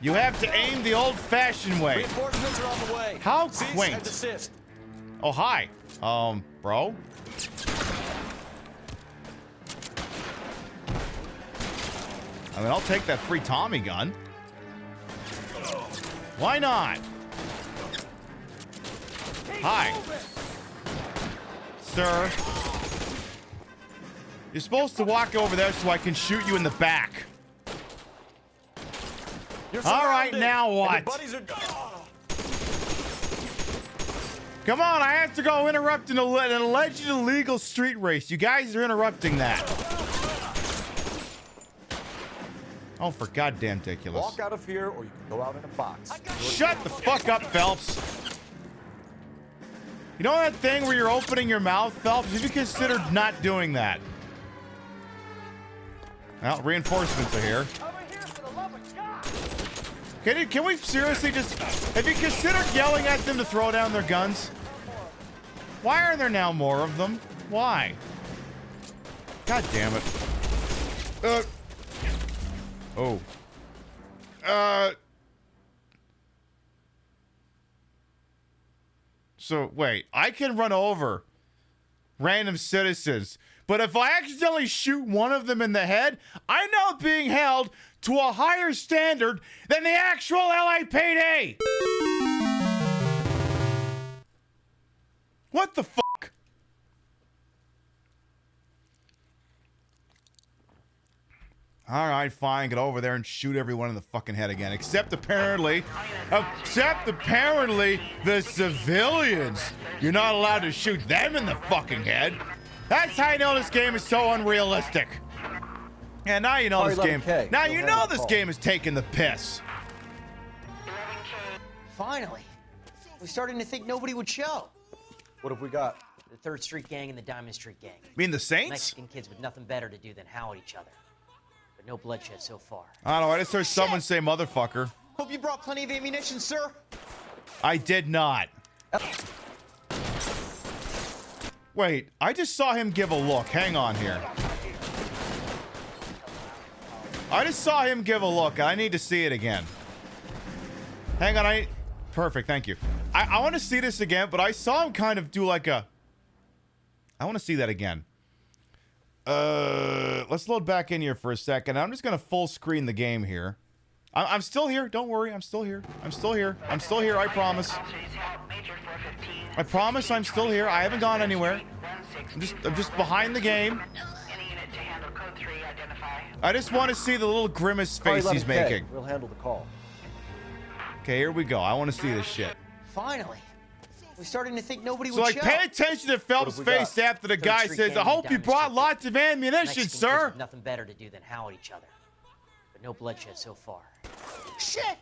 You have to aim the old-fashioned way. Reinforcements are on the way. How Cease quaint. and desist. Oh, hi. Bro? I mean, I'll take that free Tommy gun. Why not? Hi. Sir. You're supposed to walk over there so I can shoot you in the back. All right, now what? Come on, I have to go interrupt an alleged illegal street race. You guys are interrupting that. Oh, for goddamn ridiculous. Walk out of here or you can go out in a box. Shut the fuck up, Phelps. You know that thing where you're opening your mouth, Phelps? Have you considered not doing that? Well, reinforcements are here. Can we seriously just... Have you considered yelling at them to throw down their guns? Why are there now more of them? Why? God damn it. Oh. So, wait. I can run over random citizens, but if I accidentally shoot one of them in the head, I'm now being held to a higher standard than the actual LAPD! What the fuck? All right, fine. Get over there and shoot everyone in the fucking head again. Except apparently the civilians. You're not allowed to shoot them in the fucking head. That's how you know this game is so unrealistic. Yeah, now you know this game. Now you know this game is taking the piss. Finally. We're starting to think nobody would show. What have we got? The 3rd Street Gang and the Diamond Street Gang. You mean the Saints? Mexican kids with nothing better to do than howl at each other. But no bloodshed so far. I don't know. I just heard someone say motherfucker. Hope you brought plenty of ammunition, sir. I did not. Wait, I just saw him give a look. Hang on here. I just saw him give a look. I need to see it again. Hang on, Perfect, thank you. I want to see this again, but I saw him kind of do like a... I want to see that again. Let's load back in here for a second. I'm just going to full screen the game here. I'm still here. Don't worry. I'm still here. I'm still here. I'm still here. I promise. I promise I'm still here. I haven't gone anywhere. I'm just behind the game. I just want to see the little grimace face he's making. We'll handle the call. Okay, here we go. I want to see this shit. Finally. We're starting to think nobody would So, show. pay attention to Phelps' face after the guy says, I hope you brought lots of ammunition, sir. Nothing better to do than howl at each other. But no bloodshed so far. Shit!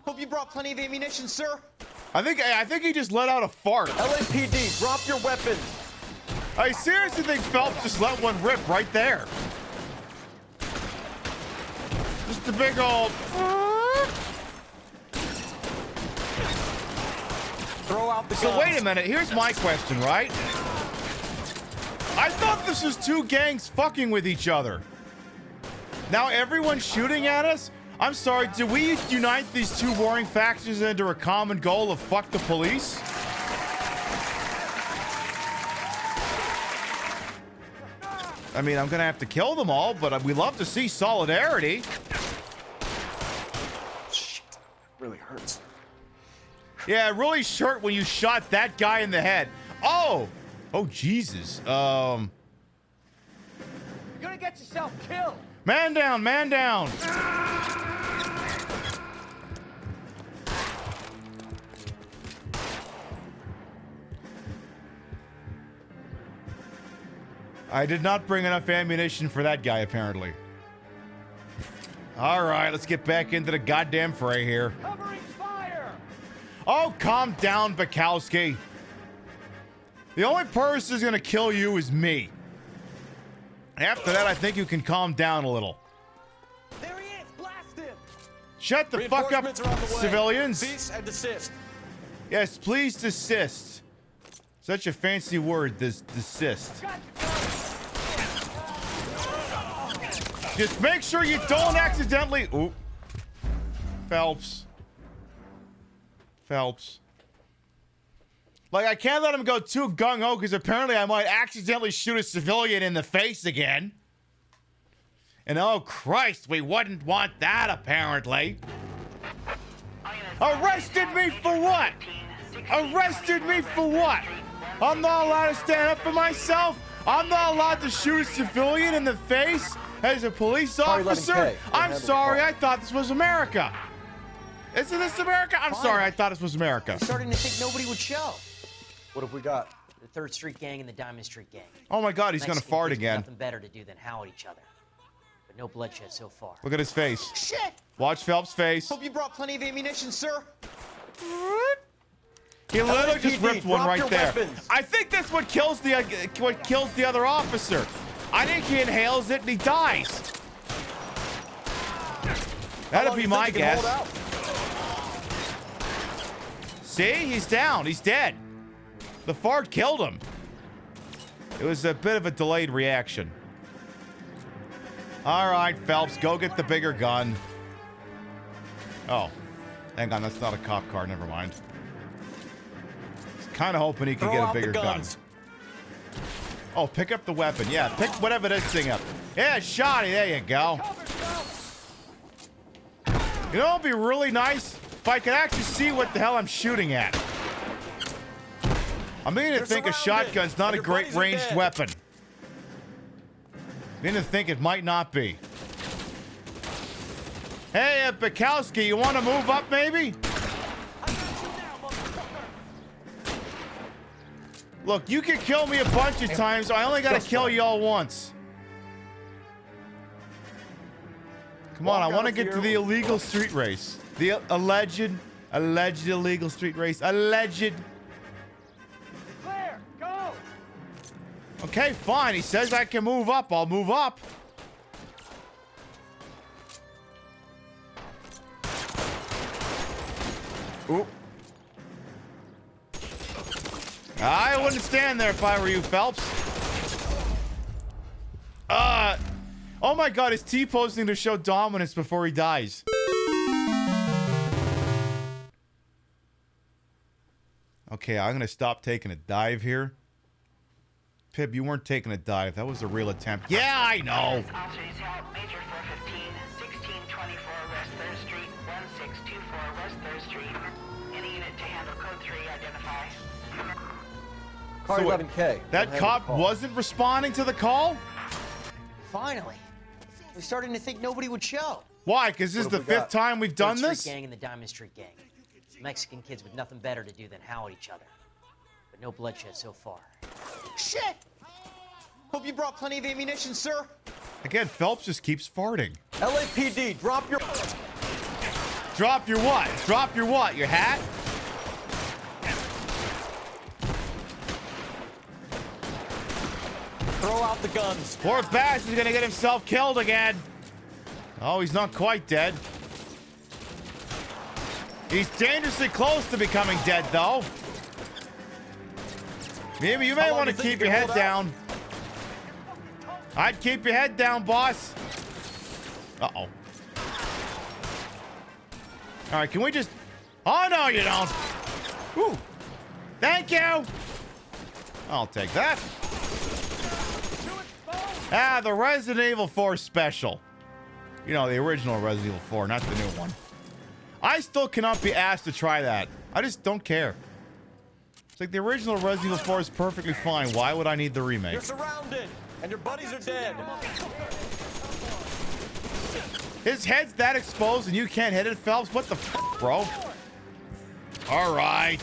Hope you brought plenty of ammunition, sir. I think he just let out a fart. LAPD, drop your weapons. I seriously think Phelps just let one rip right there. Just a big old... Throw out the guns. So wait a minute, here's my question, right? I thought this was two gangs fucking with each other. Now everyone's shooting at us? I'm sorry, did we unite these two warring factions into a common goal of fuck the police? I mean, I'm gonna have to kill them all, but we love to see solidarity. Shit, really hurts. Yeah, it really hurt when you shot that guy in the head. Oh! Oh, Jesus. You're gonna get yourself killed! Man down, man down! I did not bring enough ammunition for that guy, apparently. Alright, let's get back into the goddamn fray here. Covering fire! Oh, calm down, Bukowski. The only person who's gonna kill you is me. After that, I think you can calm down a little. There he is! Blast him! Shut the fuck up, civilians. Cease and desist. Yes, please desist. Such a fancy word, desist. Just make sure you don't accidentally... Ooh. Phelps. Phelps. Like, I can't let him go too gung-ho because apparently I might accidentally shoot a civilian in the face again. And oh Christ, we wouldn't want that apparently. All units, Arrested me for what? Arrested me for what? I'm not allowed to stand up for myself? I'm not allowed to shoot a civilian in the face as a police officer? I'm sorry, I thought this was America. Isn't this America? I'm sorry, I thought this was America. I'm starting to think nobody would show. What have we got? The 3rd Street Gang and the Diamond Street Gang. Oh my God, he's gonna Mexican fart kids with again. Nothing better to do than howl at each other. But no bloodshed so far. Look at his face. Shit! Watch Phelps' face. Hope you brought plenty of ammunition, sir. He literally just ripped one drop right your there. weapons. I think that's what kills the other officer. I think he inhales it and he dies. That'd be my guess. See, he's down. He's dead. The fart killed him. It was a bit of a delayed reaction. All right, Phelps, go get the bigger gun. Oh, hang on, that's not a cop car. Never mind. Kind of hoping he could get a bigger gun. Oh, pick up the weapon. Yeah, pick whatever this thing up. Yeah, shotty. There you go. You know, it'd be really nice if I could actually see what the hell I'm shooting at. I'm beginning to think a shotgun's not a great ranged weapon. Beginning to think it might not be. Hey, Bukowski, you want to move up, maybe? Look, you can kill me a bunch of times. I only got to kill y'all once. Come on, I want to get to the illegal street race. The alleged illegal street race. Alleged. Clear, go! Okay, fine. He says I can move up. I'll move up. Oop. I wouldn't stand there if I were you, Phelps. Oh my God, is T-posing to show dominance before he dies? Okay, I'm gonna stop taking a dive here. Pib, you weren't taking a dive. That was a real attempt. Yeah, I know. Officers help Major 415, 1624 West 3rd Street, 1624 West 3rd Street. Any unit to handle code 3, identify. Car 11K. That cop wasn't responding to the call? Finally. We're starting to think nobody would show. Why? Because this is the 5th time we've done 3rd Street this? Gang and the Diamond Street Gang. Mexican kids with nothing better to do than howl at each other. But no bloodshed so far. Shit! Hope you brought plenty of ammunition, sir. Again, Phelps just keeps farting. LAPD, drop your... Drop your what? Drop your what? Your hat? Throw out the guns. Poor bastard's gonna get himself killed again. Oh, he's not quite dead. He's dangerously close to becoming dead, though. Maybe you may want to keep your head down. I'd keep your head down, boss. Uh-oh. All right, can we just... Oh, no, you don't. Whew. Thank you. I'll take that. Ah, the Resident Evil 4 special. You know, the original Resident Evil 4, not the new one. I still cannot be asked to try that. I just don't care. It's like the original Resident Evil 4 is perfectly fine. Why would I need the remake? You're surrounded, and your buddies are dead. His head's that exposed and you can't hit it, Phelps? What the f, bro? All right.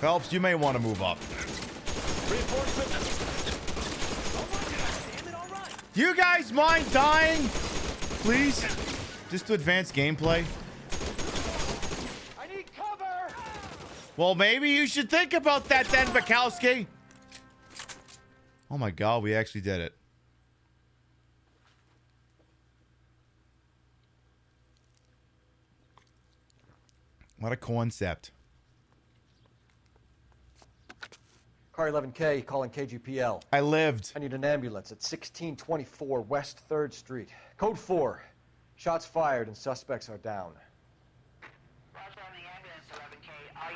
Phelps, you may want to move up. Do you guys mind dying? Please? Just to advance gameplay? I need cover! Well, maybe you should think about that then, Bukowski. Oh my God, we actually did it. What a concept. Car 11K, calling KGPL. I lived. I need an ambulance at 1624 West 3rd Street. Code 4. Shots fired and suspects are down.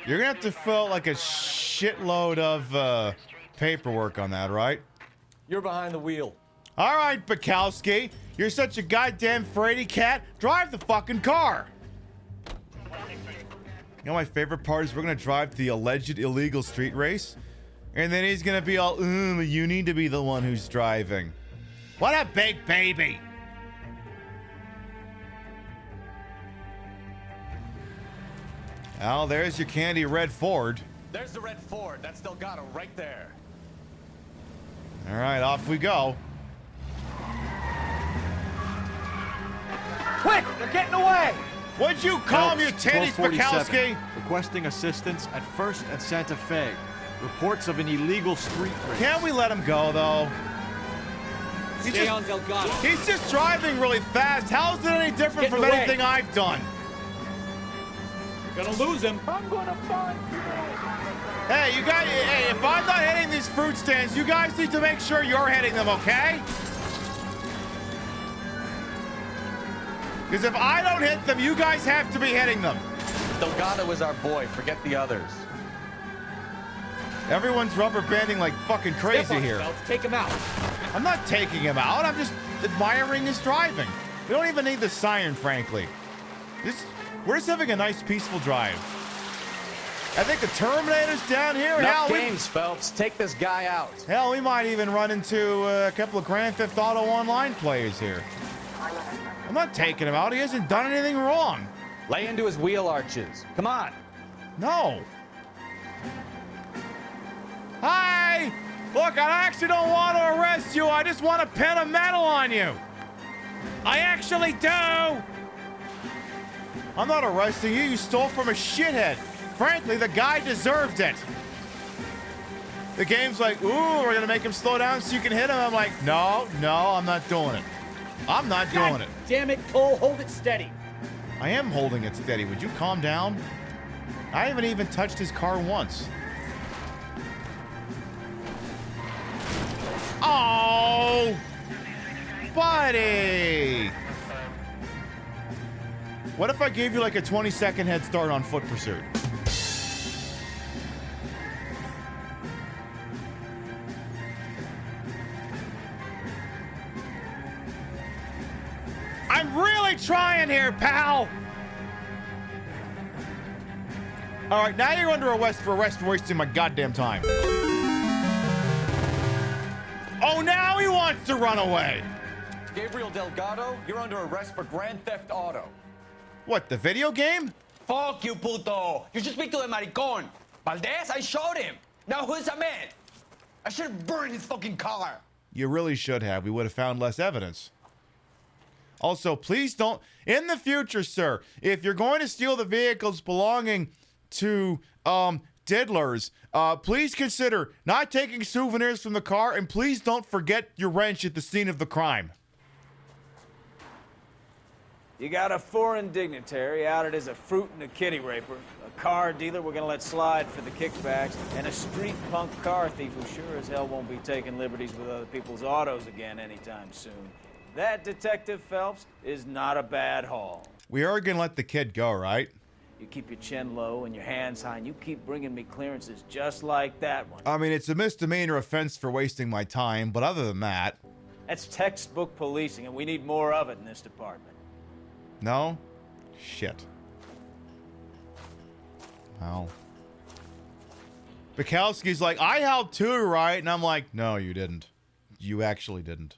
You're gonna have to fill like a shitload of paperwork on that, right? You're behind the wheel. All right, Bukowski. You're such a goddamn fraidy cat. Drive the fucking car. You know, my favorite part is we're gonna drive to the alleged illegal street race, and then he's gonna be all, you need to be the one who's driving. What a big baby! Well, there's your candy red Ford. There's the red Ford. That's Delgado right there. All right, off we go. Quick! They're getting away! What'd you call your titties, 1247. Bukowski? Requesting assistance at 1st and Santa Fe. Reports of an illegal street race. Can't we let him go, though? Stay on Delgado. He's just driving really fast. How is it any different from away. anything I've done? Gonna lose him. I'm gonna find you. Hey, you guys, hey, if I'm not hitting these fruit stands, you guys need to make sure you're hitting them, okay? Because if I don't hit them, you guys have to be hitting them. Delgado is our boy. Forget the others. Everyone's rubber banding like fucking crazy here. Take him out. I'm not taking him out. I'm just admiring his driving. We don't even need the siren, frankly. We're just having a nice, peaceful drive. I think the Terminator's down here. Enough games, Phelps. Take this guy out. Hell, we might even run into a couple of Grand Theft Auto Online players here. I'm not taking him out. He hasn't done anything wrong. Lay into his wheel arches. Come on. No. Hi! Look, I actually don't want to arrest you. I just want to pin a medal on you. I actually do. I'm not arresting you. You stole from a shithead. Frankly, the guy deserved it. The game's like, ooh, we're going to make him slow down so you can hit him. I'm like, no, I'm not doing it. I'm not doing it. Damn it, Cole, hold it steady. I am holding it steady. Would you calm down? I haven't even touched his car once. Oh, buddy. What if I gave you like a 20-second head start on foot pursuit? I'm really trying here, pal. All right, now you're under arrest for wasting my goddamn time. Oh, now he wants to run away. Gabriel Delgado, you're under arrest for Grand Theft Auto. What, the video game? Fuck you, puto. You should speak to the maricon. Valdez, I showed him. Now who's the man? I should have burned his fucking car. You really should have. We would have found less evidence. Also, please don't, in the future, sir, if you're going to steal the vehicles belonging to diddlers, please consider not taking souvenirs from the car, and please don't forget your wrench at the scene of the crime. You got a foreign dignitary outed as a fruit and a kitty raper, a car dealer we're gonna let slide for the kickbacks, and a street punk car thief who sure as hell won't be taking liberties with other people's autos again anytime soon. That, Detective Phelps, is not a bad haul. We are going to let the kid go, right? You keep your chin low and your hands high, and you keep bringing me clearances just like that one. I mean, it's a misdemeanor offense for wasting my time, but other than that... That's textbook policing, and we need more of it in this department. No? Shit. Well. Bukowski's like, I helped too, right? And I'm like, no, you didn't. You actually didn't.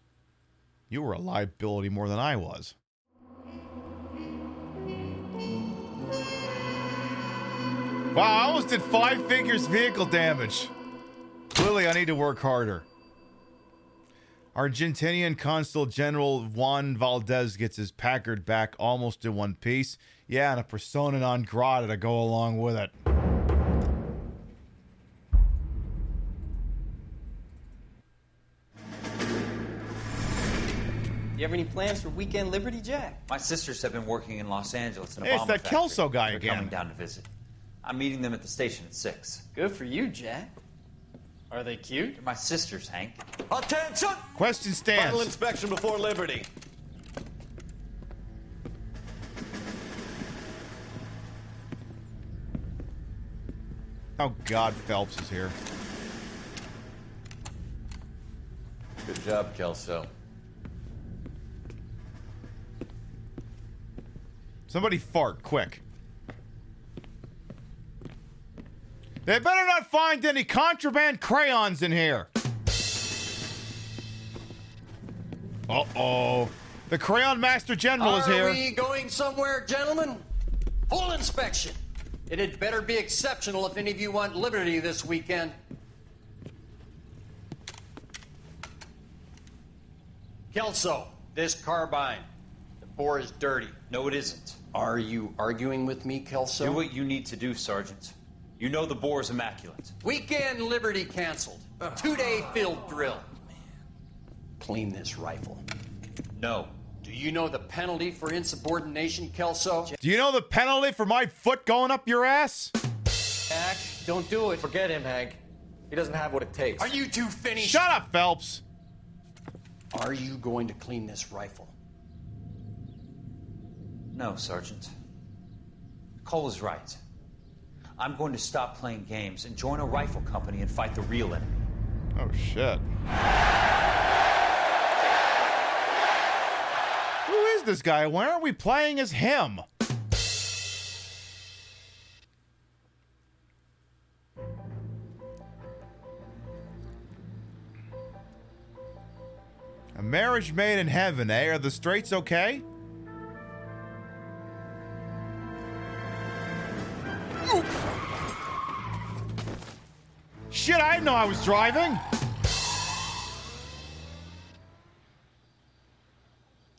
You were a liability more than I was. Wow, I almost did 5 figures vehicle damage. Clearly, I need to work harder. Argentinian Consul General Juan Valdez gets his Packard back almost in one piece. Yeah, and a persona non grata to go along with it. You have any plans for weekend Liberty, Jack? My sisters have been working in Los Angeles in a Hey, it's bomber that factory. Kelso guy They're again. coming down to visit. I'm meeting them at the station at 6. Good for you, Jack. Are they cute? They're my sisters, Hank. Attention! Question stands. Final inspection before Liberty. Oh, God, Phelps is here. Good job, Kelso. Somebody fart, quick. They better not find any contraband crayons in here. Uh-oh. The Crayon Master General is here. Are we going somewhere, gentlemen? Full inspection. It had better be exceptional if any of you want liberty this weekend. Kelso, this carbine. The bore is dirty. No, it isn't. Are you arguing with me, Kelso? Do what you need to do, Sergeant. You know the bore is immaculate. Weekend liberty canceled. 2-day field drill. Clean this rifle. No. Do you know the penalty for insubordination, Kelso? Do you know the penalty for my foot going up your ass? Hank, don't do it. Forget him, Hank. He doesn't have what it takes. Are you two finished? Shut up, Phelps. Are you going to clean this rifle? No, Sergeant. Cole is right. I'm going to stop playing games and join a rifle company and fight the real enemy. Oh, shit. Who is this guy? Why aren't we playing as him? A marriage made in heaven, eh? Are the straights okay? Ooh. Shit, I didn't know I was driving.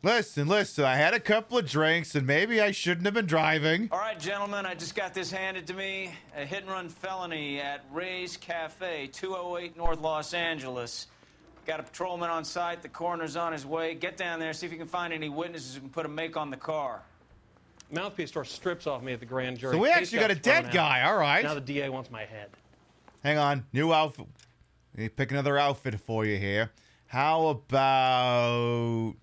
Listen, I had a couple of drinks and maybe I shouldn't have been driving. All right, gentlemen, I just got this handed to me. A hit-and-run felony at Ray's Cafe, 208 North Los Angeles. Got a patrolman on site. The coroner's on his way. Get down there, see if you can find any witnesses who can put a make on the car. Mouthpiece store strips off me at the grand jury. So we Case actually got a thrown dead out. guy, all right. Now the DA wants my head. Hang on, new outfit. Let me pick another outfit for you here. How about,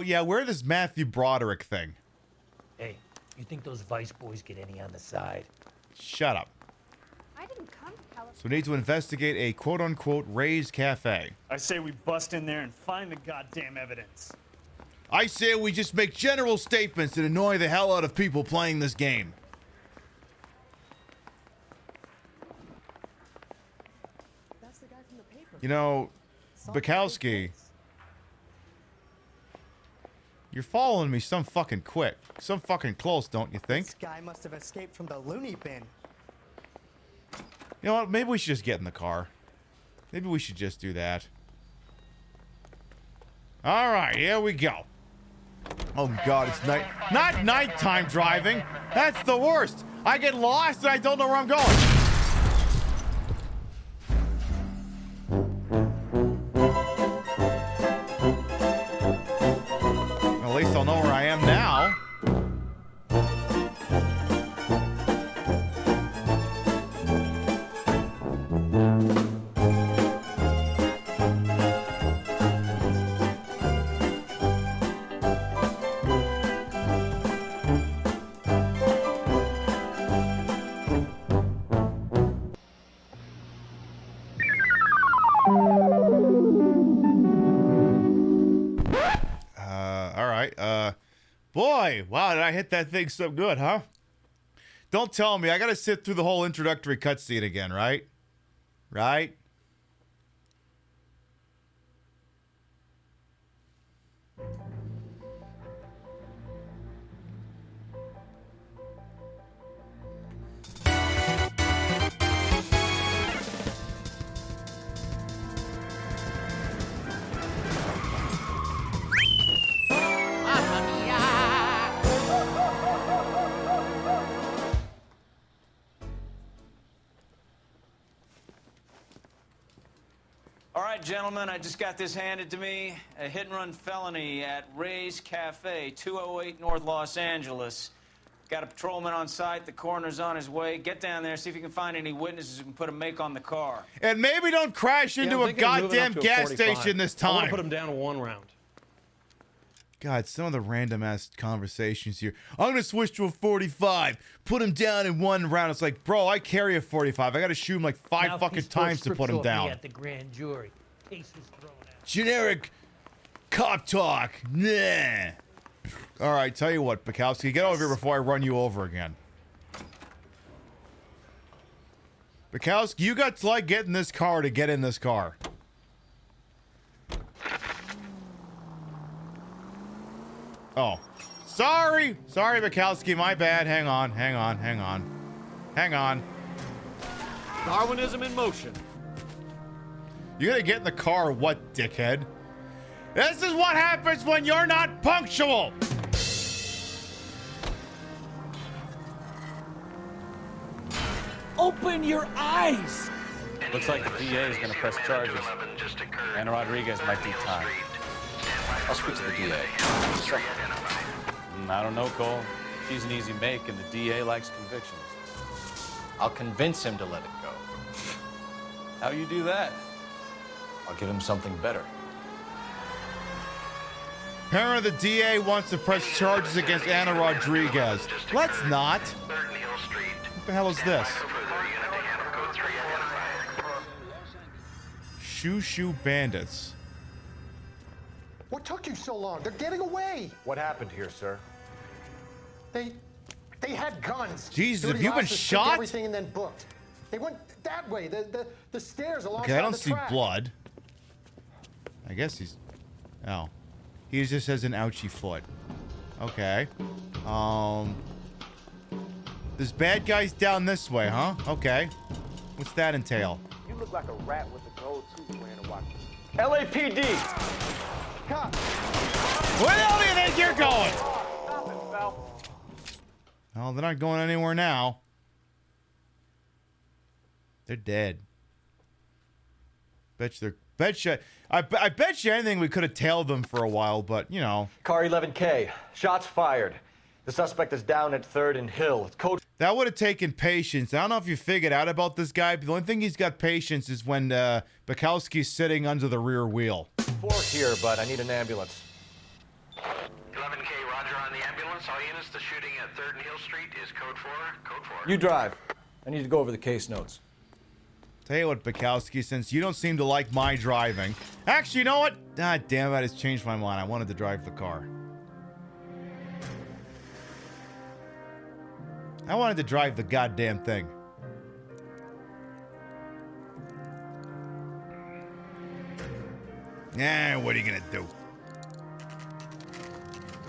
yeah, wear this Matthew Broderick thing. Hey, you think those Vice boys get any on the side? Shut up. I didn't come to California. So we need to investigate a quote-unquote Ray's Cafe. I say we bust in there and find the goddamn evidence. I say we just make general statements that annoy the hell out of people playing this game. That's the guy from the paper. You know, Bukowski, you're following me some fucking quick. Some fucking close, don't you think? This guy must have escaped from the loony bin. You know what? Maybe we should just get in the car. Maybe we should just do that. All right, here we go. Oh, God, it's night. Not nighttime driving. That's the worst. I get lost and I don't know where I'm going. At least I'll know where I am now. Boy, wow, did I hit that thing so good, huh? Don't tell me. I gotta sit through the whole introductory cutscene again, right? Right? All right, gentlemen, I just got this handed to me. A hit-and-run felony at Ray's Cafe, 208 North Los Angeles. Got a patrolman on site. The coroner's on his way. Get down there, see if you can find any witnesses who can put a make on the car. And maybe don't crash into a goddamn gas station this I want time. to put him down in one round. God, some of the random ass conversations here. I'm gonna switch to a 45. Put him down in one round. It's like, bro, I carry a 45. I gotta shoot him like five fucking times to put him down. At the grand jury. Case was thrown out. Generic cop talk. Nah. All right, tell you what, Bukowski, get over here before I run you over again. Bukowski, you got to like get in this car to get in this car. Oh. Sorry, Bukowski, my bad. Hang on. Darwinism in motion. You gotta get in the car, what, dickhead? This is what happens when you're not punctual! Open your eyes! Looks like the DA is going to press charges. Anna Rodriguez might do time. I'll speak to the DA. I don't know, Cole. She's an easy make, and the DA likes convictions. I'll convince him to let it go. How you do that? I'll give him something better. Apparently the DA wants to press charges against Anna Rodriguez. Let's not. What the hell is this? Shoo bandits. What took you so long? They're getting away. What happened here, sir? They had guns. Jesus, Dirty have you been Osses took shot? Everything and then booked. They went that way. The stairs alongside Okay, I don't the see track. blood. I guess he's... Oh. He just has an ouchy foot. Okay. There's bad guys down this way, huh? Okay. What's that entail? You look like a rat with a gold tooth wearing a watch. LAPD! Cop! Where the hell do you think you're going? Oh, they're not going anywhere now. They're dead. I bet you anything we could have tailed them for a while, but, you know. Car 11K. Shots fired. The suspect is down at 3rd and Hill. It's code... That would have taken patience. I don't know if you figured out about this guy, but the only thing he's got patience is when Bukowski's sitting under the rear wheel. 4 here, but I need an ambulance. 11K, roger on the ambulance. All units, the shooting at 3rd and Hill Street is code 4. Code 4. You drive. I need to go over the case notes. Tell you what, Bukowski, since you don't seem to like my driving... Actually, you know what? Ah, damn it, I just changed my mind. I wanted to drive the car. I wanted to drive the goddamn thing. What are you gonna do?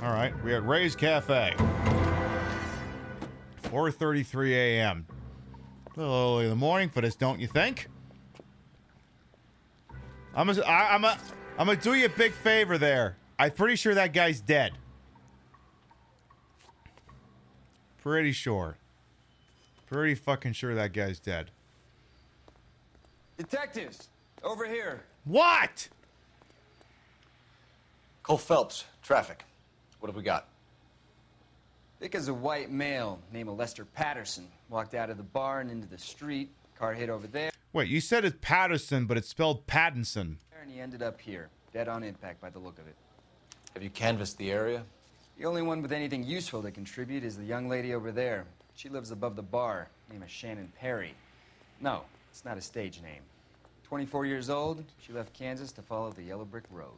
Alright, we're at Ray's Cafe. 4:33 a.m. A little early in the morning for this, don't you think? I'm gonna do you a big favor there. I'm pretty sure that guy's dead. Pretty sure. Pretty fucking sure that guy's dead. Detectives, over here. What? Cole Phelps, traffic. What have we got? Thick as a white male named Lester Patterson walked out of the bar and into the street. Car hit over there. Wait, you said it's Patterson, but it's spelled Pattinson. And he ended up here, dead on impact by the look of it. Have you canvassed the area? The only one with anything useful to contribute is the young lady over there. She lives above the bar. Name is Shannon Perry. No, it's not a stage name. 24 years old, she left Kansas to follow the yellow brick road.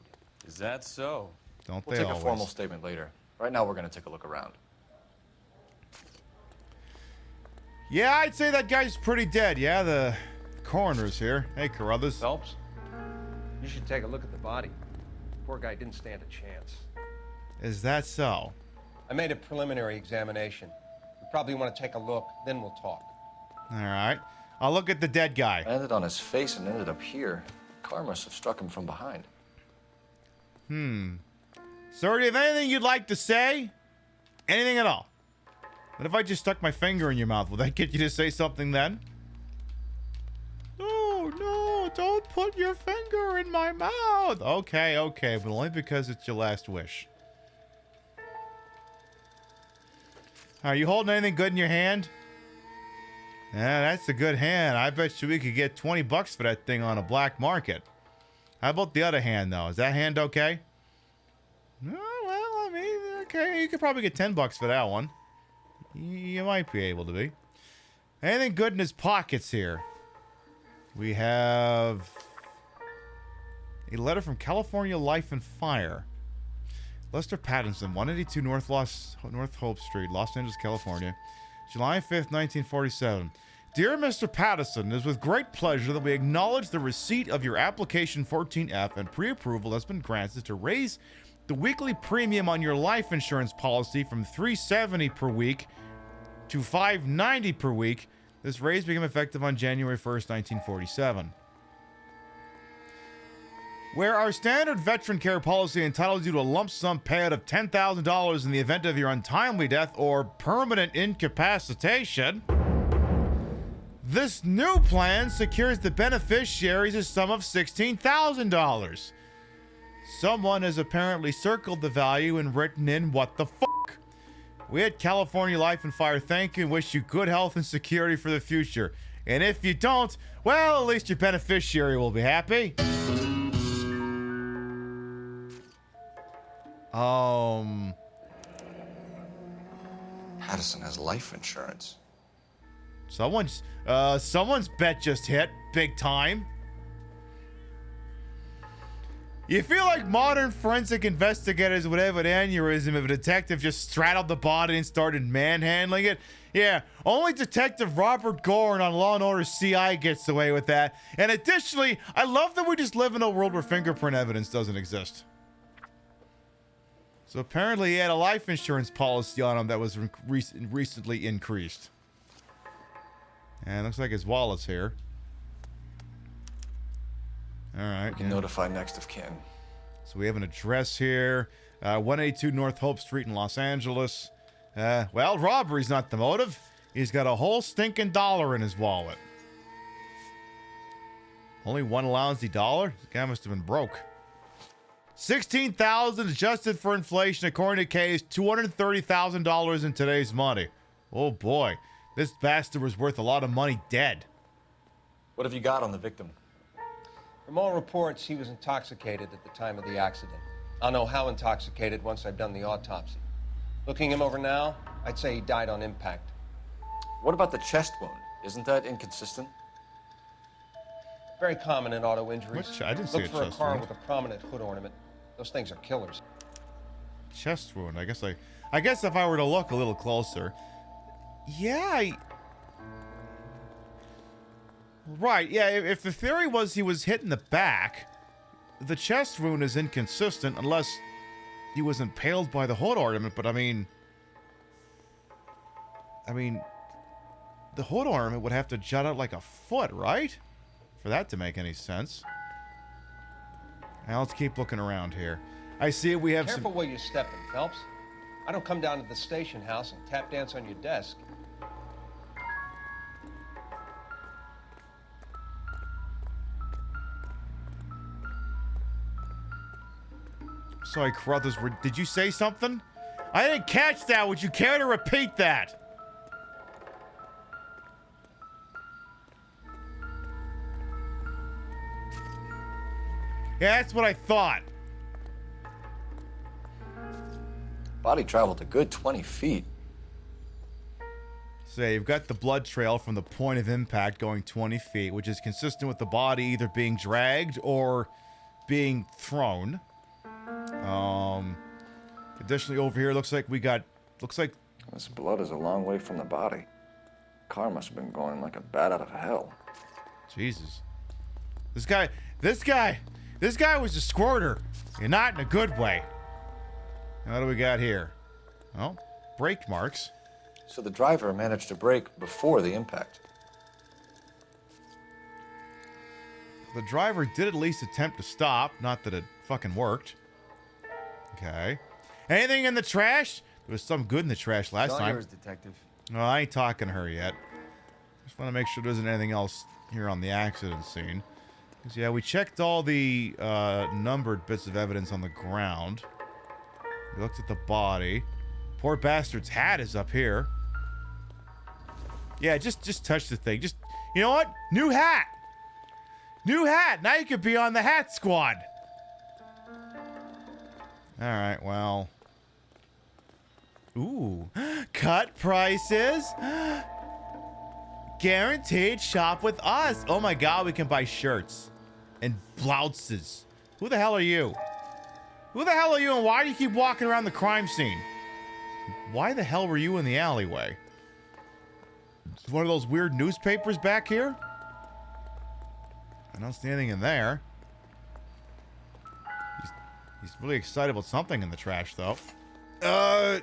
Is that so? Don't We'll they take always? a formal statement later. Right now, we're going to take a look around. Yeah, I'd say that guy's pretty dead. Yeah, the coroner's here. Hey, Carruthers. Phelps, you should take a look at the body. Poor guy didn't stand a chance. Is that so? I made a preliminary examination. We probably want to take a look, then we'll talk. All right. I'll look at the dead guy. Landed on his face and ended up here. Car must have struck him from behind. Sir, do you have anything you'd like to say? Anything at all? What if I just stuck my finger in your mouth? Will that get you to say something then? No, don't put your finger in my mouth. Okay, but only because it's your last wish. Are you holding anything good in your hand? Yeah, that's a good hand. I bet you we could get 20 bucks for that thing on a black market. How about the other hand, though? Is that hand okay? Oh, well, I mean, okay. You could probably get 10 bucks for that one. You might be able to be. Anything good in his pockets here? We have a letter from California Life and Fire. Lester Pattinson, 182 North Hope Street, Los Angeles, California. July 5th, 1947. Dear Mr. Patterson, it is with great pleasure that we acknowledge the receipt of your application 14F and pre-approval has been granted to raise the weekly premium on your life insurance policy from $370 per week to $590 per week. This raise became effective on January 1st, 1947. Where our standard veteran care policy entitles you to a lump sum payout of $10,000 in the event of your untimely death or permanent incapacitation, this new plan secures the beneficiaries a sum of $16,000. Someone has apparently circled the value and written in what the fuck. We at California Life and Fire thank you and wish you good health and security for the future. And if you don't, well, at least your beneficiary will be happy. Patterson has life insurance. Someone's bet just hit big time. You feel like modern forensic investigators would have an aneurysm if a detective just straddled the body and started manhandling it? Yeah, only Detective Robert Gorin on Law & Order CI gets away with that. And additionally, I love that we just live in a world where fingerprint evidence doesn't exist. So apparently he had a life insurance policy on him that was recently increased. And looks like his wallet's here. All right. We can notify next of kin. So we have an address here. 182 North Hope Street in Los Angeles. Well, robbery's not the motive. He's got a whole stinking dollar in his wallet. Only one lousy dollar? This guy must have been broke. $16,000 adjusted for inflation, according to Kay's $230,000 in today's money. Oh boy, this bastard was worth a lot of money dead. What have you got on the victim? From all reports, he was intoxicated at the time of the accident. I'll know how intoxicated once I've done the autopsy. Looking him over now, I'd say he died on impact. What about the chest wound? Isn't that inconsistent? Very common in auto injuries. I didn't see Look a for a chest car wound. with a prominent hood ornament. Those things are killers. Chest wound. I guess if I were to look a little closer. Yeah, right, yeah, if the theory was he was hit in the back, the chest wound is inconsistent unless he was impaled by the hood ornament, but I mean, the hood ornament would have to jut out like a foot, right? For that to make any sense. Now let's keep looking around here. I see we have Careful where you're stepping, Phelps. I don't come down to the station house and tap dance on your desk. Sorry, Carruthers, did you say something? I didn't catch that. Would you care to repeat that? Yeah, that's what I thought. Body traveled a good 20 feet. So you've got the blood trail from the point of impact going 20 feet, which is consistent with the body either being dragged or being thrown. Additionally, over here, looks like This blood is a long way from the body. Car must have been going like a bat out of hell. Jesus. This guy was a squirter, and not in a good way. Now, what do we got here? Oh, brake marks. So the driver managed to brake before the impact. The driver did at least attempt to stop, not that it fucking worked. Okay. Anything in the trash? There was some good in the trash last time. Yours, detective. No, I ain't talking to her yet. Just want to make sure there isn't anything else here on the accident scene. 'Cause, yeah, we checked all the numbered bits of evidence on the ground. We looked at the body. Poor bastard's hat is up here. Yeah, just touch the thing. Just, you know what? New hat! New hat! Now you could be on the hat squad! Alright, well. Ooh. Cut prices! Guaranteed shop with us! Oh my god, we can buy shirts. And blouses. Who the hell are you? Who the hell are you and why do you keep walking around the crime scene? Why the hell were you in the alleyway? one of those weird newspapers back here? I don't see anything in there. He's really excited about something in the trash, though. A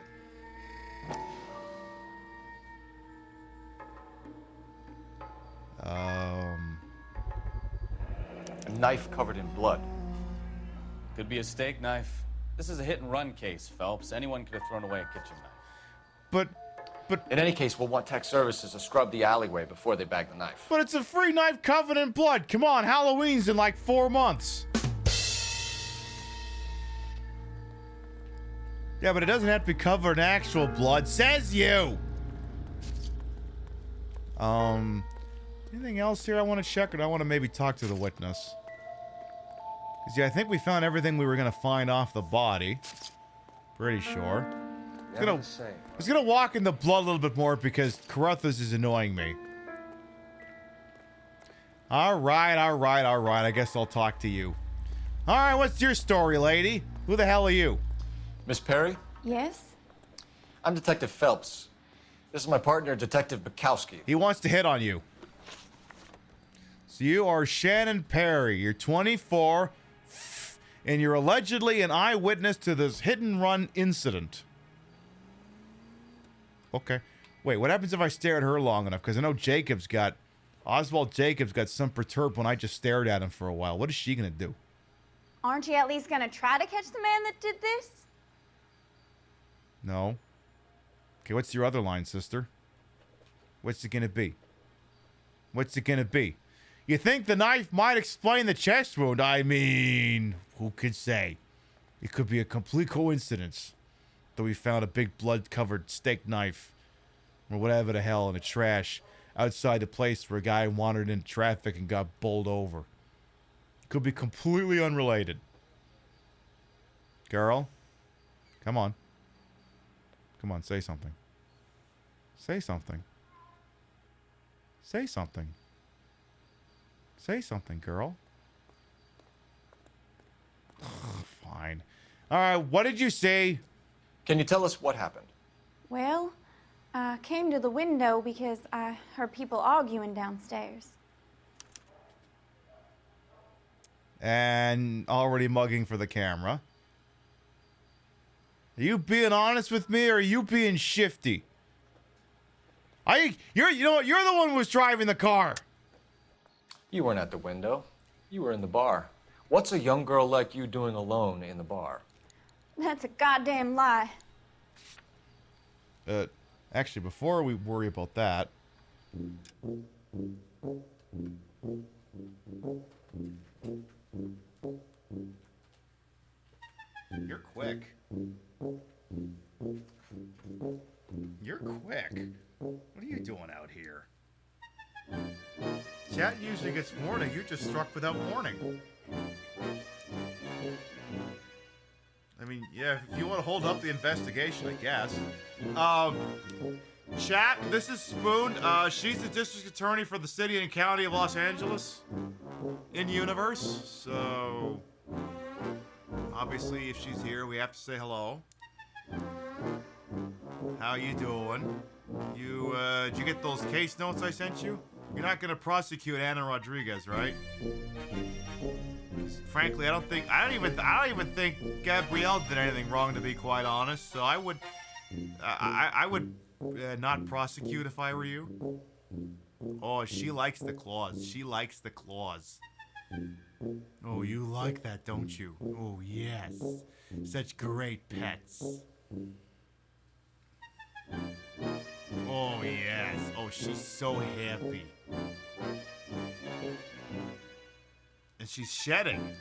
knife covered in blood. Could be a steak knife. This is a hit-and-run case, Phelps. Anyone could have thrown away a kitchen knife. But... In any case, we'll want tech services to scrub the alleyway before they bag the knife. But it's a free knife covered in blood. Come on, Halloween's in like 4 months. Yeah, but it doesn't have to be covered in actual blood. Says you! Anything else here I want to check, or do I want to maybe talk to the witness? Because, yeah, I think we found everything we were going to find off the body. Pretty sure. I was gonna walk in the blood a little bit more because Carruthers is annoying me. Alright. I guess I'll talk to you. Alright, what's your story, lady? Who the hell are you? Miss Perry? Yes? I'm Detective Phelps. This is my partner, Detective Bukowski. He wants to hit on you. So you are Shannon Perry. You're 24, and you're allegedly an eyewitness to this hit-and-run incident. Okay. Wait, what happens if I stare at her long enough? Because I know Oswald Jacobs got some perturbed when I just stared at him for a while. What is she going to do? Aren't you at least gonna try to catch the man that did this? No. Okay, what's your other line, sister? What's it going to be? What's it going to be? You think the knife might explain the chest wound? I mean, who could say? It could be a complete coincidence that we found a big blood-covered steak knife or whatever the hell in the trash outside the place where a guy wandered into traffic and got bowled over. Could be completely unrelated. Girl, come on. Come on, say something. Say something. Say something. Say something, girl. Fine. All right, what did you say? Can you tell us what happened? Well, I came to the window because I heard people arguing downstairs. And already mugging for the camera. Are you being honest with me, or are you being shifty? You know what? You're the one who was driving the car. You weren't at the window. You were in the bar. What's a young girl like you doing alone in the bar? That's a goddamn lie. Actually, before we worry about that... You're quick. You're quick. What are you doing out here? Chat usually gets warning. You just struck without warning. I mean, yeah, if you want to hold up the investigation, I guess. Chat, this is Spoon. She's the district attorney for the city and county of Los Angeles in universe. So, obviously, if she's here, we have to say hello. How you doing? Did you get those case notes I sent you? You're not going to prosecute Anna Rodriguez, right? Frankly, I don't even think Gabrielle did anything wrong, to be quite honest. So I would not prosecute if I were you. Oh, she likes the claws. She likes the claws. Oh, you like that, don't you? Oh, yes. Such great pets. Oh, yes. Oh, she's so happy. And she's shedding.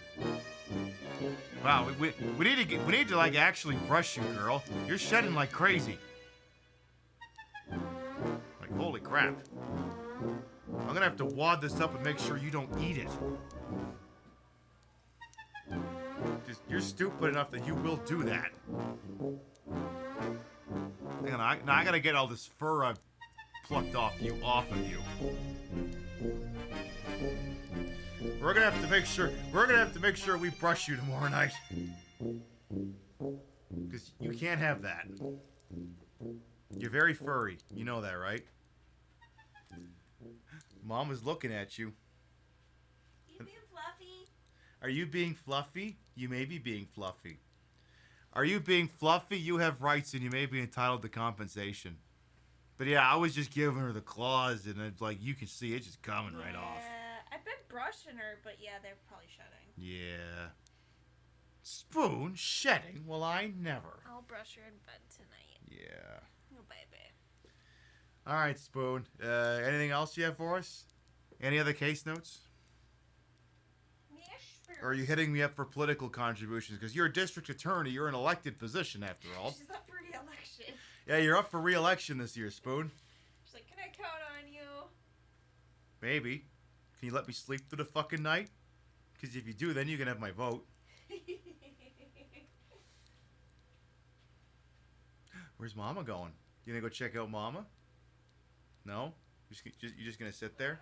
Wow, we need to like actually brush you, girl. You're shedding like crazy. Like, holy crap. I'm gonna have to wad this up and make sure you don't eat it. You're stupid enough that you will do that. Hang on, I gotta get all this fur I've plucked off of you. We're gonna have to make sure we brush you tomorrow night. Because you can't have that. You're very furry. You know that, right? Mom is looking at you. You being fluffy? Are you being fluffy? You may be being fluffy. Are you being fluffy? You have rights and you may be entitled to compensation. But yeah, I was just giving her the claws and it's like you can see it just coming right off. I've been brushing her, but yeah, they're probably shedding. Yeah. Spoon shedding? Well, I never. I'll brush her in bed tonight. Yeah. Oh, baby. All right, Spoon. Anything else you have for us? Any other case notes? Or are you hitting me up for political contributions? Because you're a district attorney. You're an elected position, after all. She's up for re-election. Yeah, you're up for re-election this year, Spoon. She's like, can I count on you? Maybe. Can you let me sleep through the fucking night? Because if you do, then you can have my vote. Where's Mama going? You gonna go check out Mama? No? You're just gonna sit there?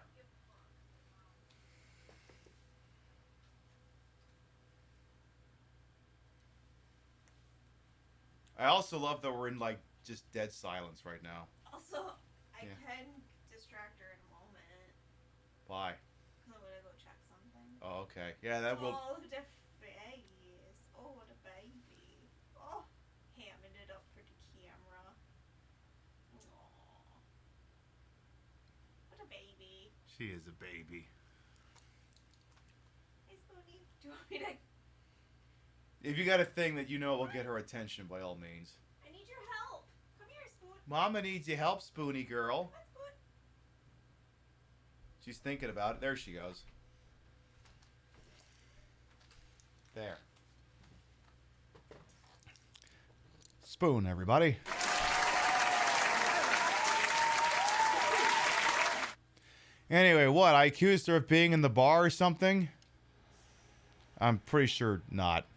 I also love that we're in, like, just dead silence right now. Also, I Yeah. can distract her in a moment. Why? I'm gonna go check something. Oh, okay. Yeah, that will... Oh, look at the face. Oh, what a baby. Oh, hamming it up for the camera. Aww. What a baby. She is a baby. Hey, Spoonie, do you want me to... If you got a thing that you know will get her attention, by all means. I need your help. Come here, Spoon. Mama needs your help, Spoony girl. Come on, Spoon. She's thinking about it. There she goes. There. Spoon, everybody. Anyway, what? I accused her of being in the bar or something? I'm pretty sure not.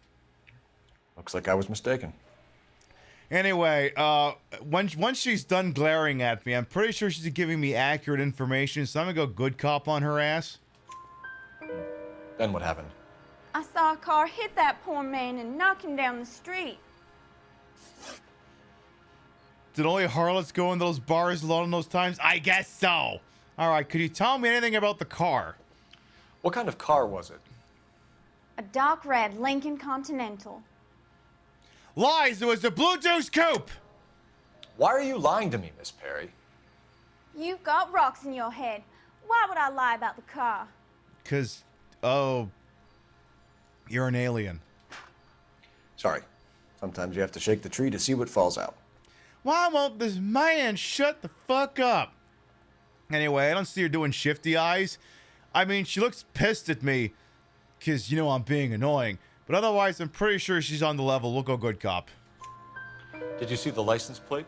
Looks like I was mistaken. Anyway, once she's done glaring at me, I'm pretty sure she's giving me accurate information, so I'm gonna go good cop on her ass. Then what happened? I saw a car hit that poor man and knock him down the street. Did only harlots go in those bars alone in those times? I guess so. All right, could you tell me anything about the car? What kind of car was it? A dark red Lincoln Continental. Lies! It was a Blue Deuce Coupe! Why are you lying to me, Miss Perry? You've got rocks in your head. Why would I lie about the car? Because, oh, you're an alien. Sorry. Sometimes you have to shake the tree to see what falls out. Why won't this man shut the fuck up? Anyway, I don't see her doing shifty eyes. I mean, she looks pissed at me because, you know, I'm being annoying. But otherwise, I'm pretty sure she's on the level. We'll go good cop. Did you see the license plate?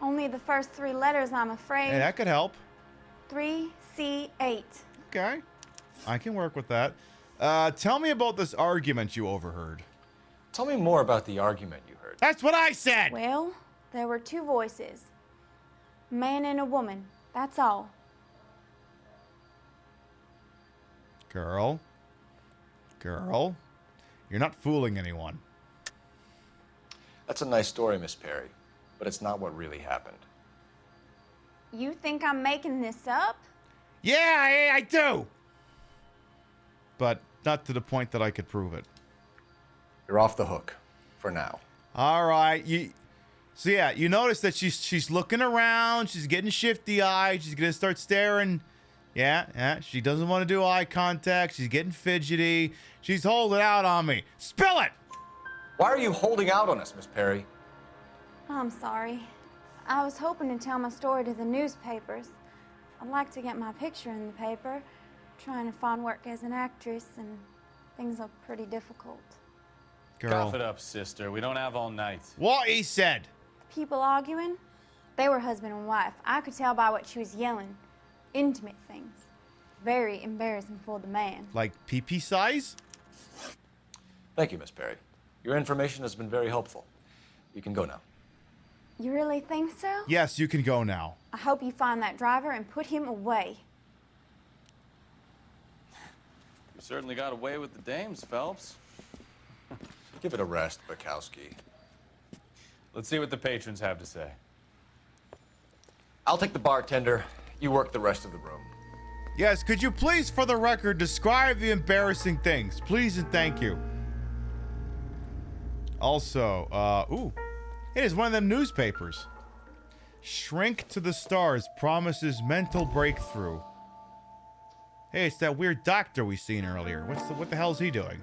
Only the first three letters, I'm afraid. Hey, that could help. 3C8. Okay. I can work with that. Tell me about this argument you overheard. Tell me more about the argument you heard. That's what I said! Well, there were two voices. A man and a woman. That's all. Girl. You're not fooling anyone. That's a nice story, Miss Perry, but it's not what really happened. You think I'm making this up? Yeah, I do! But not to the point that I could prove it. You're off the hook. For now. All right. So yeah, you notice that she's looking around. She's getting shifty-eyed. She's going to start staring. Yeah. She doesn't want to do eye contact. She's getting fidgety. She's holding out on me. Spill it! Why are you holding out on us, Miss Perry? I'm sorry. I was hoping to tell my story to the newspapers. I'd like to get my picture in the paper. Trying to find work as an actress, and things are pretty difficult. Girl. Cough it up, sister. We don't have all night. What he said. People arguing? They were husband and wife. I could tell by what she was yelling. Intimate things. Very embarrassing for the man. Like pee-pee size? Thank you, Miss Perry. Your information has been very helpful. You can go now. You really think so? Yes, you can go now. I hope you find that driver and put him away. You certainly got away with the dames, Phelps. Give it a rest, Bukowski. Let's see what the patrons have to say. I'll take the bartender. You work the rest of the room. Yes, could you please, for the record, describe the embarrassing things? Please and thank you. Also, ooh, it is one of them newspapers. Shrink to the stars promises mental breakthrough. Hey, it's that weird doctor we seen earlier. What the hell is he doing?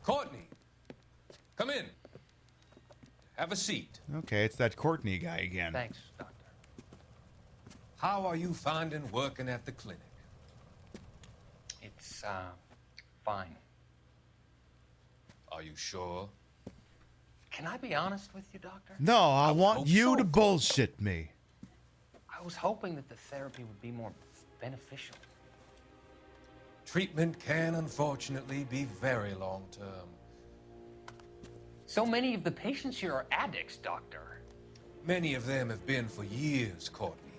Courtney, come in. Have a seat. Okay, it's that Courtney guy again. Thanks, Doctor. How are you finding working at the clinic? It's, fine. Are you sure? Can I be honest with you, Doctor? No, I want you to bullshit me. I was hoping that the therapy would be more beneficial. Treatment can, unfortunately, be very long-term. So many of the patients here are addicts, Doctor. Many of them have been for years, Courtney.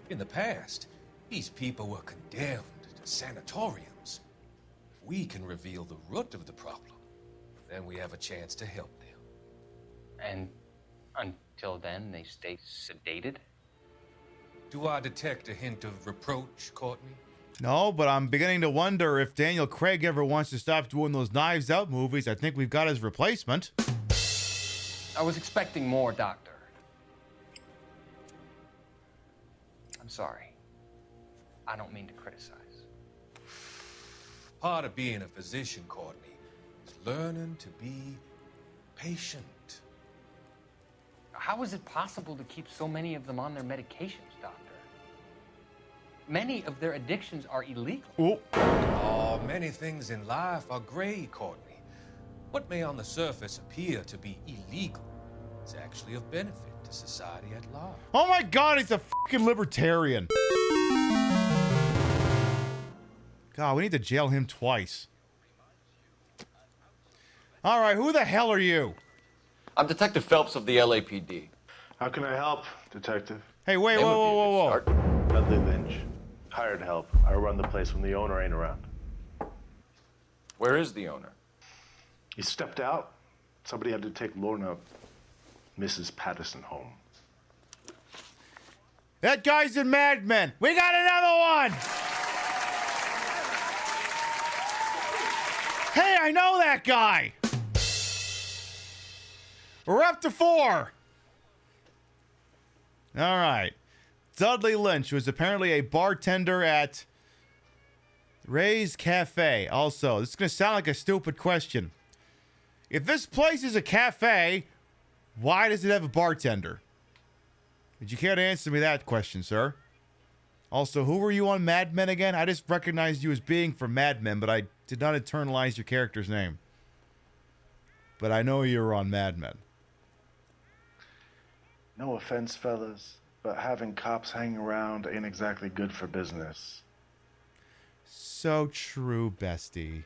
In the past, these people were condemned to sanatoriums. If we can reveal the root of the problem, then we have a chance to help them. And until then, they stay sedated? Do I detect a hint of reproach, Courtney? No, but I'm beginning to wonder if Daniel Craig ever wants to stop doing those Knives Out movies. I think we've got his replacement. I was expecting more, Doctor. I'm sorry. I don't mean to criticize. Part of being a physician, Courtney, is learning to be patient. How is it possible to keep so many of them on their medications, Doctor? Many of their addictions are illegal. Oh, many things in life are gray, Courtney. What may on the surface appear to be illegal is actually of benefit to society at large. Oh my god, he's a fucking libertarian. God, we need to jail him twice. Alright, who the hell are you? I'm Detective Phelps of the LAPD. How can I help, Detective? Hey, wait, whoa. Dudley Lynch. Hired help. I run the place when the owner ain't around. Where is the owner? He stepped out. Somebody had to take Lorna, Mrs. Patterson, home. That guy's in Mad Men. We got another one! Hey, I know that guy! We're up to 4. All right. Dudley Lynch was apparently a bartender at Ray's Cafe. Also, this is going to sound like a stupid question. If this place is a cafe, why does it have a bartender? Would you care to answer me that question, sir? Also, who were you on Mad Men again? I just recognized you as being from Mad Men, but I did not internalize your character's name. But I know you were on Mad Men. No offense, fellas, but having cops hanging around ain't exactly good for business. So true, bestie.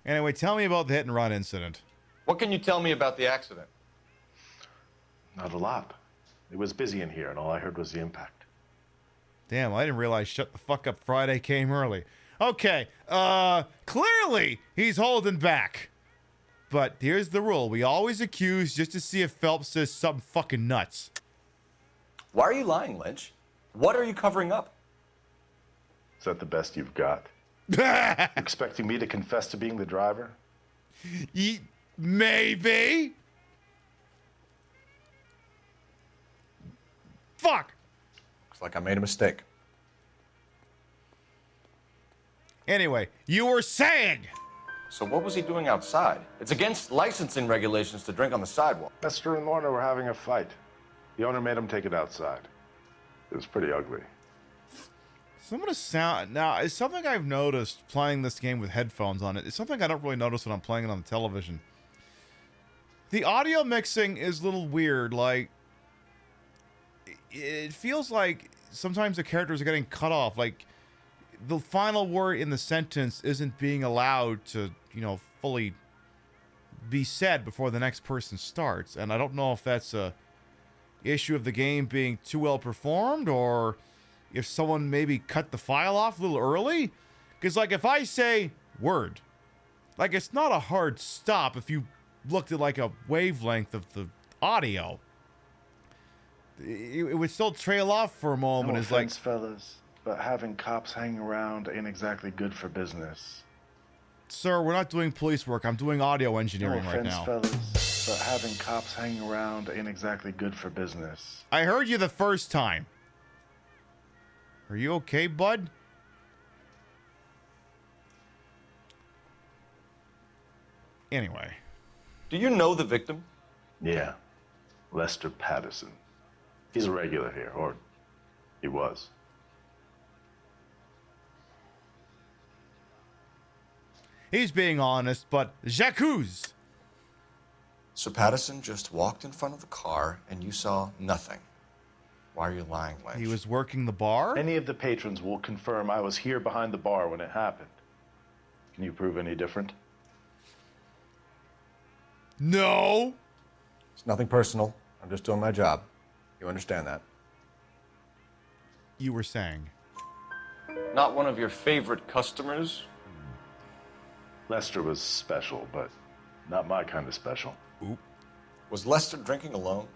Anyway, tell me about the hit and run incident. What can you tell me about the accident? Not a lot. It was busy in here, and all I heard was the impact. Damn, I didn't realize Shut the Fuck Up Friday came early. Okay, clearly he's holding back. But here's the rule. We always accuse just to see if Phelps says something fucking nuts. Why are you lying, Lynch? What are you covering up? Is that the best you've got? Expecting me to confess to being the driver? Maybe. Fuck. Looks like I made a mistake. Anyway, you were saying. So what was he doing outside? It's against licensing regulations to drink on the sidewalk. Esther and Lorna were having a fight. The owner made him take it outside. It was pretty ugly. Some of the sound now is something I've noticed playing this game with headphones on it. It's something I don't really notice when I'm playing it on the television. The audio mixing is a little weird. Like, it feels like sometimes the characters are getting cut off. Like, the final word in the sentence isn't being allowed to, fully be said before the next person starts. And I don't know if that's a issue of the game being too well performed, or if someone maybe cut the file off a little early. Because, like, if I say word, like, it's not a hard stop if you looked at, like, a wavelength of the audio. It would still trail off for a moment. No It's like, offense, fellas, but having cops hanging around ain't exactly good for business. sir, we're not doing police work. I'm doing audio engineering No right offense, now. fellas, but having cops hanging around ain't exactly good for business. I heard you the first time. Are you okay, bud? Anyway. Do you know the victim? Yeah, Lester Patterson. He's a regular here, or he was. He's being honest, but j'accuse. So Patterson just walked in front of the car and you saw nothing. Why are you lying, Lynch? He was working the bar? Any of the patrons will confirm I was here behind the bar when it happened. Can you prove any different? No. It's nothing personal. I'm just doing my job. You understand that? You were saying. Not one of your favorite customers? Lester was special, but not my kind of special. Oop. Was Lester drinking alone?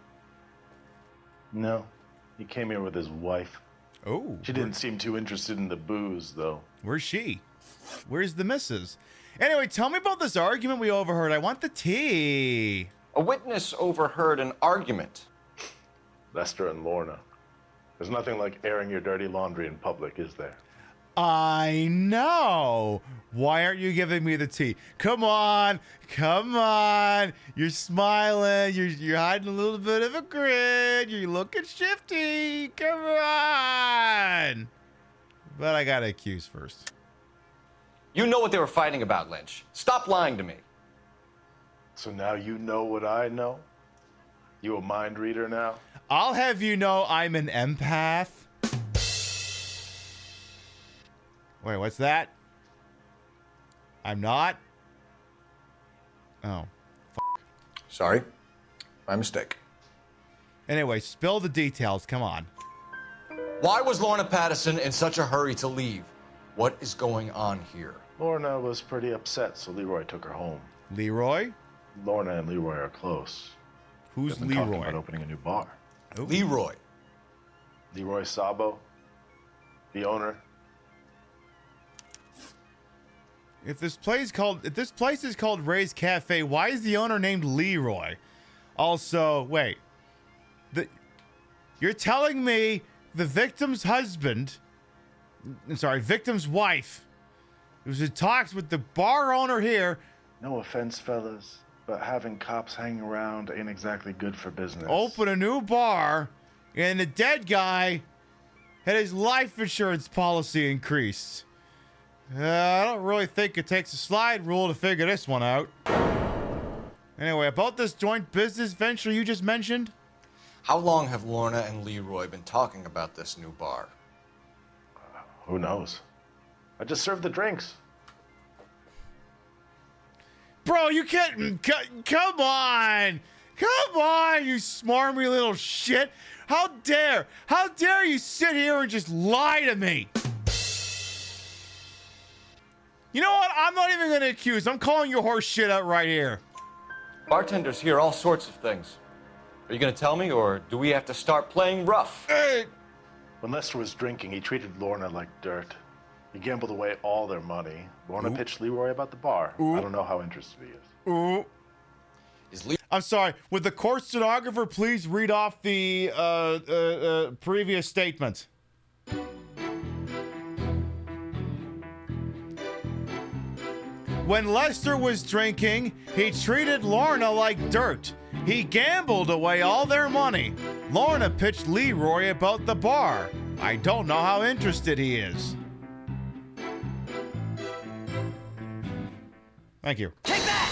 No. He came here with his wife. Oh. She didn't seem too interested in the booze, though. Where's she? Where's the missus? Anyway, tell me about this argument we overheard. I want the tea. A witness overheard an argument. Lester and Lorna. There's nothing like airing your dirty laundry in public, is there? I know. Why aren't you giving me the tea? Come on. Come on. You're smiling. You're hiding a little bit of a grin. You're looking shifty. Come on. But I got to accuse first. You know what they were fighting about, Lynch. Stop lying to me. So now you know what I know? You a mind reader now? I'll have you know I'm an empath. Wait, what's that? I'm not? Oh. Sorry. My mistake. Anyway, spill the details. Come on. Why was Lorna Patterson in such a hurry to leave? What is going on here? Lorna was pretty upset, so Leroy took her home. Leroy? Lorna and Leroy are close. Who's They've been talking Leroy? about opening a new bar. Ooh. Leroy. Leroy Sabo, the owner. If this place is called Ray's Cafe, why is the owner named Leroy? Also, wait. You're telling me the victim's victim's wife, was in talks with the bar owner here. No offense, fellas, but having cops hanging around ain't exactly good for business. Open a new bar, and the dead guy had his life insurance policy increased. I don't really think it takes a slide rule to figure this one out. Anyway, about this joint business venture you just mentioned. How long have Lorna and Leroy been talking about this new bar? Who knows? I just served the drinks. Bro, you can't. Come on! Come on, you smarmy little shit! How dare you sit here and just lie to me? You know what? I'm not even gonna accuse. I'm calling your horse shit out right here. Bartenders hear all sorts of things. Are you gonna tell me, or do we have to start playing rough? Hey. When Lester was drinking, he treated Lorna like dirt. He gambled away all their money. Lorna pitched Leroy about the bar. I don't know how interested he is. I'm sorry. Would the court stenographer please read off the previous statement? When Lester was drinking, he treated Lorna like dirt. He gambled away all their money. Lorna pitched Leroy about the bar. I don't know how interested he is. Thank you. Take that!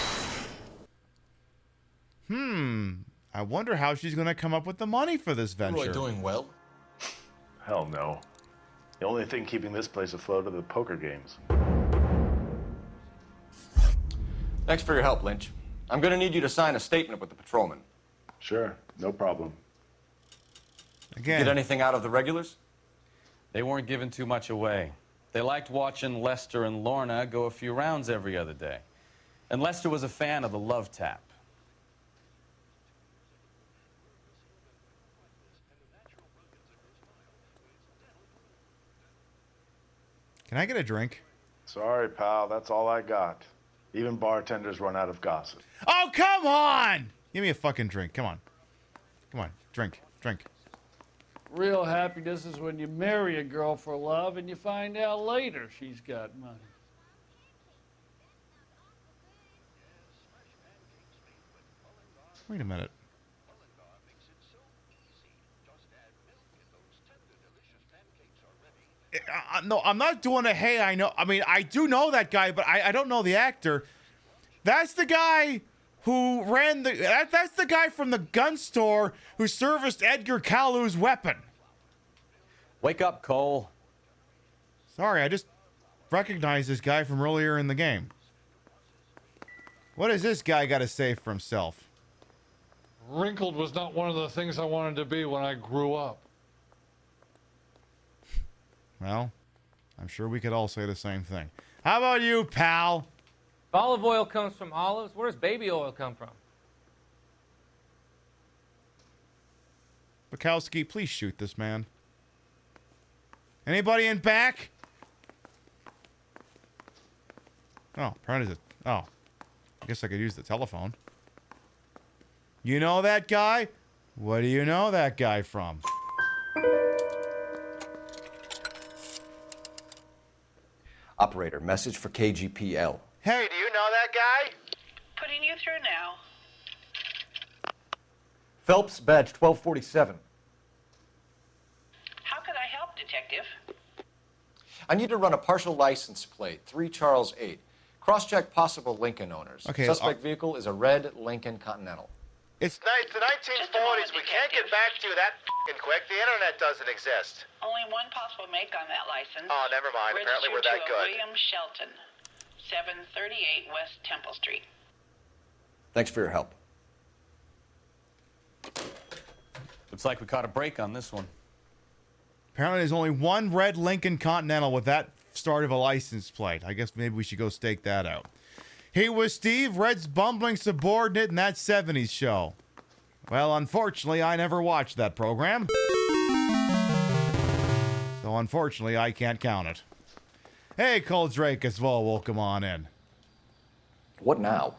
I wonder how she's going to come up with the money for this venture. Leroy doing well? Hell no. The only thing keeping this place afloat are the poker games. Thanks for your help, Lynch. I'm gonna need you to sign a statement with the patrolman. Sure, no problem. Again. Get anything out of the regulars? They weren't giving too much away. They liked watching Lester and Lorna go a few rounds every other day. And Lester was a fan of the love tap. Can I get a drink? Sorry, pal. That's all I got. Even bartenders run out of gossip. Oh, come on! Give me a fucking drink. Come on. Come on. Drink. Drink. Real happiness is when you marry a girl for love and you find out later she's got money. Wait a minute. No, I'm not doing a hey, I know. I mean, I do know that guy, but I don't know the actor. That's the guy who ran the... That's the guy from the gun store who serviced Edgar Kalu's weapon. Wake up, Cole. Sorry, I just recognized this guy from earlier in the game. What has this guy got to say for himself? Wrinkled was not one of the things I wanted to be when I grew up. Well, I'm sure we could all say the same thing. How about you, pal? If olive oil comes from olives, where does baby oil come from? Bukowski, please shoot this man. Anybody in back? Oh, apparently it's a... Oh. I guess I could use the telephone. You know that guy? What do you know that guy from? Operator, message for KGPL. Hey, do you know that guy? Putting you through now. Phelps, badge 1247. How could I help, Detective? I need to run a partial license plate, 3 Charles 8. Cross-check possible Lincoln owners. Okay, Suspect vehicle is a red Lincoln Continental. It's the 1940s. We can't get back to you that quick. The internet doesn't exist. Only one possible make on that license. Oh, never mind. Apparently we're that Registered to good. William Shelton, 738 West Temple Street. Thanks for your help. Looks like we caught a break on this one. Apparently there's only one red Lincoln Continental with that start of a license plate. I guess maybe we should go stake that out. He was Steve, Red's bumbling subordinate in that 70s show. Well, unfortunately, I never watched that program. So, unfortunately, I can't count it. Hey, Cole Drake as well. Welcome on in. What now?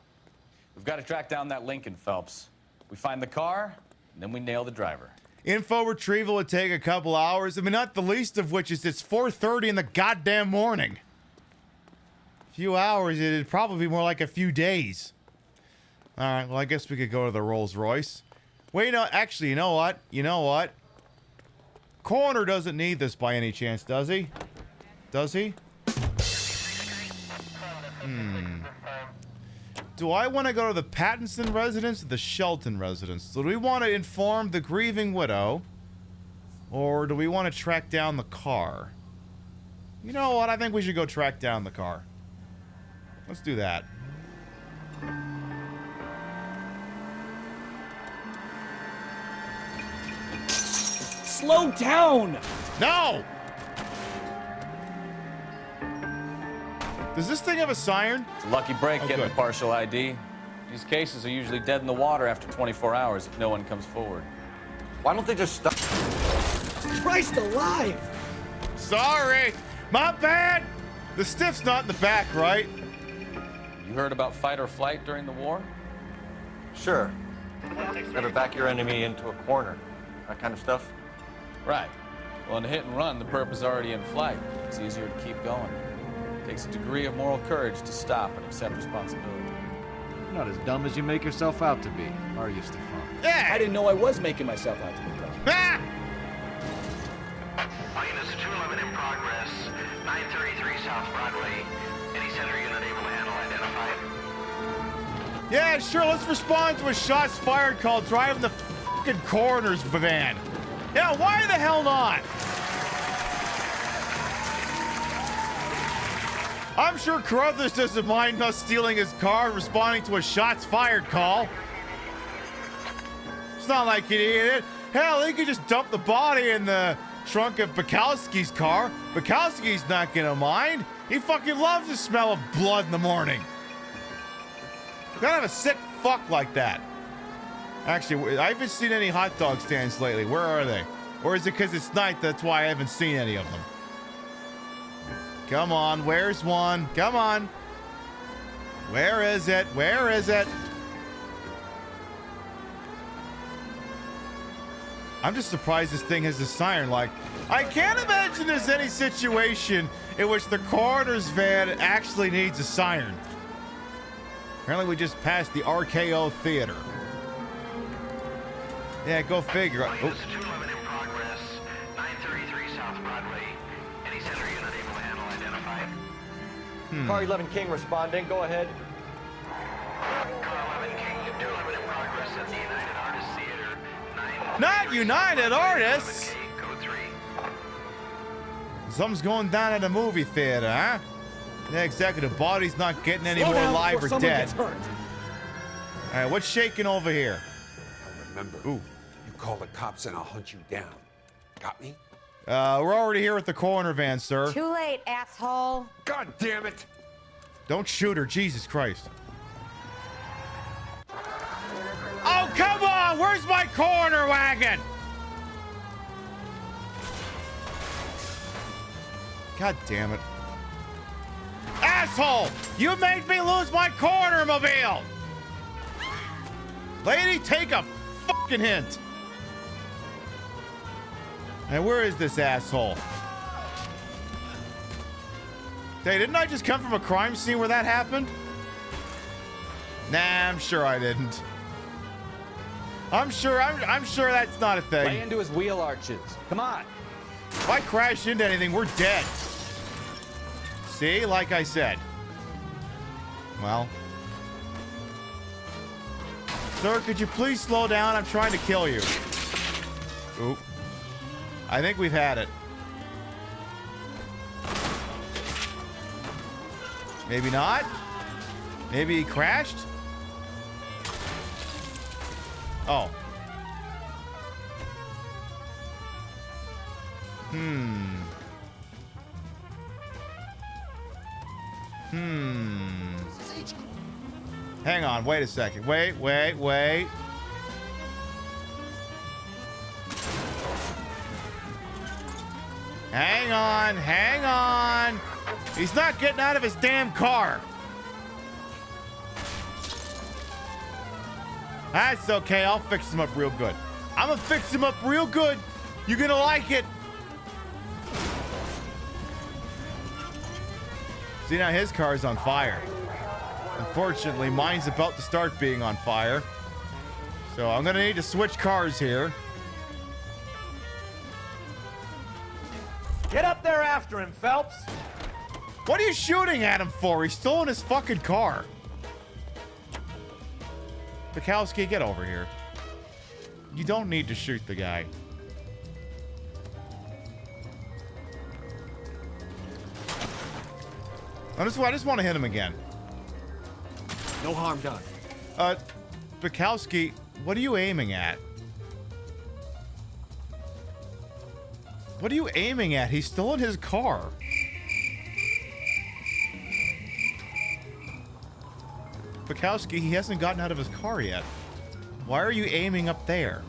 We've got to track down that Lincoln, Phelps. We find the car, and then we nail the driver. Info retrieval would take a couple hours. I mean, not the least of which is it's 4:30 in the goddamn morning. Few hours, it'd probably be more like a few days. All right, well, I guess we could go to the Rolls Royce. Wait, no, actually, you know what? You know what? Coroner doesn't need this by any chance, does he? Does he? Do I want to go to the Pattinson residence or the Shelton residence? So do we want to inform the grieving widow? Or do we want to track down the car? You know what? I think we should go track down the car. Let's do that. Slow down! No! Does this thing have a siren? It's a lucky break getting good. a partial ID. These cases are usually dead in the water after 24 hours if no one comes forward. Why don't they just stop? Christ alive! Sorry! My bad! The stiff's not in the back, right? You heard about fight or flight during the war? Sure. Never back your enemy into a corner. That kind of stuff. Right. Well, in a hit and run, the perp is already in flight. It's easier to keep going. It takes a degree of moral courage to stop and accept responsibility. You're not as dumb as you make yourself out to be, are you, Stefan? I didn't know I was making myself out to be dumb. Ah! All units 211 in progress, 933 South Broadway. Any center unit able to handle identified? Yeah, sure, let's respond to a shots fired call driving the fucking coroner's van. Yeah, why the hell not? I'm sure Carruthers doesn't mind us stealing his car and responding to a shots fired call. It's not like he needed it. Hell, he could just dump the body in the trunk of Bukowski's car. Bukowski's not gonna mind. He fucking loves the smell of blood in the morning. Gotta have a sick fuck like that. Actually, I haven't seen any hot dog stands lately. Where are they? Or is it because it's night that's why I haven't seen any of them? Come on, where's one? Come on. Where is it? Where is it? I'm just surprised this thing has a siren. Like, I can't imagine there's any situation in which the coroner's van actually needs a siren. Apparently we just passed the RKO Theater. Yeah, go figure. Oh. 211 in progress. 933 South Broadway. Any center unit able to handle identified? Car 11 King responding. Go ahead. Car 11 King, 211 in progress at the United Artists Theater. Not United Artists! Code 3. Something's going down at a movie theater, huh? Yeah, exactly. The body's not getting any Slow more down live before or someone dead. gets hurt. All right, what's shaking over here? Remember, Ooh. you call the cops and I'll hunt you down. Got me? We're already here with the coroner van, sir. Too late, asshole. God damn it! Don't shoot her, Jesus Christ. Oh, come on! Where's my coroner wagon? God damn it. Asshole! You made me lose my coroner mobile! Lady, take a fucking hint. Hey, where is this asshole? Hey, didn't I just come from a crime scene where that happened? Nah, I'm sure I didn't. I'm sure that's not a thing. Lay into his wheel arches. Come on. If I crash into anything, we're dead. See, like I said. Well. Sir, could you please slow down? I'm trying to kill you. Oop. I think we've had it. Maybe not. Maybe he crashed? Oh. Hang on, wait a second. Wait. Hang on. He's not getting out of his damn car. That's okay, I'll fix him up real good. I'm gonna fix him up real good. You're gonna like it. See, now his car's on fire. Unfortunately, mine's about to start being on fire. So I'm gonna need to switch cars here. Get up there after him, Phelps. What are you shooting at him for? He's still in his fucking car. Bukowski, get over here. You don't need to shoot the guy. I just want to hit him again. No harm done. Bukowski, what are you aiming at? What are you aiming at? He's still in his car. Bukowski, he hasn't gotten out of his car yet. Why are you aiming up there?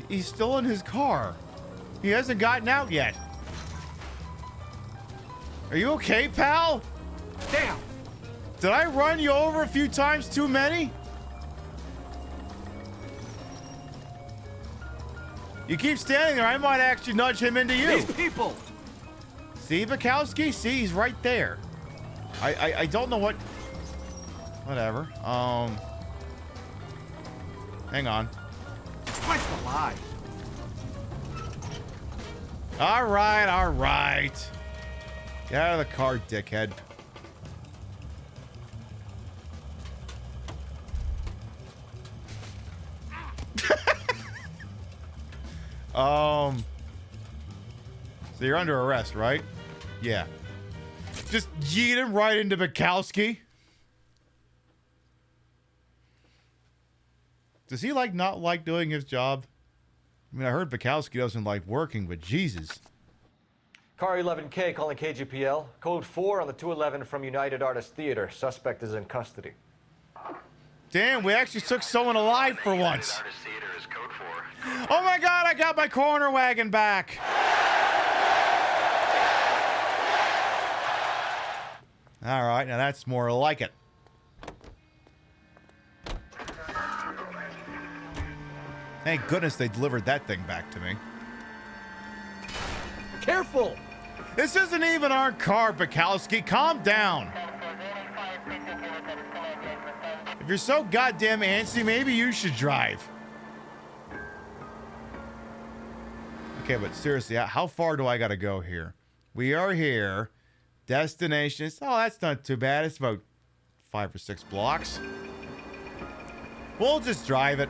He's still in his car. He hasn't gotten out yet. Are you okay, pal? Damn! Did I run you over a few times too many? You keep standing there, I might actually nudge him into you. These people! See, Bukowski? See, he's right there. I don't know what... Whatever. Hang on. What's the lie? All right. Get out of the car, dickhead. So you're under arrest, right? Yeah. Just yeet him right into Bukowski. Does he not like doing his job? I mean, I heard Bukowski doesn't like working, but Jesus. Car 11K calling KGPL. Code 4 on the 211 from United Artists Theater. Suspect is in custody. Damn, we actually took someone alive for once. Oh my God, I got my corner wagon back. All right, now that's more like it. Thank goodness they delivered that thing back to me. Careful! This isn't even our car, Bukowski. Calm down. If you're so goddamn antsy, maybe you should drive. Okay, but seriously, how far do I gotta go here? We are here. Destination. Oh, that's not too bad. It's about 5 or 6 blocks. We'll just drive it.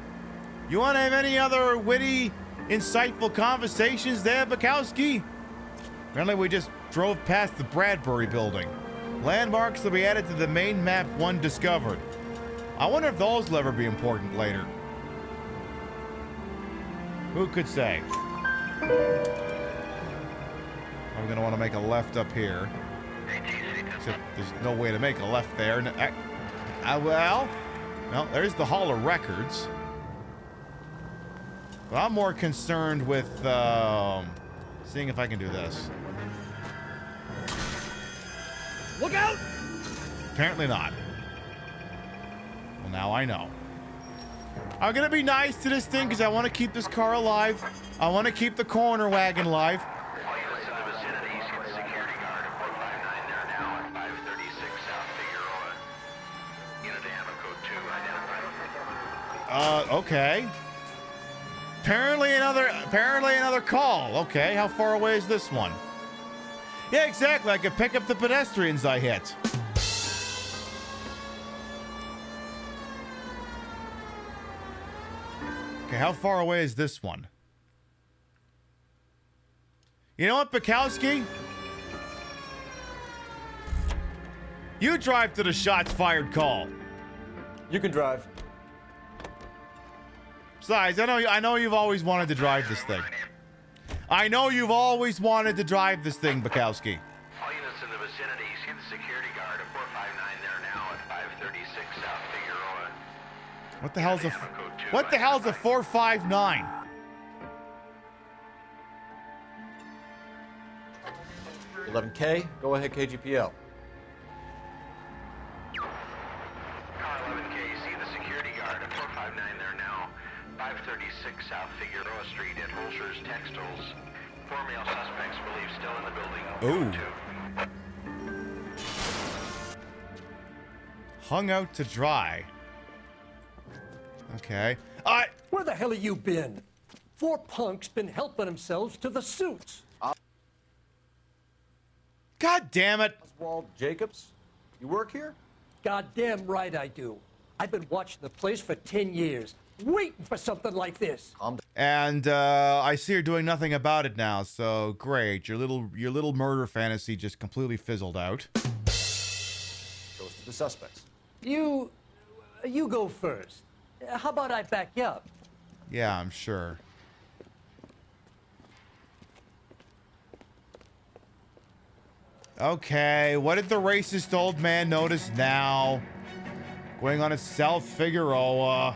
You want to have any other witty, insightful conversations there, Bukowski? Apparently, we just drove past the Bradbury building. Landmarks will be added to the main map one discovered. I wonder if those will ever be important later. Who could say? I'm going to want to make a left up here. Except there's no way to make a left there. Well, there's the Hall of Records. But I'm more concerned with seeing if I can do this. Look out! Apparently not. Well, now I know. I'm going to be nice to this thing because I want to keep this car alive. I want to keep the corner wagon alive. Okay. Apparently another call. Okay, how far away is this one? Yeah, exactly. I could pick up the pedestrians I hit. Okay, how far away is this one? You know what, Bukowski? You drive to the shots fired call. You can drive. Besides, I know you've always wanted to drive this thing. I know you've always wanted to drive this thing, Bukowski. All units in the vicinity, see the security guard at 459 there now at 536 South Figueroa. What the hell's a 459? $11K, go ahead, KGPL. Car 11K, see the security guard at 459 there now, 536 South Figueroa Street at Holscher's Textiles. 4 male suspects believed still in the building. Hung out to dry. Okay. Where the hell have you been? 4 punks been helping themselves to the suits. God damn it. Oswald Jacobs, you work here? Goddamn right I do. I've been watching the place for 10 years, waiting for something like this. And I see you're doing nothing about it now, so great. Your little murder fantasy just completely fizzled out. Goes to the suspects. You go first. How about I back you up? Yeah, I'm sure. Okay, what did the racist old man notice now? Going on to South Figueroa.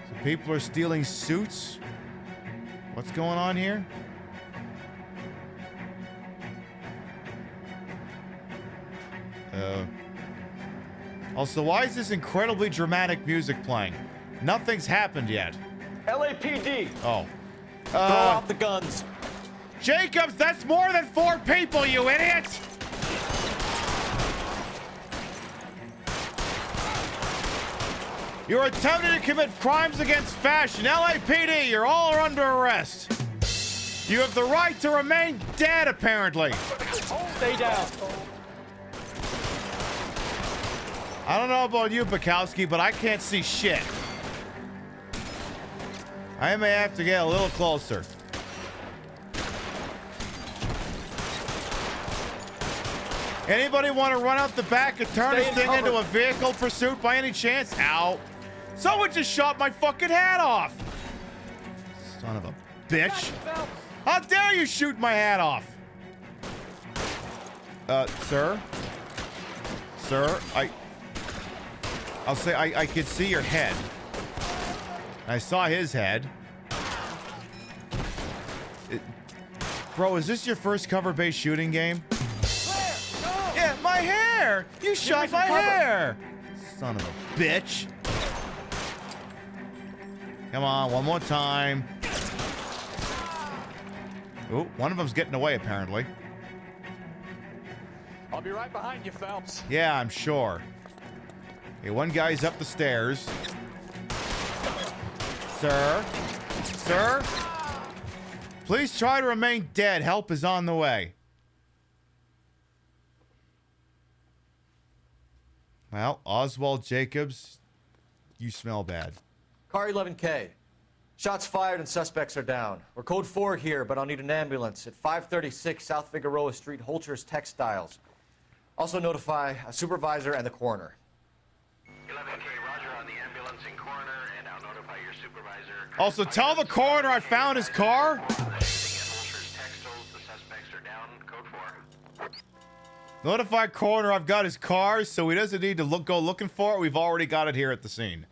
So people are stealing suits? What's going on here? Also, why is this incredibly dramatic music playing? Nothing's happened yet. LAPD! Oh. Throw out the guns. Jacobs, that's more than 4 people, you idiot! You're attempting to commit crimes against fashion. LAPD, you're all under arrest. You have the right to remain dead, apparently. Stay down. I don't know about you, Bukowski, but I can't see shit. I may have to get a little closer. Anybody want to run out the back and turn this thing into a vehicle pursuit by any chance? Ow. Someone just shot my fucking hat off. Son of a bitch. How dare you shoot my hat off? Sir? Sir, I'll say I can see your head. I saw his head. Bro, is this your first cover-based shooting game? Yeah, my hair! You shot my hair! Son of a bitch. Come on, one more time. Oh, one of them's getting away, apparently. I'll be right behind you, Phelps. Yeah, I'm sure. Okay, one guy's up the stairs. Sir? Sir? Please try to remain dead. Help is on the way. Well, Oswald Jacobs, you smell bad. Car 11K. Shots fired and suspects are down. We're code 4 here, but I'll need an ambulance at 536 South Figueroa Street, Holcher's Textiles. Also notify a supervisor and the coroner. 11K, roger on the ambulance and coroner, and I'll notify your supervisor. Also, tell the coroner I found his car. Notify coroner I've got his car, so he doesn't need to go looking for it. We've already got it here at the scene.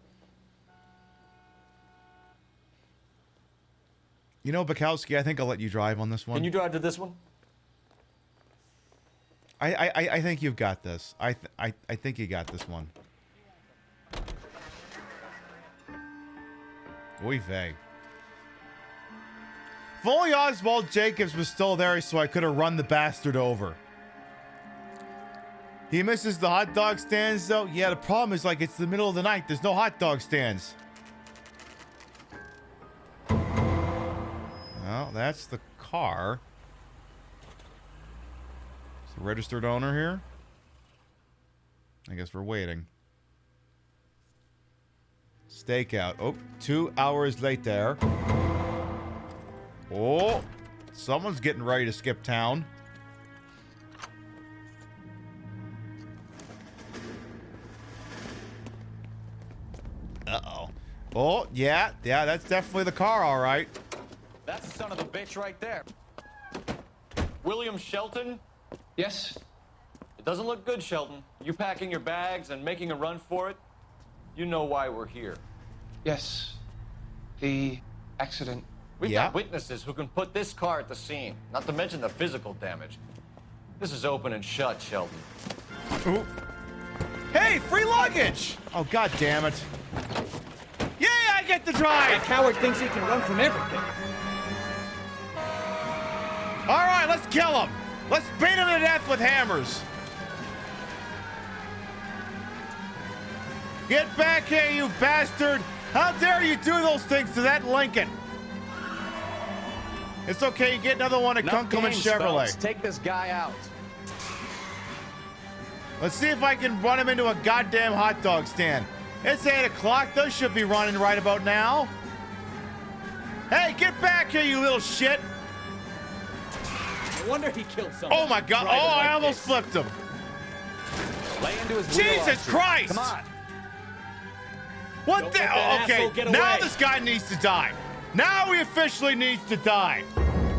You know, Bukowski, I think I'll let you drive on this one. Can you drive to this one? I think you've got this. I think you got this one. Oy vey. If only Oswald Jacobs was still there so I could have run the bastard over. He misses the hot dog stands, though? Yeah, the problem is, like, it's the middle of the night. There's no hot dog stands. Well, that's the car. Is the registered owner here? I guess we're waiting. Stakeout. Oh, 2 hours later. Oh, someone's getting ready to skip town. Uh-oh. Oh, yeah, that's definitely the car, all right. That's the son of a bitch right there. William Shelton? Yes? It doesn't look good, Shelton. You packing your bags and making a run for it? You know why we're here. Yes. The accident. We've got witnesses who can put this car at the scene, not to mention the physical damage. This is open and shut, Shelton. Ooh. Hey, free luggage! Oh, god damn it. Yay, I get to drive! That coward thinks he can run from everything. All right, let's kill him. Let's beat him to death with hammers. Get back here, you bastard! How dare you do those things to that Lincoln? It's okay, you get another one at Kunkelman Chevrolet. Folks. Take this guy out. Let's see if I can run him into a goddamn hot dog stand. It's 8 o'clock. Those should be running right about now. Hey, get back here, you little shit. No wonder he killed someone. Oh, my God. Oh, I almost flipped him. Lay into his Jesus Christ. Come on. What the? Oh, okay, now this guy needs to die. Now he officially needs to die.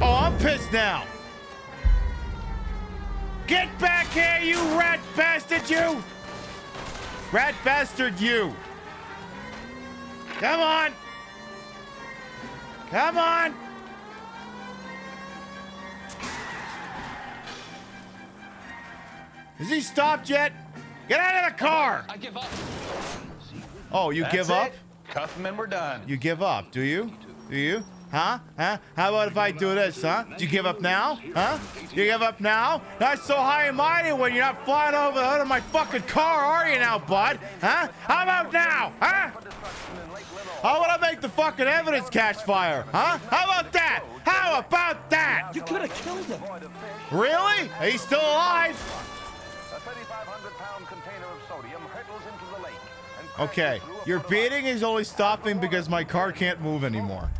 Oh, I'm pissed now. Get back here, you rat bastard, you! Rat bastard, you! Come on! Come on! Has he stopped yet? Get out of the car! I give up. Oh, you give up? Cuff him and we're done. You give up, do you? Do you? Huh? Huh? How about if I do this, huh? Do you give up now? Huh? You give up now? Not so high and mighty when you're not flying over the hood of my fucking car, are you now, bud? Huh? How about now? Huh? How about I make the fucking evidence catch fire? Huh? How about that? How about that? You could have killed him. Really? He's still alive. A 3,500-pound container of sodium hurtles into the lake. Okay, your beating is only stopping because my car can't move anymore.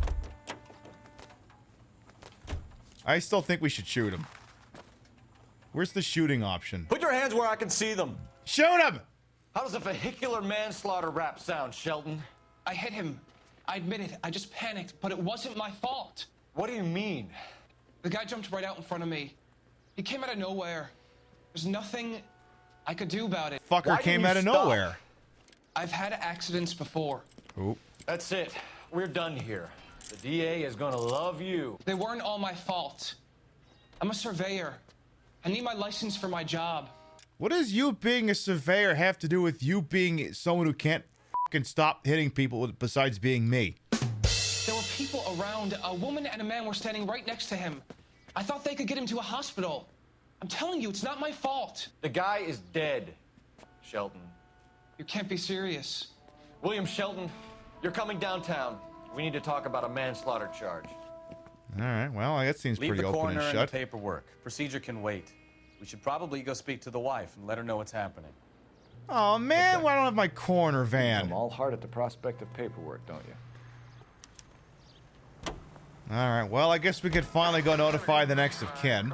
I still think we should shoot him. Where's the shooting option? Put your hands where I can see them. Shoot him! How does a vehicular manslaughter rap sound, Shelton? I hit him. I admit it. I just panicked, but it wasn't my fault. What do you mean? The guy jumped right out in front of me. He came out of nowhere. There's nothing I could do about it. Fucker came out of nowhere. I've had accidents before. Oop. That's it. We're done here. The DA is gonna love you. They weren't all my fault. I'm a surveyor. I need my license for my job. What does you being a surveyor have to do with you being someone who can't fucking stop hitting people besides being me? There were people around. A woman and a man were standing right next to him. I thought they could get him to a hospital. I'm telling you, it's not my fault. The guy is dead, Shelton. You can't be serious. William Shelton, you're coming downtown. We need to talk about a manslaughter charge. All right, well, that seems Leave pretty the open coroner and and the shut. paperwork. Procedure can wait. We should probably go speak to the wife and let her know what's happening. Oh man, why don't I have my corner van? I'm all heart at the prospect of paperwork, don't you? All right, well, I guess we could finally go notify the next of kin.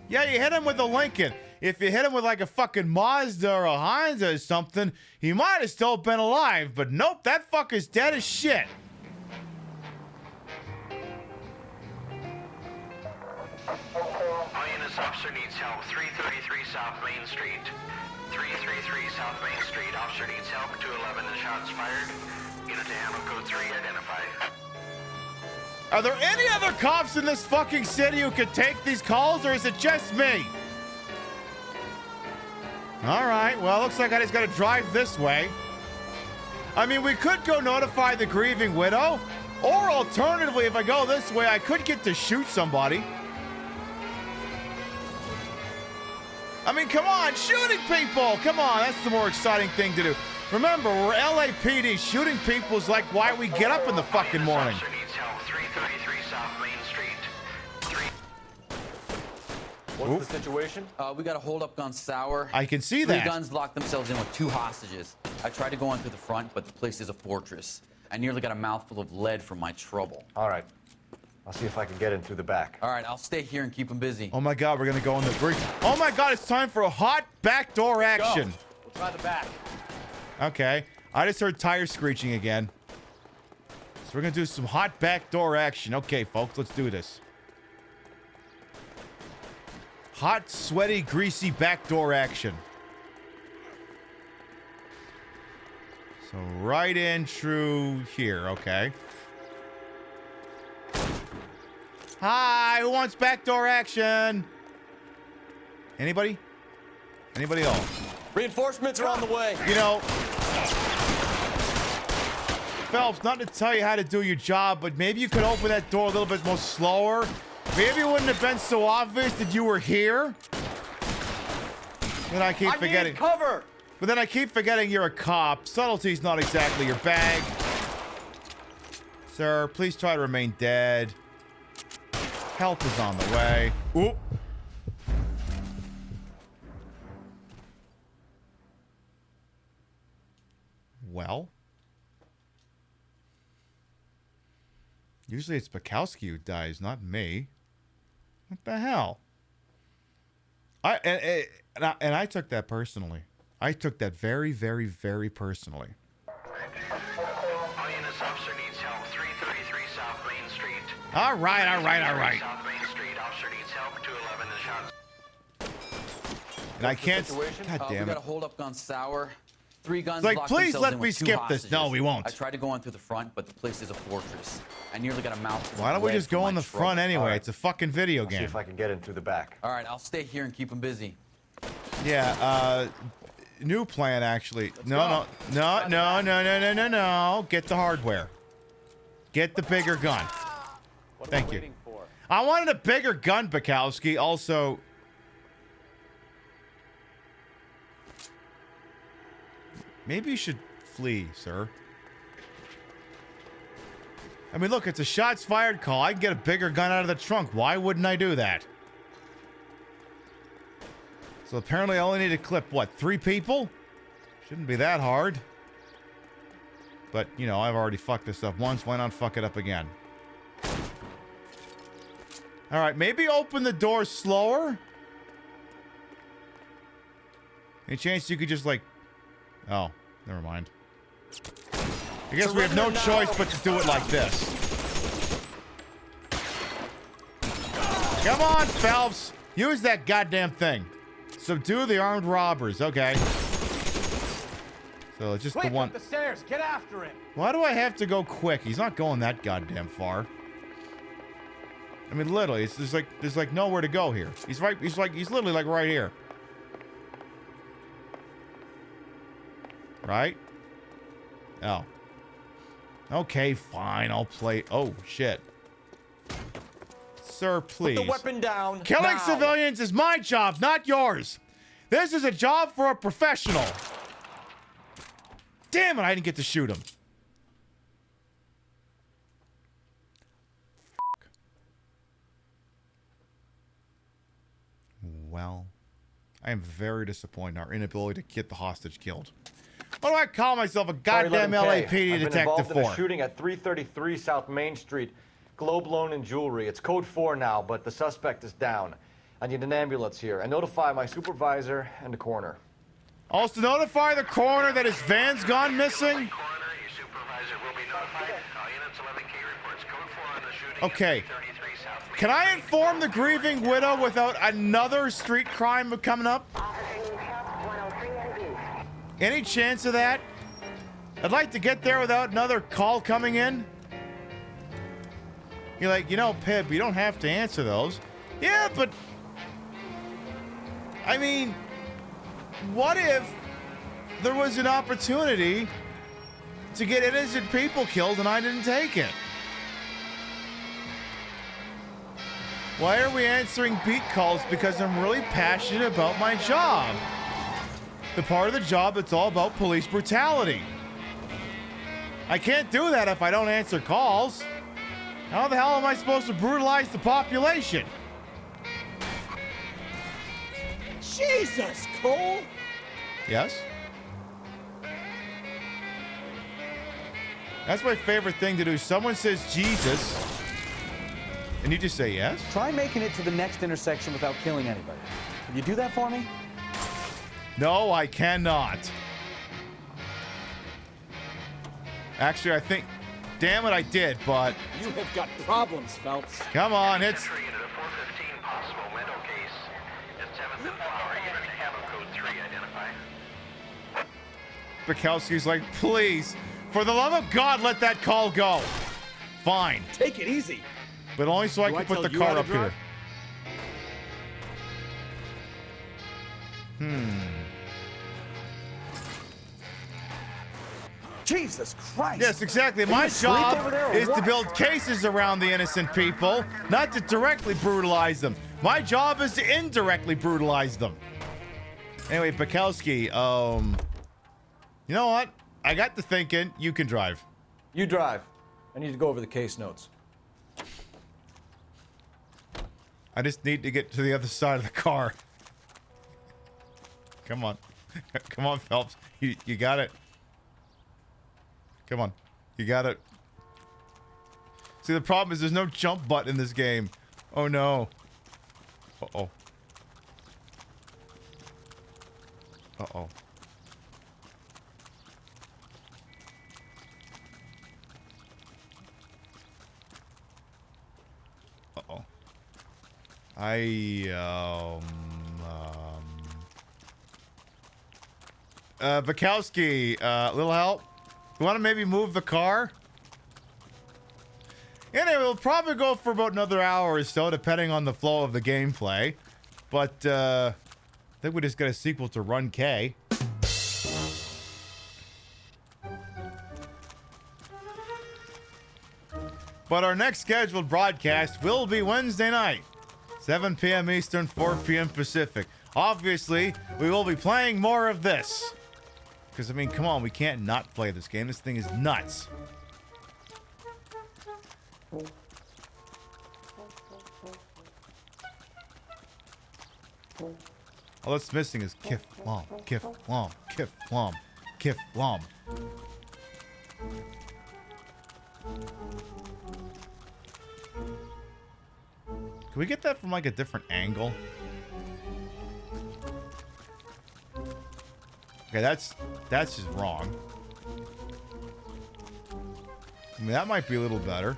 Yeah, you hit him with a Lincoln. If you hit him with like a fucking Mazda or a Heinz or something, he might have still been alive. But nope, that fucker's dead as shit. All units, officer needs help. 333 South Main Street. 333 South Main Street. Officer needs help. 211 and shots fired. Unit to handle code 3, identify. Are there any other cops in this fucking city who could take these calls, or is it just me? All right, well, looks like I just got to drive this way. I mean, we could go notify the grieving widow, or alternatively, if I go this way, I could get to shoot somebody. I mean, come on, shooting people! Come on, that's the more exciting thing to do. Remember, we're LAPD. Shooting people is like why we get up in the fucking morning. Officer needs help. 333 South Main Street. What's the situation? We got a holdup gun sour. I can see Three that. guns locked themselves in with 2 hostages. I tried to go in through the front, but the place is a fortress. I nearly got a mouthful of lead from my trouble. All right. I'll see if I can get in through the back. All right, I'll stay here and keep them busy. Oh my God, we're gonna go in the bridge. Oh my God, it's time for a hot backdoor action. We'll try the back. Okay, I just heard tires screeching again. So we're gonna do some hot backdoor action. Okay, folks, let's do this. Hot, sweaty, greasy backdoor action. So right in through here, okay. Hi, who wants backdoor action? Anybody? Anybody else? Reinforcements are on the way. You know, Phelps, not to tell you how to do your job, but maybe you could open that door a little bit more slower. Maybe it wouldn't have been so obvious that you were here. Then I keep forgetting. Need cover. But then I keep forgetting you're a cop. Subtlety's not exactly your bag. Sir, please try to remain dead. Help is on the way. Oop. Well. Usually it's Bukowski who dies, not me. What the hell? And I took that personally. I took that very, very, very personally. All units, officer needs help. 333 South Main Street. All right. South Main Street. Officer needs help. 211 and shots. And I can't. God We damn got it. a holdup gun sour. 3 guns It's like, locked please themselves let in me with 2 skip this. hostages. No, we won't. I tried to go in through the front, but the place is a fortress. I nearly got a mouthful. Why don't of we lead just from go my in the trouble. front anyway? All right. It's a fucking video See game. if I can get in through the back. All right, I'll stay here and keep them busy. Yeah, new plan actually. No. Get the hardware. Get the bigger gun. Thank you. I wanted a bigger gun, Bukowski. Also, maybe you should flee, sir. I mean, look, it's a shots fired call. I can get a bigger gun out of the trunk. Why wouldn't I do that? So apparently I only need to clip, what, 3 people? Shouldn't be that hard. But, you know, I've already fucked this up once. Why not fuck it up again? All right, maybe open the door slower. Any chance you could just, like... Oh, never mind. I guess we have no choice but to do it like this. Come on, Phelps. Use that goddamn thing. Subdue the armed robbers. Okay. So it's just Quick, the one. up the stairs. Get after him. Why do I have to go quick? He's not going that goddamn far. I mean, literally, it's just like there's like nowhere to go here. He's literally like right here. Right? Oh. Okay, fine. I'll play. Oh shit. Sir, please. Put the weapon down. Killing now. civilians is my job, not yours. This is a job for a professional. Damn it, I didn't get to shoot him. Well, I am very disappointed in our inability to get the hostage killed. What do I call myself, a goddamn LAPD I've been detective involved in a for? shooting at 333 South Main Street, Globe Loan and Jewelry. It's code 4 now, but the suspect is down. I need an ambulance here. And notify my supervisor and the coroner. Also notify the coroner that his van's gone missing? Okay. Can I inform the grieving widow without another street crime coming up? Any chance of that? I'd like to get there without another call coming in. You're like, you know, Pib, you don't have to answer those. Yeah, but... I mean, what if there was an opportunity to get innocent people killed and I didn't take it? Why are we answering beat calls? Because I'm really passionate about my job. The part of the job that's all about police brutality. I can't do that if I don't answer calls. How the hell am I supposed to brutalize the population? Jesus, Cole! Yes? That's my favorite thing to do. Someone says Jesus, and you just say yes? Try making it to the next intersection without killing anybody. Can you do that for me? No, I cannot. Actually, I think... Damn it, I did, but... You have got problems, Phelps. Come on, it's... Bukowski's like, please, for the love of God, let that call go. Fine. Take it easy. But only so I can put the car up here. Jesus Christ. Yes, exactly. My job is to build cases around the innocent people, not to directly brutalize them. My job is to indirectly brutalize them. Anyway, Bukowski, you know what? I got to thinking, you can drive. You drive. I need to go over the case notes. I just need to get to the other side of the car. Come on. Come on, Phelps. You got it. Come on. You got it. See, the problem is there's no jump button in this game. Oh, no. Uh-oh. Uh-oh. Uh-oh. Bukowski, little help? You want to maybe move the car? Anyway, we'll probably go for about another hour or so, depending on the flow of the gameplay. But, I think we just got a sequel to Run K. But our next scheduled broadcast will be Wednesday night, 7 p.m. Eastern, 4 p.m. Pacific. Obviously, we will be playing more of this. Because, I mean, come on, we can't not play this game. This thing is nuts. All that's missing is Kif Lom, Kif Lom, Kif Lom, Kif Lom. Can we get that from like a different angle? Okay, that's just wrong. I mean, that might be a little better.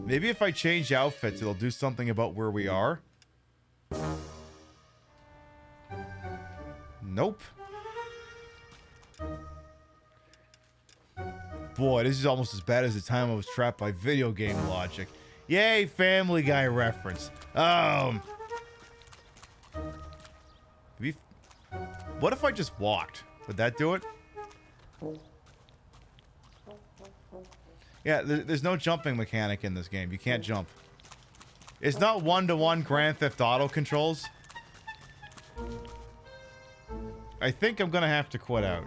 Maybe if I change outfits, it'll do something about where we are. Nope. Boy, this is almost as bad as the time I was trapped by video game logic. Yay, Family Guy reference. What if I just walked? Would that do it? Yeah, there's no jumping mechanic in this game. You can't jump. It's not one-to-one Grand Theft Auto controls. I think I'm gonna have to quit out.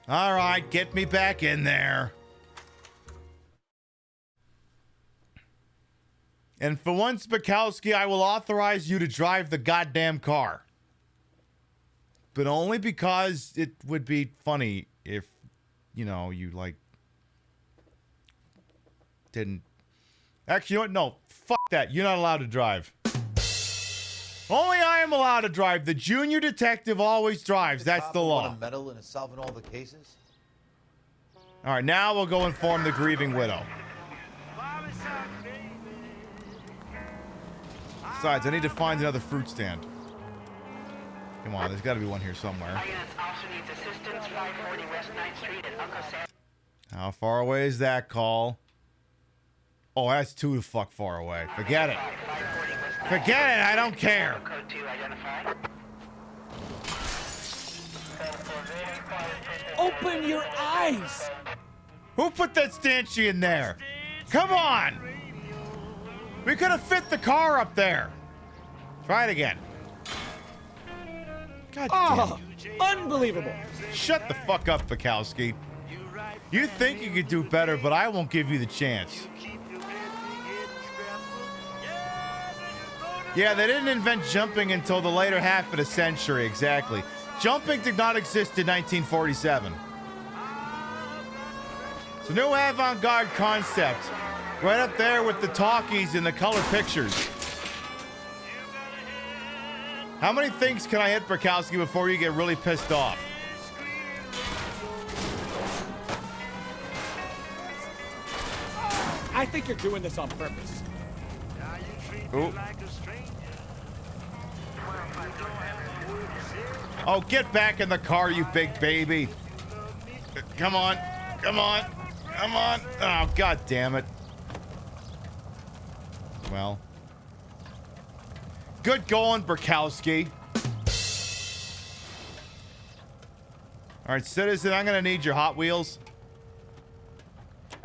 All right, get me back in there. And for once, Bukowski, I will authorize you to drive the goddamn car. But only because it would be funny if, you know, you, like, didn't. Actually, you know what? No, fuck that. You're not allowed to drive. Only I am allowed to drive. The junior detective always drives. That's the law. Want a medal in solving all the cases? All right, now we'll go inform the grieving widow. Besides, I need to find another fruit stand. Come on, there's got to be one here somewhere. How far away is that call? Oh, that's too fuck far away. Forget it. Forget it, I don't care. Open your eyes! Who put that stanchion in there? Come on! We could have fit the car up there. Try it again. God damn. Unbelievable. Shut the fuck up, Bukowski. You think you could do better, but I won't give you the chance. Yeah, they didn't invent jumping until the later half of the century, exactly. Jumping did not exist in 1947. It's a new avant-garde concept. Right up there with the talkies and the color pictures. How many things can I hit, Bukowski, before you get really pissed off? I think you're doing this on purpose. Ooh. Oh, get back in the car, you big baby. Come on. Come on. Come on. Oh, god damn it. Well. Good going, Bukowski. All right, citizen, I'm going to need your Hot Wheels.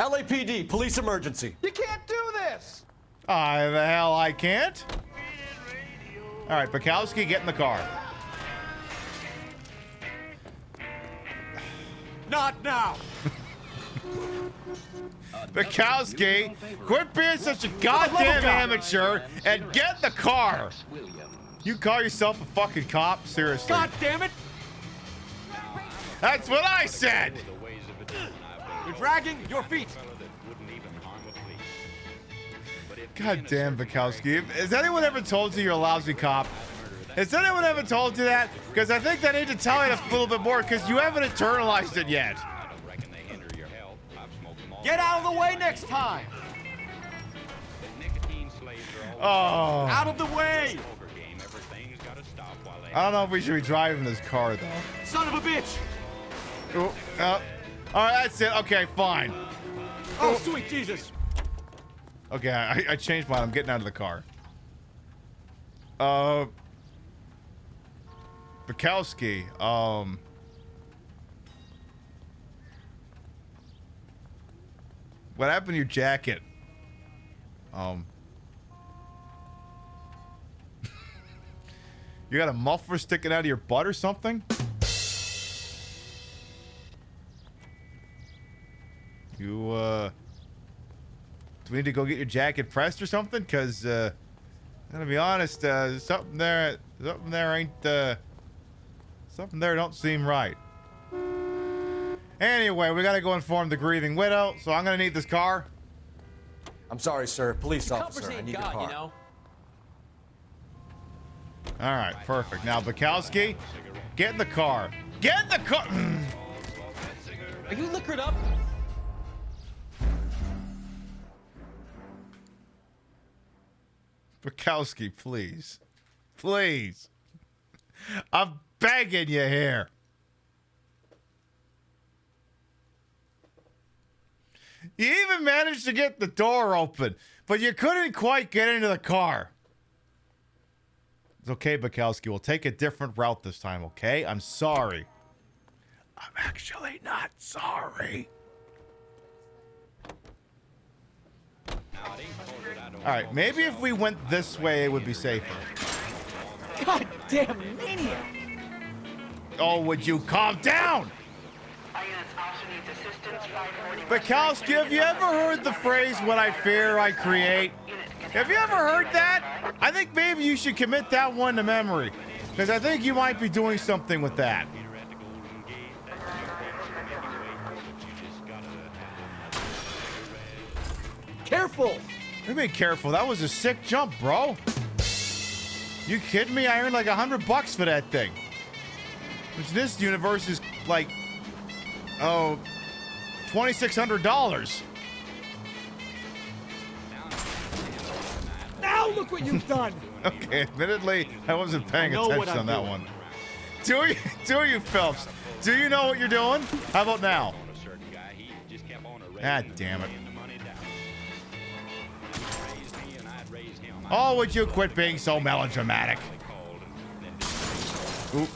LAPD, police emergency. You can't do this! The hell I can't? All right, Bukowski, get in the car. Not now! Bukowski, quit being such a goddamn amateur and get in the car. You call yourself a fucking cop? Seriously. God damn it! That's what I said! You're dragging your feet! God damn, Bukowski. Has anyone ever told you you're a lousy cop? Has anyone ever told you that? Because I think they need to tell you a little bit more because you haven't internalized it yet. Get out of the way next time! Oh. Out of the way! I don't know if we should be driving this car, though. Son of a bitch! Ooh, all right, that's it. Okay, fine. Oh, sweet Jesus! Okay, I changed mine. I'm getting out of the car. Bukowski, what happened to your jacket? You got a muffler sticking out of your butt or something? You, do we need to go get your jacket pressed or something? Because, I'm gonna be honest, something there ain't, something there don't seem right. Anyway, we gotta go inform the grieving widow, so I'm gonna need this car. I'm sorry, sir. Police officer, I need your car. You know? All right, perfect. Now, Bukowski, get in the car. Get in the car. Are you liquored up? Bukowski, please. Please. I'm begging you here. You even managed to get the door open, but you couldn't quite get into the car. It's okay, Bukowski. We'll take a different route this time, okay? I'm sorry. I'm actually not sorry. All right, maybe if we went this way, it would be safer. God damn maniac! Oh, would you calm down? Bukowski, have you ever heard the phrase, "What I fear, I create"? Have you ever heard that? I think maybe you should commit that one to memory, because I think you might be doing something with that. Careful! What do you mean careful? That was a sick jump, bro. You kidding me? I earned like $100 for that thing. Which this universe is like, oh, $2,600. Now look what you've done! Okay, admittedly, I wasn't paying attention on that one. Do you, Phelps? Do you know what you're doing? How about now? Ah, damn it. Oh, would you quit being so melodramatic? Oop,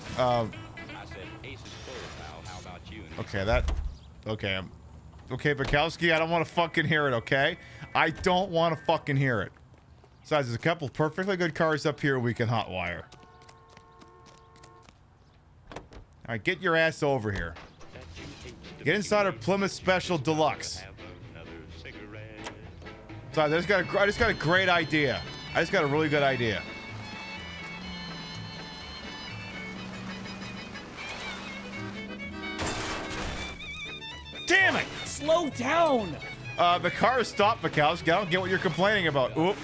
okay, okay, Bukowski, I don't want to fucking hear it, okay? I don't want to fucking hear it. Besides, there's a couple perfectly good cars up here we can hotwire. Alright, get your ass over here. Get inside our Plymouth Special Deluxe. Sorry, I just got a great idea. I just got a really good idea. Damn it! Slow down! The car stopped, Bukowski. I don't get what you're complaining about. Oop.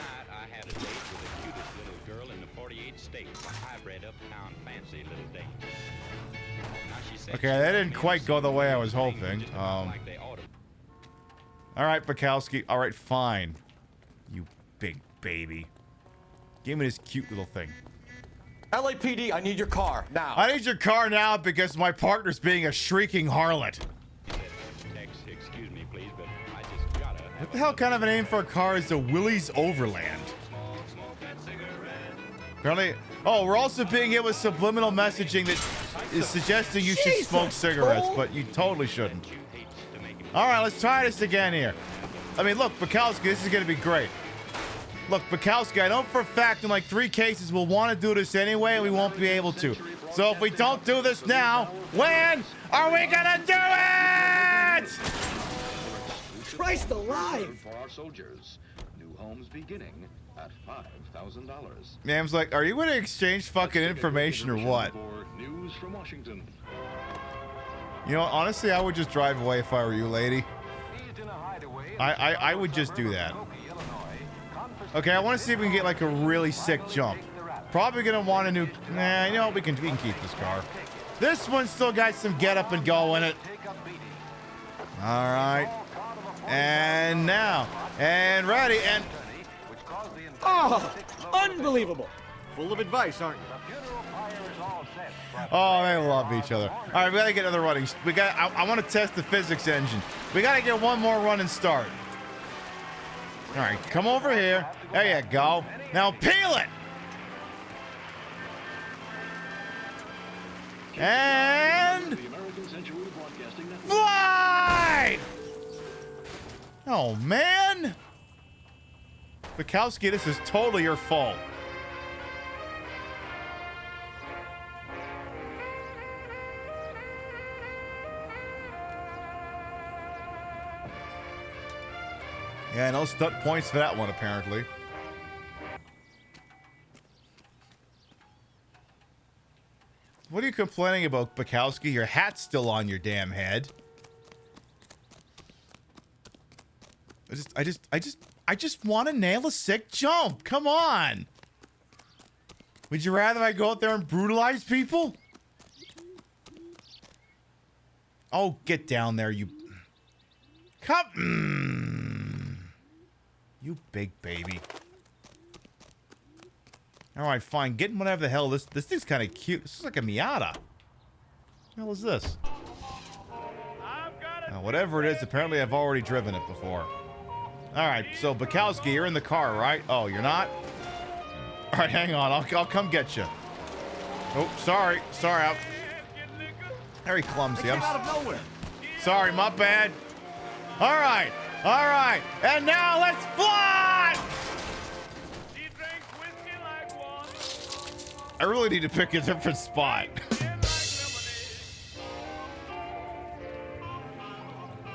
Okay, that didn't quite go the way I was hoping. All right, Bukowski. All right, fine. You big baby. Give me this cute little thing. LAPD, I need your car now. I need your car now because my partner's being a shrieking harlot. What the hell kind of a name for a car is the Willys Overland? Apparently, oh, we're also being hit with subliminal messaging that is suggesting you should smoke cigarettes, but you totally shouldn't. All right, let's try this again here. I mean, look, Bukowski, this is going to be great. Look, Bukowski, I know for a fact in like 3 cases we'll want to do this anyway and we won't be able to. So if we don't do this now, when are we going to do it? Christ alive! For our soldiers, new homes beginning at $5,000. Mam's like, are you going to exchange fucking information or what? News from Washington. You know, honestly, I would just drive away if I were you, lady. I would just do that. Okay, I want to see if we can get like a really sick jump. Probably gonna want a new. Nah, you know what? We can keep this car. This one's still got some get up and go in it. All right, and now, and ready, and. Oh, unbelievable! Full of advice, aren't you? Oh, they love each other. All right, we gotta get another running. We got. I want to test the physics engine. We gotta get one more run and start. All right, come over here. There you go. Now peel it. And fly! Oh, man. Bukowski, this is totally your fault. Yeah, no stunt points for that one, apparently. What are you complaining about, Bukowski? Your hat's still on your damn head. I just want to nail a sick jump. Come on. Would you rather I go out there and brutalize people? Oh, get down there, you... Come... You big baby. Alright, fine. Getting whatever the hell. This thing's kind of cute. This is like a Miata. What the hell is this? Now, whatever it is, apparently I've already driven it before. Alright, so Bukowski, you're in the car, right? Oh, you're not? Alright, hang on. I'll come get you. Oh, sorry. Sorry. I'm very clumsy. I'm out of nowhere. sorry, my bad. Alright. Alright. And now let's fly! I really need to pick a different spot.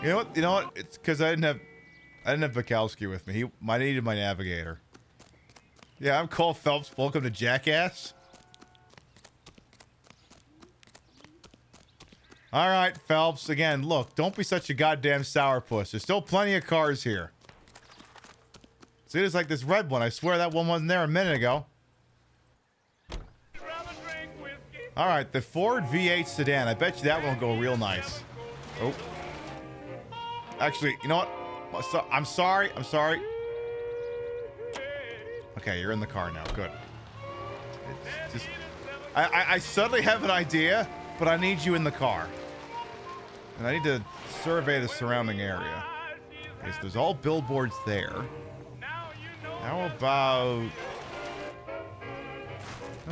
You know what? You know what? It's because I didn't have Bukowski with me. I needed my navigator. Yeah, I'm Cole Phelps. Welcome to Jackass. All right, Phelps. Again, look, don't be such a goddamn sourpuss. There's still plenty of cars here. See, there's like this red one. I swear that one wasn't there a minute ago. All right, the Ford V8 sedan. I bet you that one will go real nice. Oh. Actually, you know what? I'm sorry. I'm sorry. Okay, you're in the car now. Good. It's just, I suddenly have an idea, but I need you in the car. And I need to survey the surrounding area. Okay, so there's all billboards there. How about...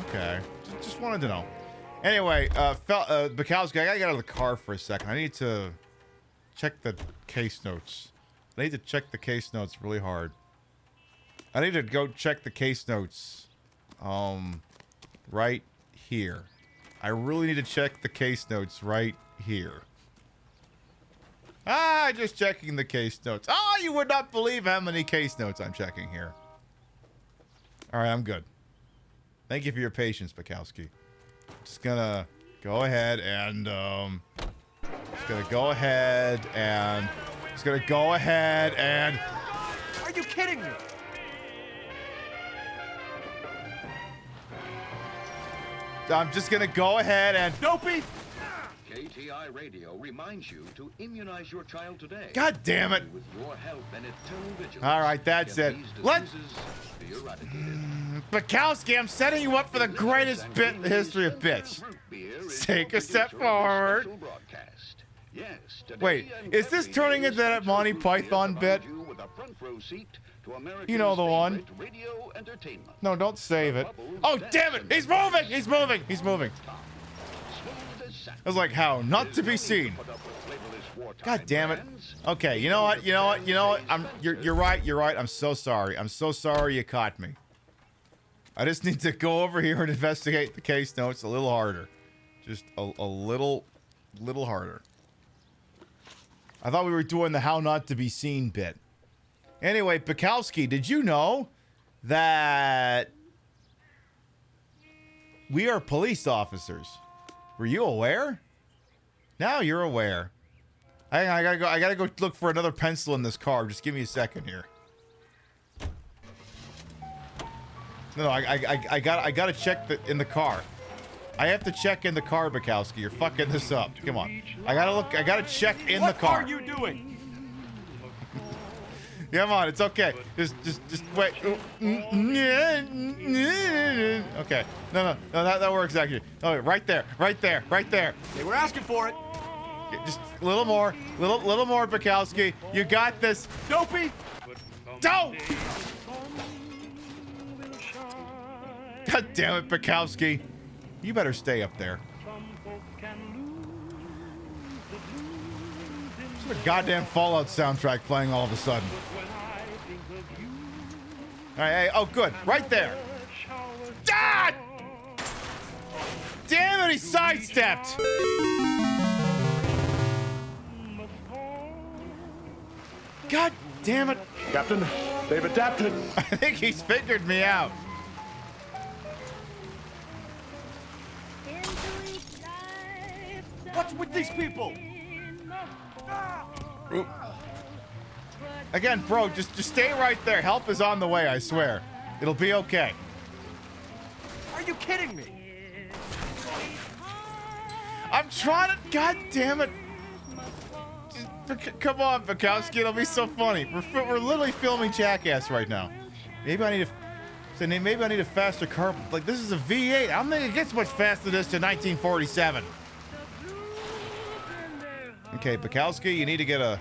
Okay. Just wanted to know. Anyway, Bukowski, I gotta get out of the car for a second. I need to check the case notes. I need to check the case notes really hard. I need to go check the case notes. Right here. I really need to check the case notes right here. Ah, just checking the case notes. Oh, you would not believe how many case notes I'm checking here. All right, I'm good. Thank you for your patience, Bukowski. Just gonna go ahead and Are you kidding me? I'm just gonna go ahead and... Dopey! KTI Radio reminds you to immunize your child today. God damn it! With your help and eternal vigilance, All right, that's it. Let's... be eradicated. Bukowski, I'm setting you up for the greatest bit in the history of bits. Take a step forward. Wait, is this turning into that Monty Python bit? You know the one. No, don't save it. Oh, damn it! He's moving! He's moving! He's moving! I was like, how? Not to be seen. God damn it. Okay, you know what? You know what? You know what? You're right. You're right. I'm so sorry. I'm so sorry you caught me. I just need to go over here and investigate the case notes a little harder. Just a little harder. I thought we were doing the how not to be seen bit. Anyway, Bukowski, did you know that we are police officers? Were you aware? Now you're aware. I gotta go look for another pencil in this car. Just give me a second here. No, I gotta check in the car. I have to check in the car, Bukowski. You're fucking this up. Come on. I gotta check in the car. What are you doing? Come on, it's okay. Just wait. Okay. No, that works actually. Oh, right there. They were asking for it. Just a little more, little more, Bukowski. You got this. Dopey. Don't. God damn it, Bukowski. You better stay up there. There's a goddamn Fallout soundtrack playing all of a sudden. All right, hey, oh, good. Right there. Ah! Damn it, he sidestepped. God damn it. Captain, they've adapted. I think he's figured me out. What's with these people? Again, bro, just stay right there. Help is on the way, I swear. It'll be okay. Are you kidding me? I'm trying to. God damn it! Come on, Bukowski. It'll be so funny. We're literally filming Jackass right now. Maybe I need a faster car. Like, this is a V8. I don't think it gets much faster than this to 1947. Okay, Bukowski, you need to get a.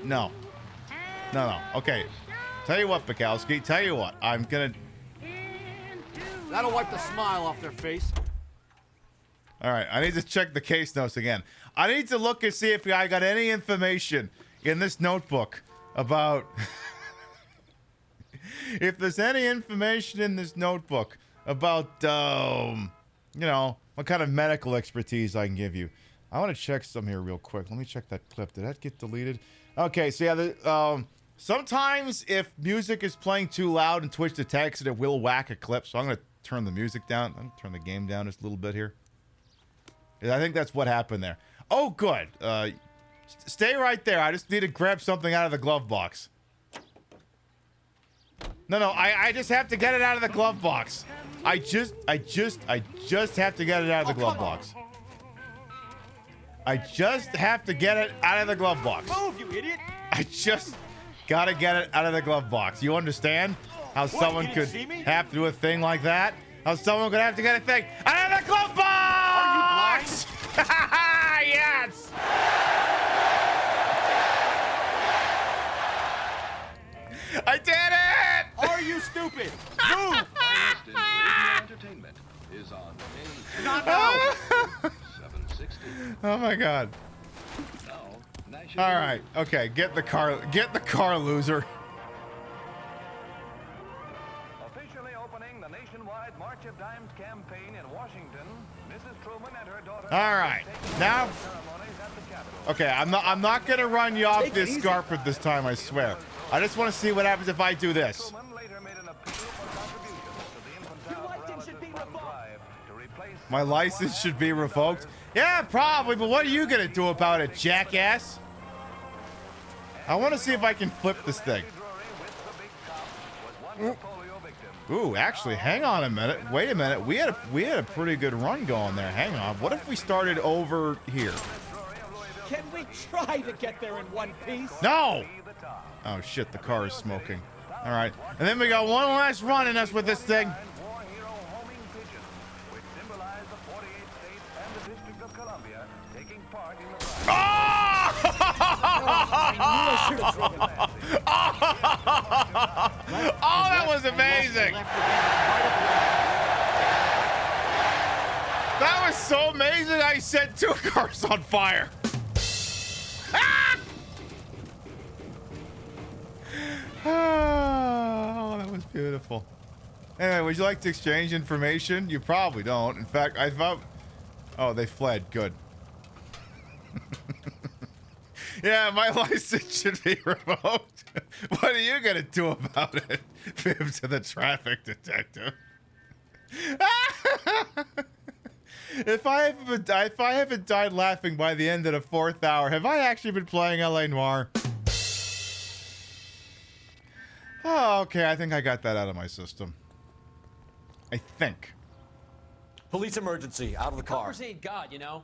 No. Okay. Tell you what, Bukowski. Tell you what. I'm gonna. That'll wipe the smile off their face. All right. I need to check the case notes again. I need to look and see if I got any information in this notebook about. If there's any information in this notebook about, you know, what kind of medical expertise I can give you. I want to check some here real quick. Let me check that clip. Did that get deleted? Okay, so yeah, sometimes if music is playing too loud and Twitch detects it, it will whack a clip. So I'm going to turn the music down. I'm going to turn the game down just a little bit here. I think that's what happened there. Oh, good. Stay right there. I just need to grab something out of the glove box. No, I just have to get it out of the glove box. I just have to get it out of the glove box. I just have to get it out of the glove box. Move, you idiot! I just gotta get it out of the glove box. You understand how someone could have to do a thing like that? How someone could have to get a thing out of the glove box? Are you blind? Yes! I did it! Are you stupid? Move! Entertainment is on Not now! 760. Oh my god. All right. Okay, get the car, loser. Officially opening the nationwide March of Dimes campaign in Washington, Mrs. Truman and her daughter. All right. Now. Okay, I'm not gonna run you off this carpet this time. I swear. I just want to see what happens if I do this. My license should be revoked. Yeah, probably. But what are you gonna do about it, jackass? I want to see if I can flip this thing. Ooh, actually, hang on a minute. Wait a minute. We had a pretty good run going there. Hang on. What if we started over here? Can we try to get there in one piece? No! Oh shit, the car is smoking. All right. And then we got one last run in us with this thing. Oh, that was amazing. That was so amazing. I set 2 cars on fire. Ah! Oh, that was beautiful. Anyway, would you like to exchange information? You probably don't. In fact, I thought... Oh, they fled. Good. Yeah, my license should be revoked. What are you going to do about it? Fib to the traffic detective. If I haven't died laughing by the end of the 4th hour, have I actually been playing LA Noire? Oh, okay. I think I got that out of my system. I think. Police emergency. Out of the car. Coppers ain't God, you know.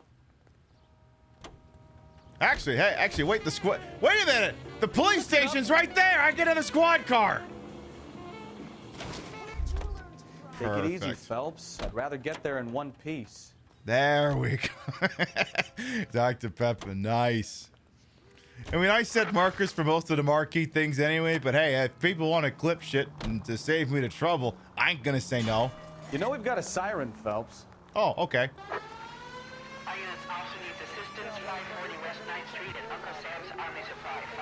Actually, hey, wait, the squad. Wait a minute! The police station's right there! I get in a squad car! Take it easy, Perfect. Phelps. I'd rather get there in one piece. There we go. Dr. Pepper, nice. I mean, I set markers for most of the marquee things anyway, but hey, if people want to clip shit and to save me the trouble, I ain't gonna say no. You know we've got a siren, Phelps. Oh, okay.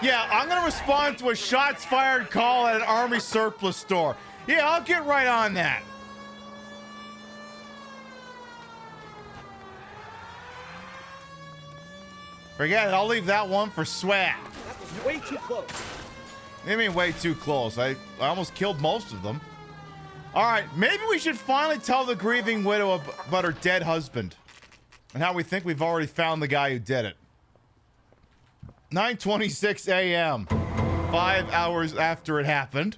Yeah, I'm gonna respond to a shots fired call at an army surplus store. Yeah, I'll get right on that. Forget it, I'll leave that one for swag. That was way too close. I mean, way too close. I almost killed most of them. All right, maybe we should finally tell the grieving widow about her dead husband and how we think we've already found the guy who did it. 9:26 a.m. 5 hours after it happened.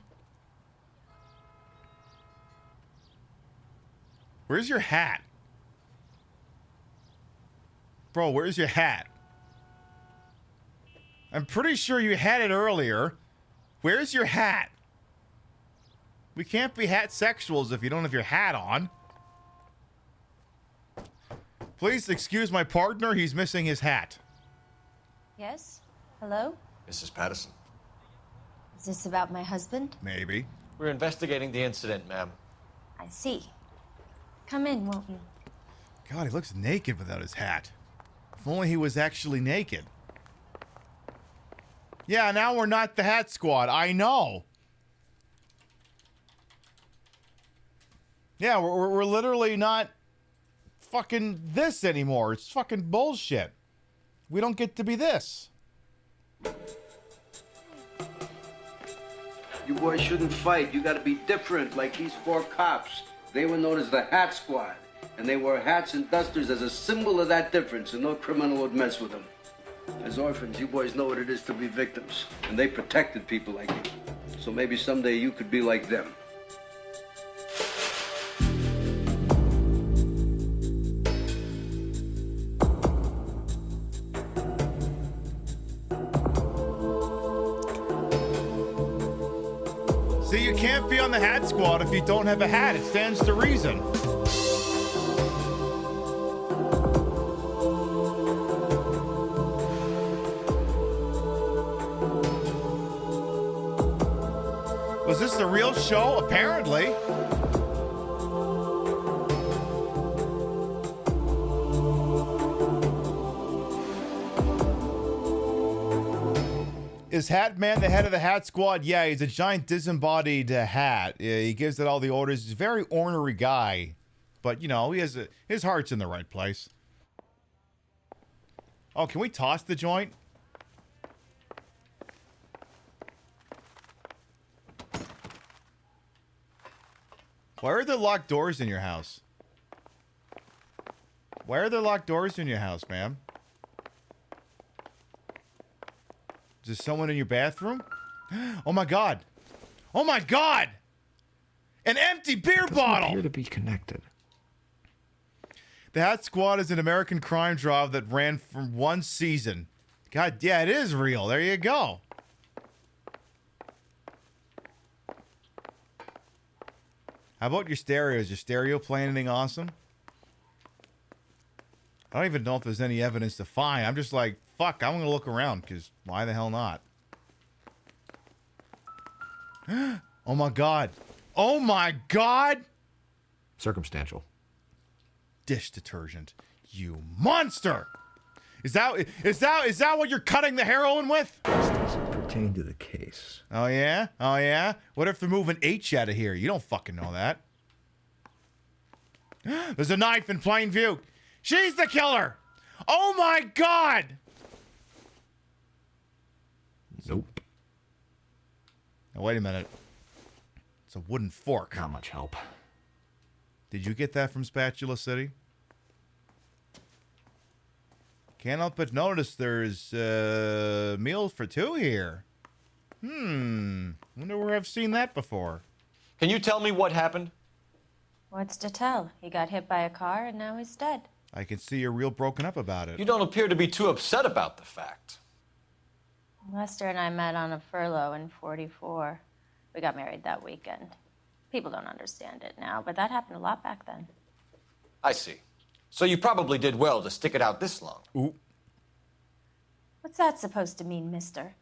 Where's your hat? Bro, where's your hat? I'm pretty sure you had it earlier. Where's your hat? We can't be hat sexuals if you don't have your hat on. Please excuse my partner. He's missing his hat. Yes? Hello? Mrs. Patterson. Is this about my husband? Maybe. We're investigating the incident, ma'am. I see. Come in, won't you? God, he looks naked without his hat. If only he was actually naked. Yeah, now we're not the Hat Squad. I know. Yeah, we're literally not fucking this anymore. It's fucking bullshit. We don't get to be this. You boys shouldn't fight. You gotta be different, like these 4 cops. They were known as the Hat Squad, and they wore hats and dusters as a symbol of that difference, and no criminal would mess with them. As orphans, you boys know what it is to be victims, and they protected people like you. So maybe someday you could be like them. See, you can't be on the Hat Squad if you don't have a hat. It stands to reason. Was this the real show? Apparently. Is Hat Man the head of the Hat Squad? Yeah, he's a giant disembodied hat. Yeah, he gives it all the orders. He's a very ornery guy. But, you know, his heart's in the right place. Oh, can we toss the joint? Why are there locked doors in your house? Why are there locked doors in your house, ma'am? Is there someone in your bathroom? Oh my God! Oh my God! An empty beer bottle! Appear to be connected. The Hat Squad is an American crime drama that ran for 1 season. God, yeah, it is real. There you go. How about your stereo? Is your stereo playing anything awesome? I don't even know if there's any evidence to find. I'm just like, fuck, I'm going to look around, because why the hell not? Oh my God. Oh my God! Circumstantial. Dish detergent. You monster! Is that what you're cutting the heroin with? This doesn't pertain to the case. Oh yeah? Oh yeah? What if they're moving H out of here? You don't fucking know that. There's a knife in plain view. She's the killer! Oh my God! Nope. Now wait a minute. It's a wooden fork. Not much help. Did you get that from Spatula City? Can't help but notice there's meals for 2 here. Wonder where I've seen that before. Can you tell me what happened? What's to tell? He got hit by a car and now he's dead. I can see you're real broken up about it. You don't appear to be too upset about the fact. Lester and I met on a furlough in '44. We got married that weekend. People don't understand it now, but that happened a lot back then. I see. So you probably did well to stick it out this long. Ooh. What's that supposed to mean, mister?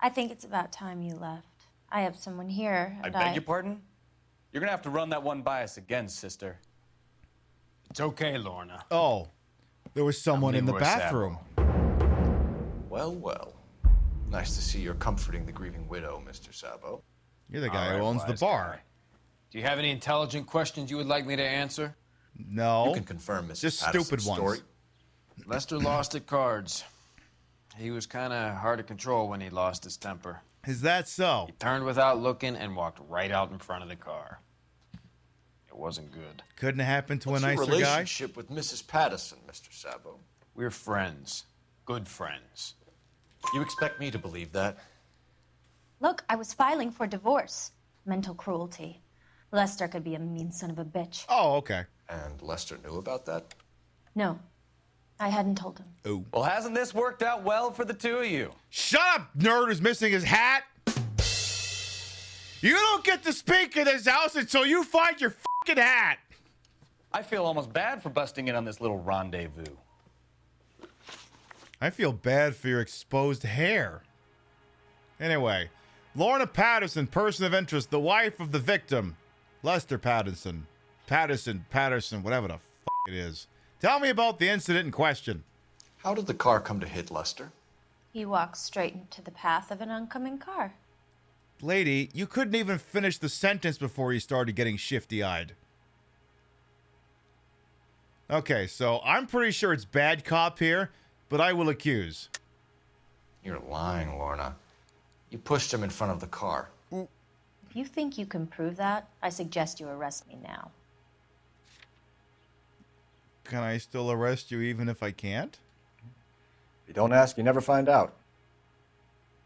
I think it's about time you left. I have someone here, I and beg your pardon? You're gonna have to run that one by us again, sister. It's okay, Lorna. Oh, there was someone in the bathroom. Well, well. Nice to see you're comforting the grieving widow, Mr. Sabo. You're the guy who owns the bar. Do you have any intelligent questions you would like me to answer? No. You can confirm Mrs. Just Patterson's stupid ones. story. Lester lost at cards. He was kind of hard to control when he lost his temper. Is that so? He turned without looking and walked right out in front of the car. It wasn't good. Couldn't have happened to What's a your nicer guy? relationship with Mrs. Patterson, Mr. Sabo? We're friends. Good friends. You expect me to believe that? Look, I was filing for divorce. Mental cruelty. Lester could be a mean son of a bitch. Oh, okay. And Lester knew about that? No, I hadn't told him. Ooh. Well, hasn't this worked out well for the two of you? Shut up, nerd who's missing his hat. You don't get to speak in this house until you find your fucking hat. I feel almost bad for busting in on this little rendezvous. I feel bad for your exposed hair. Anyway, Lorna Patterson, person of interest, the wife of the victim, Lester Patterson, whatever the fuck it is. Tell me about the incident in question. How did the car come to hit Lester? He walked straight into the path of an oncoming car. Lady, you couldn't even finish the sentence before you started getting shifty-eyed. Okay, so I'm pretty sure it's bad cop here, but I will accuse. You're lying, Lorna. You pushed him in front of the car. If you think you can prove that, I suggest you arrest me now. Can I still arrest you even if I can't? If you don't ask, you never find out.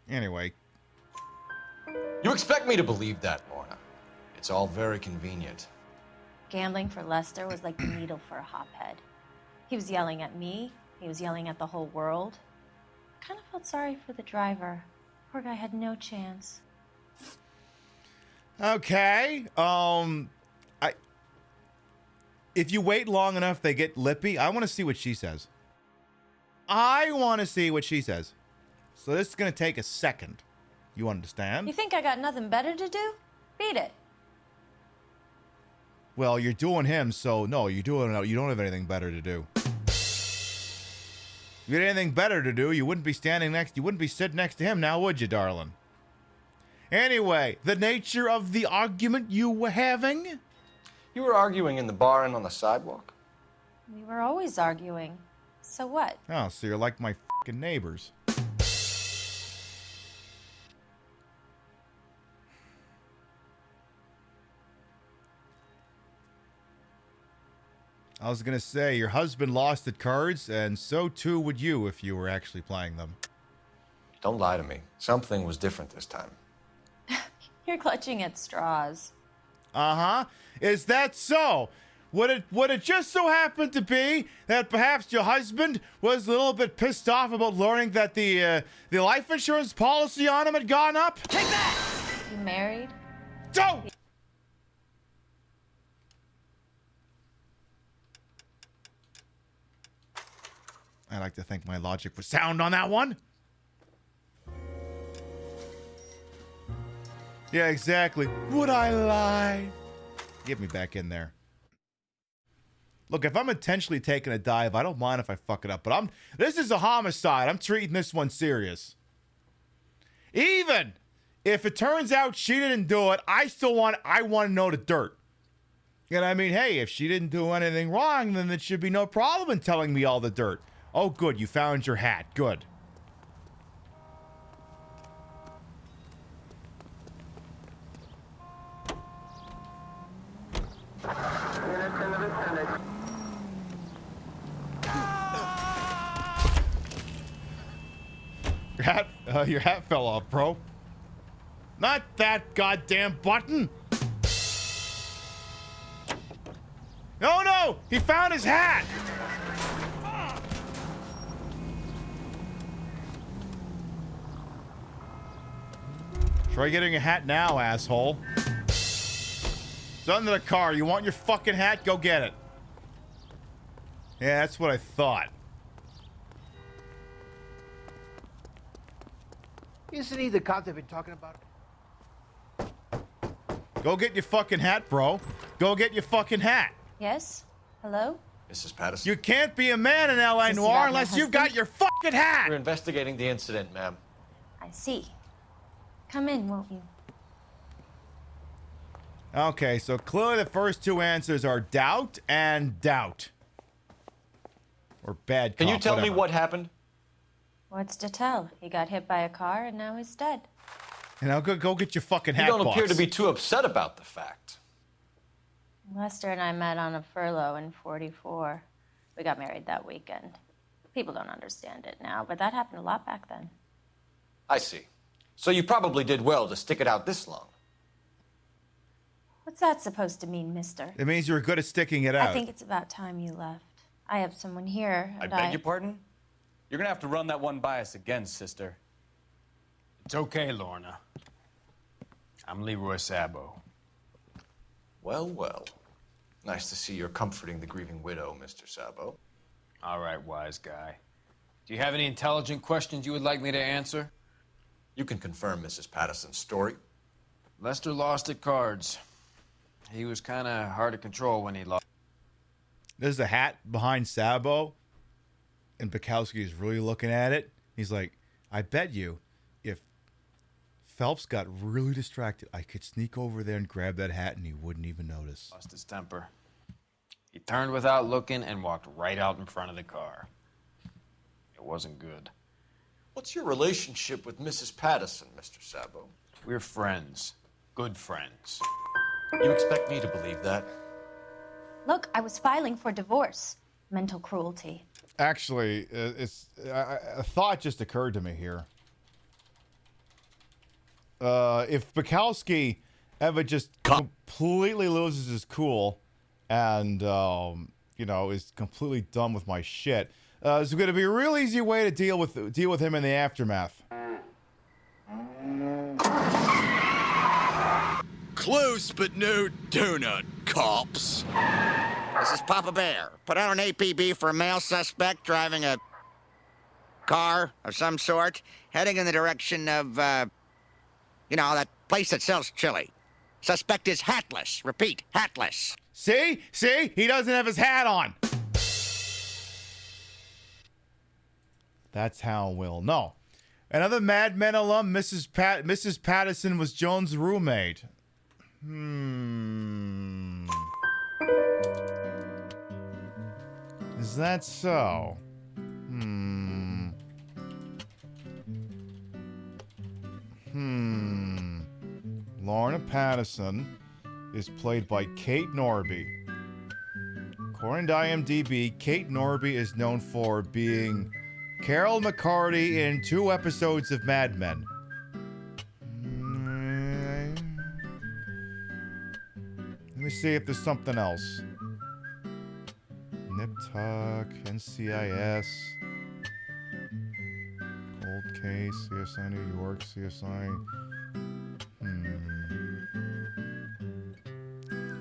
Anyway. You expect me to believe that, Lorna. It's all very convenient. Gambling for Lester was like the needle for a hophead. He was yelling at me. He was yelling at the whole world. I kind of felt sorry for the driver. Poor guy had no chance. Okay. If you wait long enough, they get lippy. I want to see what she says. So this is going to take a second. You understand? You think I got nothing better to do? Beat it. Well, you're doing him, so no, you don't have anything better to do. If you had anything better to do, you wouldn't be sitting next to him now, would you, darling? Anyway, the nature of the argument you were having? You were arguing in the bar and on the sidewalk? We were always arguing. So what? Oh, so you're like my fucking neighbors. I was going to say, your husband lost at cards, and so too would you if you were actually playing them. Don't lie to me. Something was different this time. You're clutching at straws. Uh-huh. Is that so? Would it just so happen to be that perhaps your husband was a little bit pissed off about learning that the life insurance policy on him had gone up? Take that! You married? Don't! I like to think my logic was sound on that one. Yeah, exactly. Would I lie? Get me back in there. Look, if I'm intentionally taking a dive, I don't mind if I fuck it up. But this is a homicide. I'm treating this one serious. Even if it turns out she didn't do it, I want to know the dirt. And I mean, hey, if she didn't do anything wrong, then there should be no problem in telling me all the dirt. Oh, good, you found your hat. Good. Your hat fell off, bro. Not that goddamn button. Oh no! He found his hat! Try getting a hat now, asshole. It's under the car. You want your fucking hat? Go get it. Yeah, that's what I thought. Isn't he the cop they've been talking about? Go get your fucking hat, bro. Go get your fucking hat. Yes? Hello? Mrs. Patterson? You can't be a man in L.A. Noire unless you've got your fucking hat. We're investigating the incident, ma'am. I see. Come in, won't you? Okay, so clearly the first two answers are doubt and doubt. Or bad cop, Can you tell me whatever. what happened? What's to tell? He got hit by a car and now he's dead. And now go get your fucking hat, You don't boss. appear to be too upset about the fact. Lester and I met on a furlough in 44. We got married that weekend. People don't understand it now, but that happened a lot back then. I see. So you probably did well to stick it out this long. What's that supposed to mean, mister? It means you're good at sticking it out. I think it's about time you left. I have someone here, I and beg your pardon? You're gonna have to run that one by us again, sister. It's okay, Lorna. I'm Leroy Sabo. Well, well. Nice to see you're comforting the grieving widow, Mr. Sabo. All right, wise guy. Do you have any intelligent questions you would like me to answer? You can confirm Mrs. Patterson's story. Lester lost at cards. He was kind of hard to control when he lost. There's a hat behind Sabo, and Bukowski is really looking at it. He's like, I bet you if Phelps got really distracted, I could sneak over there and grab that hat and he wouldn't even notice. Lost his temper. He turned without looking and walked right out in front of the car. It wasn't good. What's your relationship with Mrs. Patterson, Mr. Sabo? We're friends. Good friends. You expect me to believe that? Look, I was filing for divorce. Mental cruelty. Actually, a thought just occurred to me here. If Bukowski ever just completely loses his cool and, is completely done with my shit, there's going to be a real easy way to deal with him in the aftermath. Close but no donut, cops. This is Papa Bear. Put out an APB for a male suspect driving a car of some sort, heading in the direction of, that place that sells chili. Suspect is hatless. Repeat, hatless. See? He doesn't have his hat on. That's how we'll know. Another Mad Men alum, Mrs. Patterson was Jones' roommate. Is that so? Lorna Patterson is played by Kate Norby. According to IMDb, Kate Norby is known for being Carol McCarty in 2 episodes of Mad Men. Let me see if there's something else. Nip Tuck, NCIS, Cold Case, CSI New York, CSI.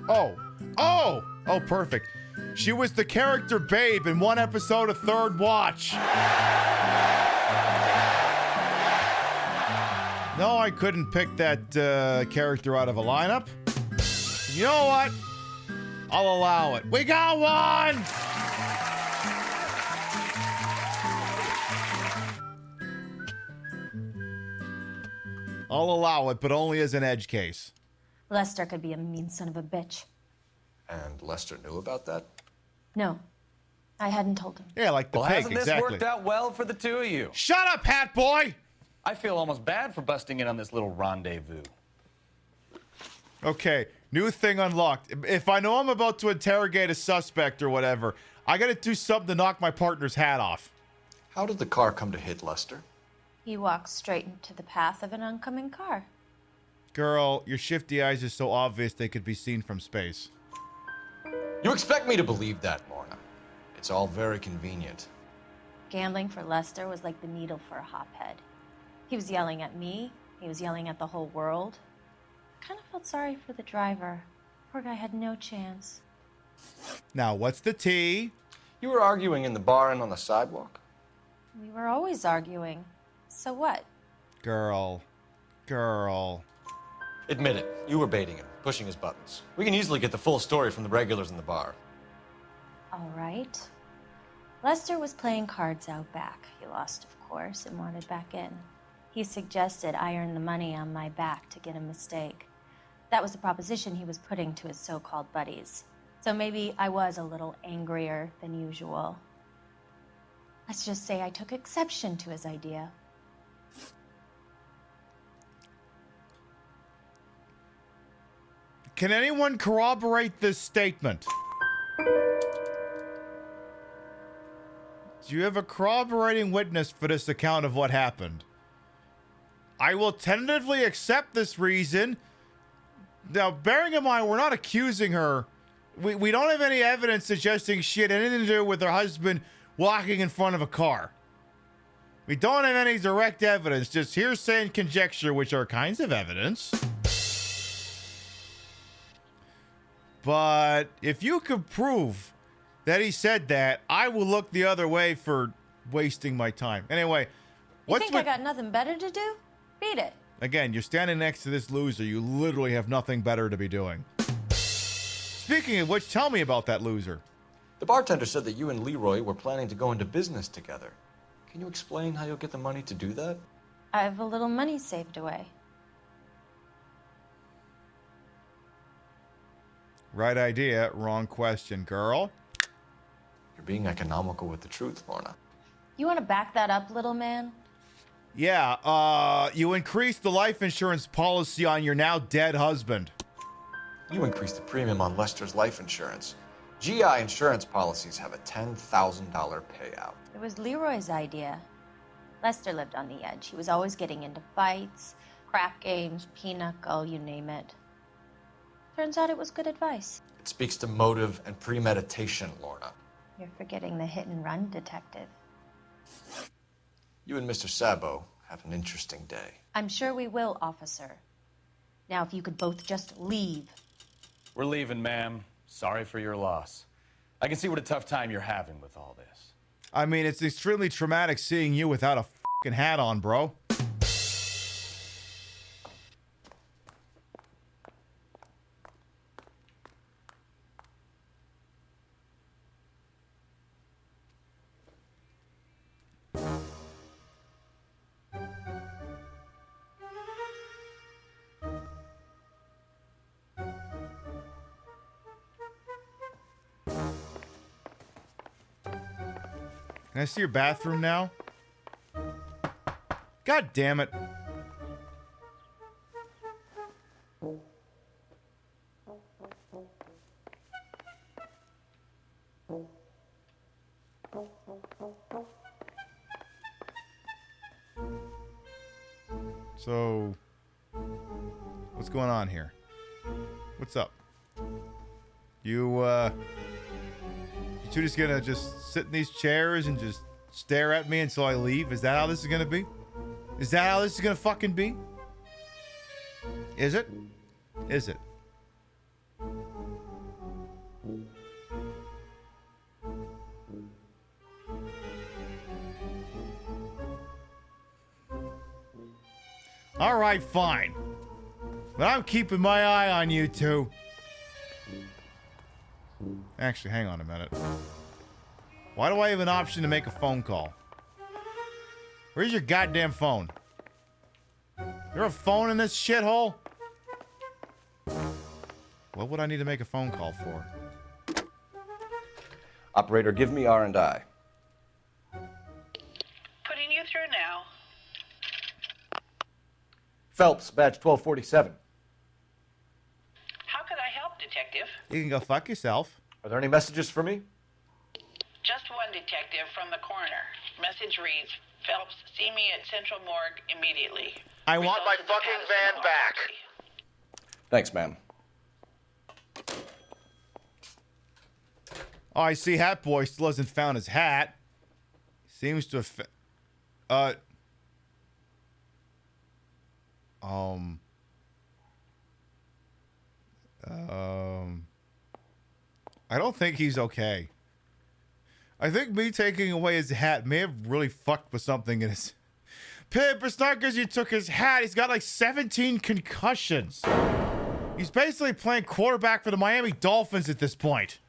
Oh, perfect. She was the character Babe in 1 episode of Third Watch. No, I couldn't pick that character out of a lineup. You know what? I'll allow it. We got one! I'll allow it, but only as an edge case. Lester could be a mean son of a bitch. And Lester knew about that? No, I hadn't told him. Yeah, like the pig, hasn't this exactly. worked out well for the two of you? Shut up, Hat Boy! I feel almost bad for busting in on this little rendezvous. Okay, new thing unlocked. If I know I'm about to interrogate a suspect or whatever, I gotta do something to knock my partner's hat off. How did the car come to hit Lester? He walks straight into the path of an oncoming car. Girl, your shifty eyes are so obvious they could be seen from space. You expect me to believe that, Lorna? It's all very convenient. Gambling for Lester was like the needle for a hophead. He was yelling at me. He was yelling at the whole world. I kind of felt sorry for the driver. Poor guy had no chance. Now, what's the tea? You were arguing in the bar and on the sidewalk? We were always arguing. So what? Girl. Admit it. You were baiting him, pushing his buttons. We can easily get the full story from the regulars in the bar. All right. Lester was playing cards out back. He lost, of course, and wanted back in. He suggested I earn the money on my back to get a mistake. That was the proposition he was putting to his so-called buddies. So maybe I was a little angrier than usual. Let's just say I took exception to his idea. Can anyone corroborate this statement? Do you have a corroborating witness for this account of what happened? I will tentatively accept this reason, Now, bearing in mind, we're not accusing her. We don't have any evidence suggesting she had anything to do with her husband walking in front of a car. We don't have any direct evidence, just hearsay and conjecture, which are kinds of evidence. But if you could prove that he said that, I will look the other way for wasting my time. Anyway, You think I got nothing better to do? Beat it. Again, you're standing next to this loser. You literally have nothing better to be doing. Speaking of which, tell me about that loser. The bartender said that you and Leroy were planning to go into business together. Can you explain how you'll get the money to do that? I have a little money saved away. Right idea, wrong question, girl. You're being economical with the truth, Lorna. You want to back that up, little man? Yeah, you increased the life insurance policy on your now dead husband. You increased the premium on Lester's life insurance. GI insurance policies have a $10,000 payout. It was Leroy's idea. Lester lived on the edge. He was always getting into fights, crap games, pinochle, you name it. Turns out it was good advice. It speaks to motive and premeditation, Lorna. You're forgetting the hit and run detective. You and Mr. Sabo have an interesting day. I'm sure we will, officer. Now, if you could both just leave. We're leaving, ma'am. Sorry for your loss. I can see what a tough time you're having with all this. I mean, it's extremely traumatic seeing you without a fucking hat on, bro. Can I see your bathroom now? God damn it. So, what's going on here? What's up? You two just gonna just sit in these chairs and just stare at me until I leave? Is that how this is gonna be? Is that how this is gonna fucking be? Is it? Is it? All right, fine. But I'm keeping my eye on you two. Actually, hang on a minute. Why do I have an option to make a phone call? Where's your goddamn phone? There a phone in this shithole? What would I need to make a phone call for? Operator, give me R&I. Putting you through now. Phelps, badge 1247. How could I help, Detective? You can go fuck yourself. Are there any messages for me? Just one detective from the coroner. Message reads, Phelps, see me at Central Morgue immediately. I want my fucking van back. Thanks, ma'am. Oh, I see Hat Boy still hasn't found his hat. Seems to have... I don't think he's okay. I think me taking away his hat may have really fucked with something in his... Pip, it's not because you took his hat. He's got like 17 concussions. He's basically playing quarterback for the Miami Dolphins at this point.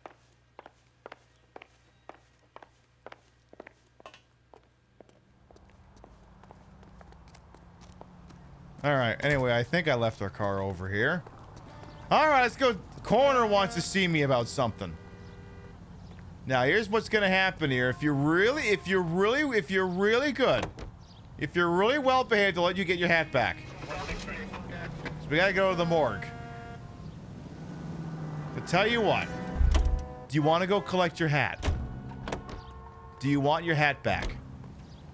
Alright, anyway, I think I left our car over here. Alright, let's go. Coroner wants to see me about something. Now, here's what's gonna happen here. If you're really good, if you're really well behaved, to let you get your hat back. So we gotta go to the morgue. But tell you what, do you want to go collect your hat? Do you want your hat back?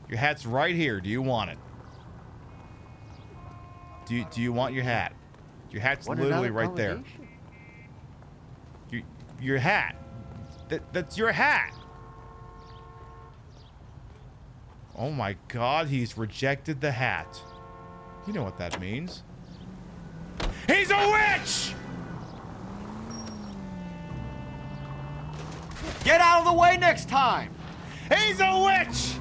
Your hat's right here. Do you want it? Do you want your hat? Your hat's What literally another right there. congregation? Your hat. That's your hat. Oh my God, he's rejected the hat. You know what that means. He's a witch! Get out of the way next time! He's a witch!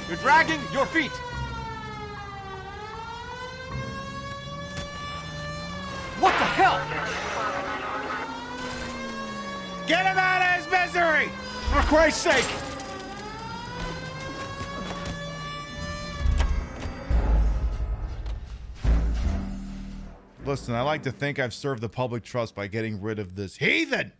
You're dragging your feet! What the hell? Get him out of his misery! For Christ's sake! Listen, I like to think I've served the public trust by getting rid of this heathen!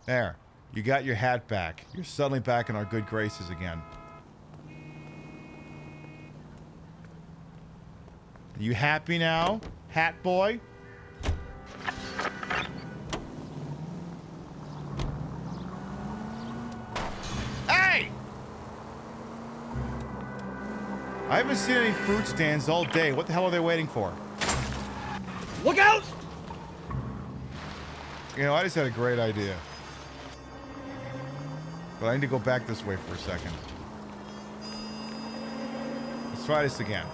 There. You got your hat back. You're suddenly back in our good graces again. Are you happy now, hat boy? Hey! I haven't seen any fruit stands all day. What the hell are they waiting for? Look out! You know, I just had a great idea. But I need to go back this way for a second. Let's try this again.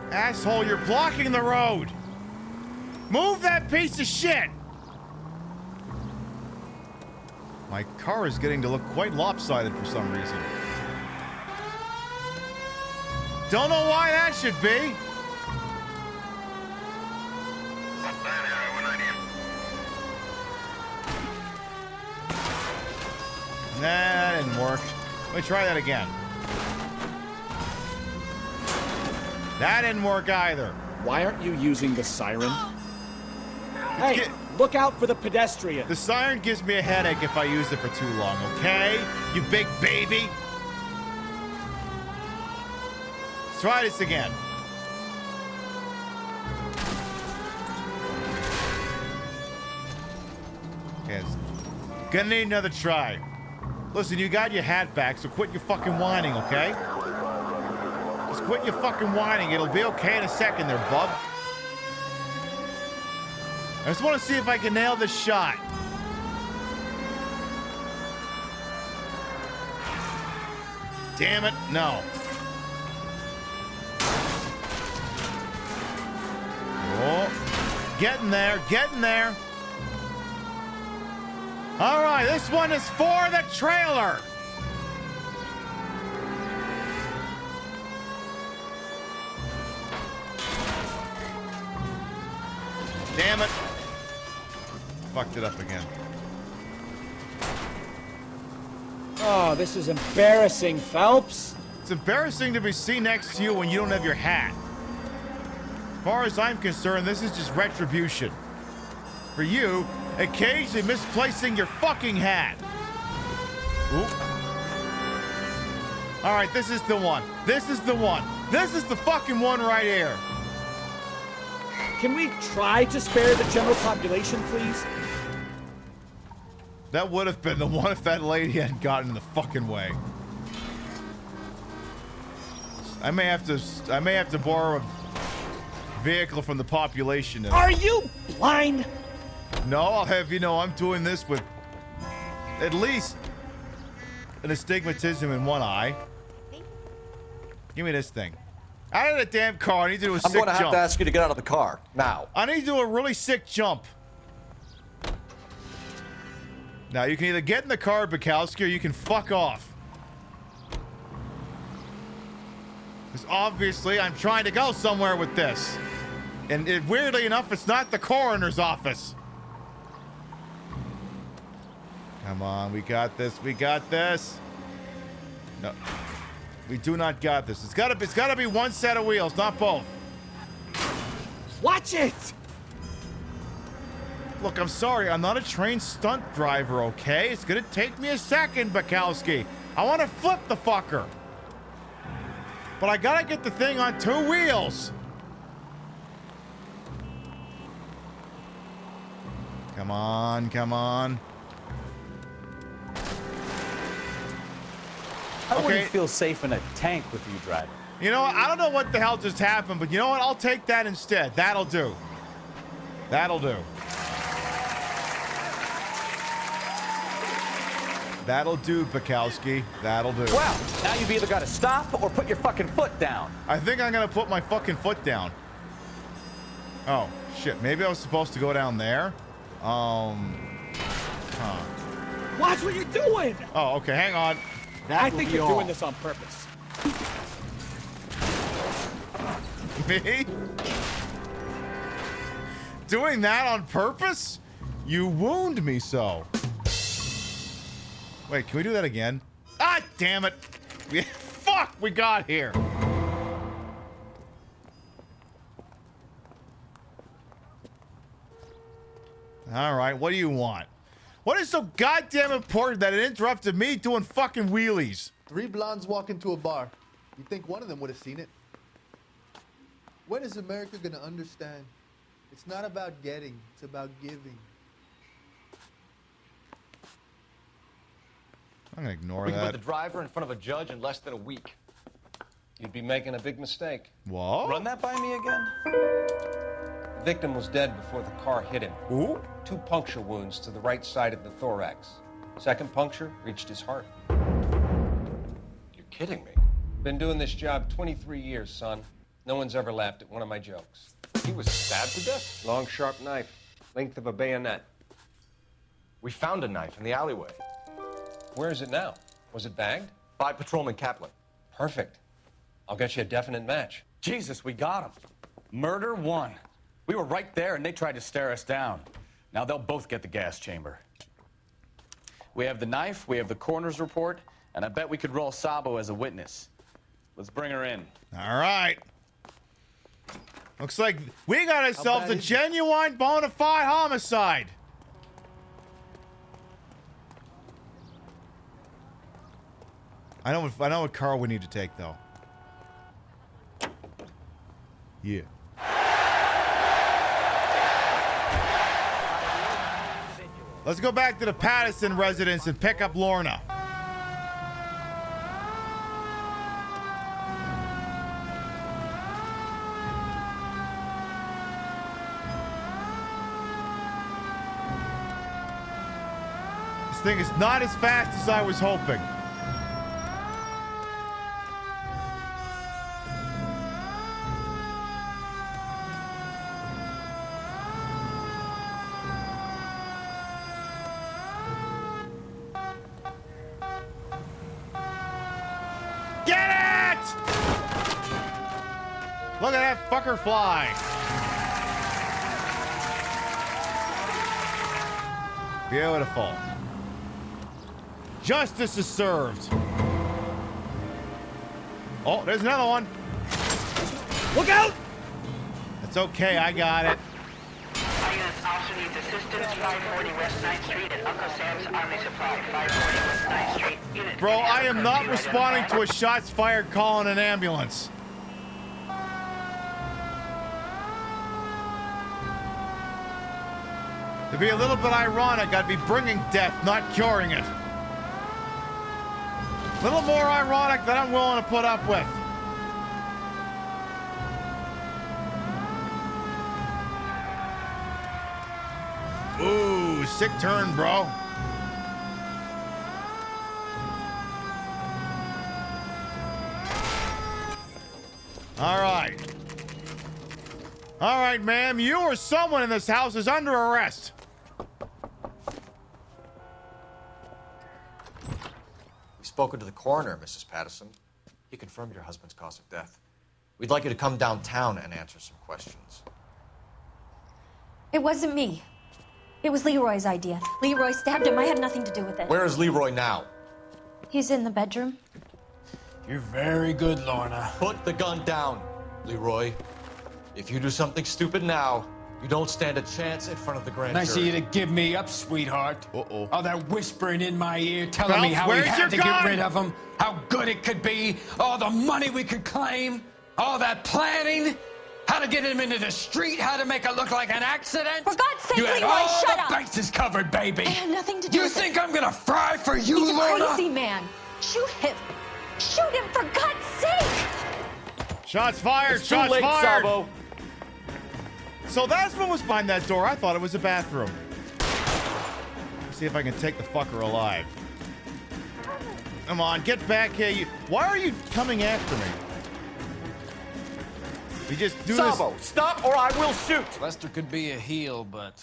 Asshole, you're blocking the road! Move that piece of shit! My car is getting to look quite lopsided for some reason. Don't know why that should be. Nah, that didn't work. Let me try that again. That didn't work either. Why aren't you using the siren? Hey, look out for the pedestrian. The siren gives me a headache if I use it for too long, okay? You big baby. Let's try this again. Yes. Gonna need another try. Listen, you got your hat back, so quit your fucking whining, okay? Just quit your fucking whining. It'll be okay in a second there, bub. I just want to see if I can nail this shot. Damn it, no. Oh, getting there, getting there. All right, this one is for the trailer. Damn it. Fucked it up again. Oh, this is embarrassing, Phelps. It's embarrassing to be seen next to you when you don't have your hat. As far as I'm concerned, this is just retribution. For you, occasionally misplacing your fucking hat. Oop. All right, this is the one. This is the one. This is the fucking one right here. Can we try to spare the general population, please? That would have been the one if that lady hadn't gotten in the fucking way. I may have to borrow a vehicle from the population. Are you blind? No, I'll have you know I'm doing this with at least an astigmatism in one eye. Give me this thing. Out of the damn car. I need to do a sick jump. I'm going to have to ask you to get out of the car now. I need to do a really sick jump. Now, you can either get in the car, Bukowski, or you can fuck off. Because obviously, I'm trying to go somewhere with this. And weirdly enough, it's not the coroner's office. Come on, we got this. We got this. No. We do not got this. It's gotta be one set of wheels, not both. Watch it! Look, I'm sorry. I'm not a trained stunt driver, okay? It's gonna take me a second, Bukowski. I want to flip the fucker. But I gotta get the thing on two wheels. Come on, come on. I wouldn't feel safe in a tank with you driving. You know what? I don't know what the hell just happened, but you know what? I'll take that instead. That'll do. That'll do. That'll do, Bukowski. That'll do. Well, now you've either got to stop or put your fucking foot down. I think I'm gonna put my fucking foot down. Oh, shit. Maybe I was supposed to go down there? Huh. Watch what you're doing! Oh, okay. Hang on. I think you're doing this on purpose. Me? Doing that on purpose? You wound me so. Wait, can we do that again? Ah, damn it. Fuck, we got here. All right, what do you want? What is so goddamn important that it interrupted me doing fucking wheelies? 3 blondes walk into a bar. You'd think one of them would have seen it. When is America gonna understand? It's not about getting, it's about giving. I'm gonna ignore We can that. put the driver in front of a judge in less than a week. You'd be making a big mistake. What? Run that by me again? The victim was dead before the car hit him. Ooh. 2 puncture wounds to the right side of the thorax. Second puncture reached his heart. You're kidding me. Been doing this job 23 years, son. No one's ever laughed at one of my jokes. He was stabbed to death? Long, sharp knife. Length of a bayonet. We found a knife in the alleyway. Where is it now? Was it bagged? By Patrolman Kaplan. Perfect. I'll get you a definite match. Jesus, we got him. Murder 1. We were right there and they tried to stare us down. Now they'll both get the gas chamber. We have the knife, we have the coroner's report, and I bet we could roll Sabo as a witness. Let's bring her in. All right. Looks like we got ourselves a genuine bona fide homicide. I know what car we need to take though. Yeah. Let's go back to the Patterson residence and pick up Lorna. This thing is not as fast as I was hoping. Look at that fucker fly. Beautiful. Justice is served. Oh, there's another one. Look out! That's okay, I got it. Our units also needs assistance. 540 West 9th Street at Uncle Sam's Army Supply. 540 West 9th Street. Unit Bro, I am not responding to a shots fired call in an ambulance. To be a little bit ironic, I'd be bringing death, not curing it. A little more ironic than I'm willing to put up with. Ooh, sick turn, bro. All right. All right, ma'am. You or someone in this house is under arrest. We've spoken to the coroner, Mrs. Patterson. He confirmed your husband's cause of death. We'd like you to come downtown and answer some questions. It wasn't me. It was Leroy's idea. Leroy stabbed him. I had nothing to do with it. Where is Leroy now? He's in the bedroom. You're very good, Lorna. Put the gun down, Leroy. If you do something stupid now, you don't stand a chance in front of the grand Nice of jury. you to give me up, sweetheart. Uh-oh. All that whispering in my ear, telling me Ralph, how we where's your had to get gun? rid of him, how good it could be, all the money we could claim, all that planning. How to get him into the street, how to make it look like an accident. For God's sake, you had Leroy, all shut the up. bases covered, baby. I had nothing to do You with think it. I'm gonna fry for you, He's a Lorna? crazy man. Shoot him. Shoot him, for God's sake. Shots fired! It's too Shots late, fired! Sabo. So that's what was behind that door. I thought it was a bathroom. Let's see if I can take the fucker alive. Come on, get back here. Why are you coming after me? We just do Sabo, this. stop or I will shoot. Lester could be a heel, but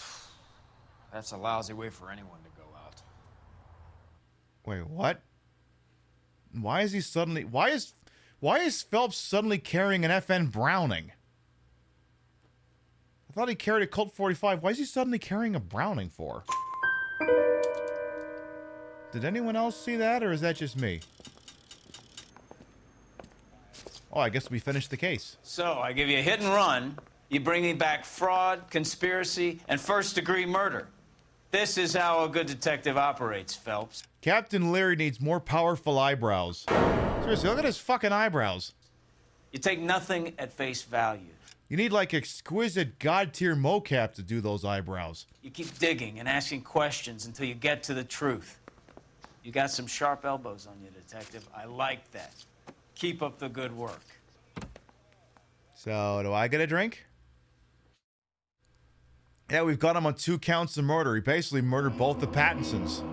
that's a lousy way for anyone to go out. Wait, what? Why is he suddenly? Why is Phelps suddenly carrying an FN Browning? I thought he carried a Colt 45. Why is he suddenly carrying a Browning for? Did anyone else see that, or is that just me? Oh, I guess we finished the case. So, I give you a hit and run. You bring me back fraud, conspiracy, and first-degree murder. This is how a good detective operates, Phelps. Captain Leary needs more powerful eyebrows. Seriously, look at his fucking eyebrows. You take nothing at face value. You need, like, exquisite god-tier mocap to do those eyebrows. You keep digging and asking questions until you get to the truth. You got some sharp elbows on you, detective. I like that. Keep up the good work. So, do I get a drink? Yeah, we've got him on 2 counts of murder. He basically murdered both the Pattinsons.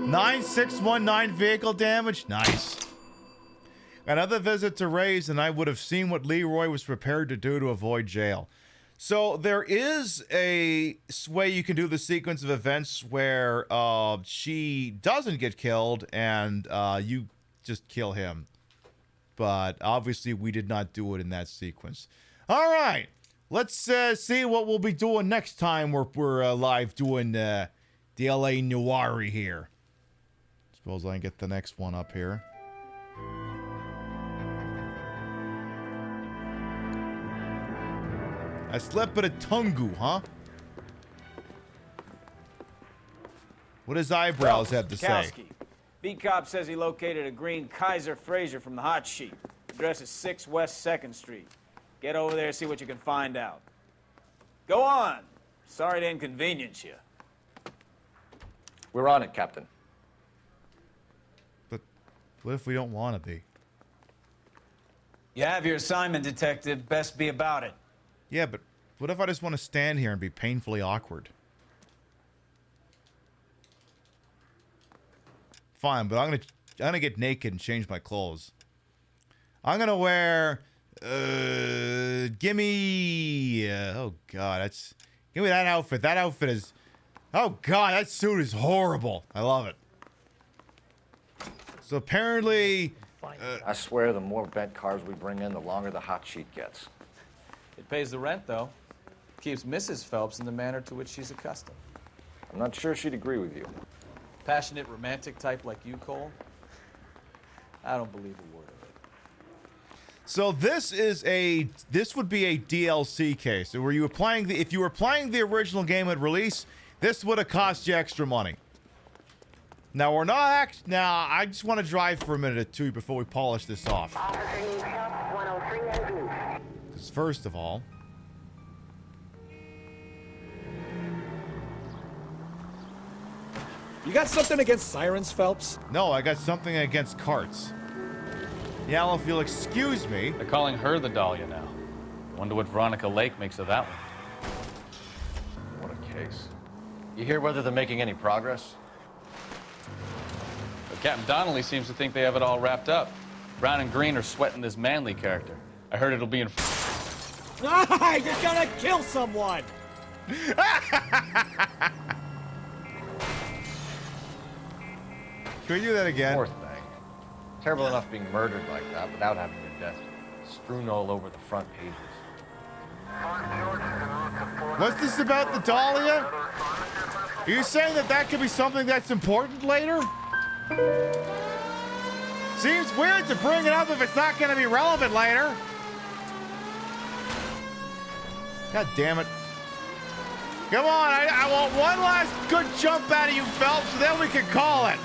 9619 vehicle damage. Nice. Another visit to Ray's, and I would have seen what Leroy was prepared to do to avoid jail. So there is a way you can do the sequence of events where she doesn't get killed and you just kill him. But obviously we did not do it in that sequence. All right, let's see what we'll be doing next time we're live doing the LA Noire here. Suppose I can get the next one up here. I slept at a Tungu, huh? What does eyebrows have to say? Beat cop says he located a green Kaiser Fraser from the hot sheet. Address is 6 West 2nd Street. Get over there, see what you can find out. Go on. Sorry to inconvenience you. We're on it, Captain. But what if we don't want to be? You have your assignment, detective. Best be about it. Yeah, but what if I just want to stand here and be painfully awkward? Fine, but I'm gonna get naked and change my clothes. I'm gonna wear gimme oh god, give me that outfit. That outfit is, oh god, that suit is horrible. I love it. So apparently I swear the more bent cars we bring in, the longer the hot sheet gets. It pays the rent, though. Keeps Mrs. Phelps in the manner to which she's accustomed. I'm not sure she'd agree with you. Passionate, romantic type like you, Cole? I don't believe a word of it. So this would be a DLC case. So if you were playing the original game at release, this would have cost you extra money. Now we're not now I just want to drive for a minute or two before we polish this off. Because first of all, you got something against sirens, Phelps? No, I got something against carts. Yeah, well, if you'll excuse me. They're calling her the Dahlia now. Wonder what Veronica Lake makes of that one. What a case. You hear whether they're making any progress? But Captain Donnelly seems to think they have it all wrapped up. Brown and Green are sweating this Manley character. I heard it'll be in... Ah, you're gonna kill someone! Can we do that again? Poor thing. Terrible enough being murdered like that without having your death strewn all over the front pages. What's this about the Dahlia? Are you saying that could be something that's important later? Seems weird to bring it up if it's not going to be relevant later. God damn it. Come on, I want one last good jump out of you, Phelps, so then we can call it.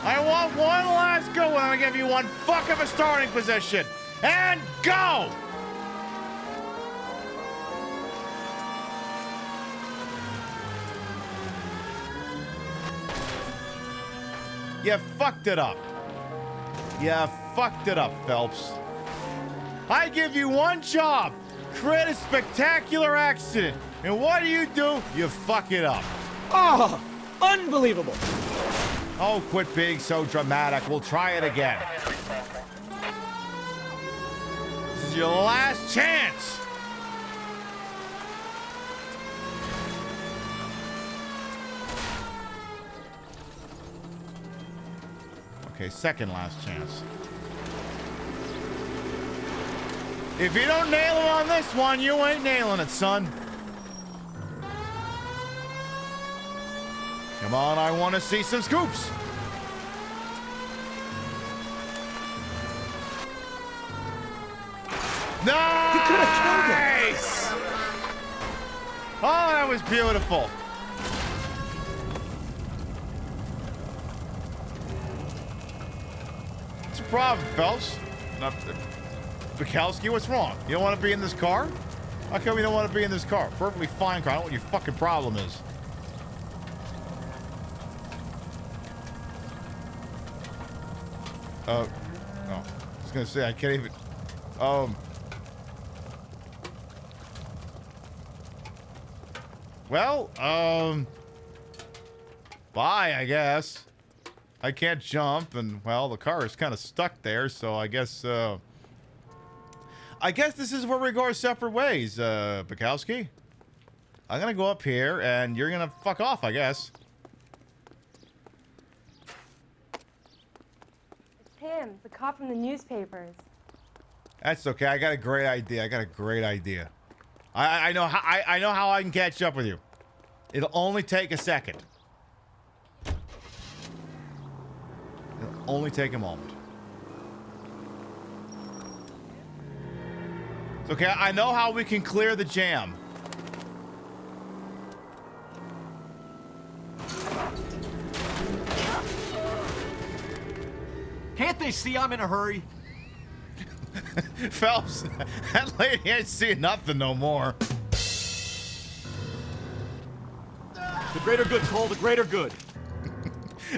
I want one last go, and I'm gonna give you one fuck of a starting position. And go! You fucked it up. You fucked it up, Phelps. I give you one job. Create a spectacular accident. And what do? You fuck it up. Oh, unbelievable. Oh, quit being so dramatic. We'll try it again. This is your last chance. Okay, second last chance. If you don't nail it on this one, you ain't nailing it, son. Come on, I want to see some scoops. Nice! Oh, that was beautiful. What's the problem, Phelps? Bukowski, what's wrong? You don't want to be in this car? How come you don't want to be in this car? Perfectly fine car. I don't know what your fucking problem is. No. I was gonna say I can't even. Well, bye, I guess. I can't jump, and well, the car is kind of stuck there, so I guess this is where we go our separate ways, Bukowski. I'm gonna go up here, and you're gonna fuck off, I guess. It's him, the cop from the newspapers. That's okay. I got a great idea. I know how I can catch up with you. It'll only take a second. It'll only take a moment. It's okay. I know how we can clear the jam. Can't they see I'm in a hurry? Phelps, that lady ain't seeing nothing no more. The greater good, Cole, the greater good.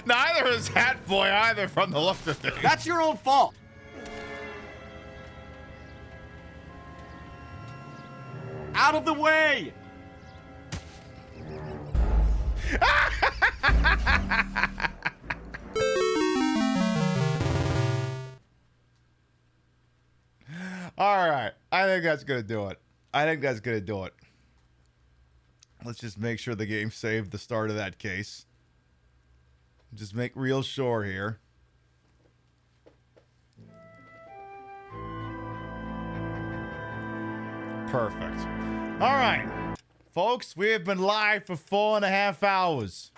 Neither is Hat Boy either from the look of things. That's your own fault. Out of the way! All right. I think that's going to do it. Let's just make sure the game saved the start of that case. Just make real sure here. Perfect. All right. Folks, we have been live for 4.5 hours.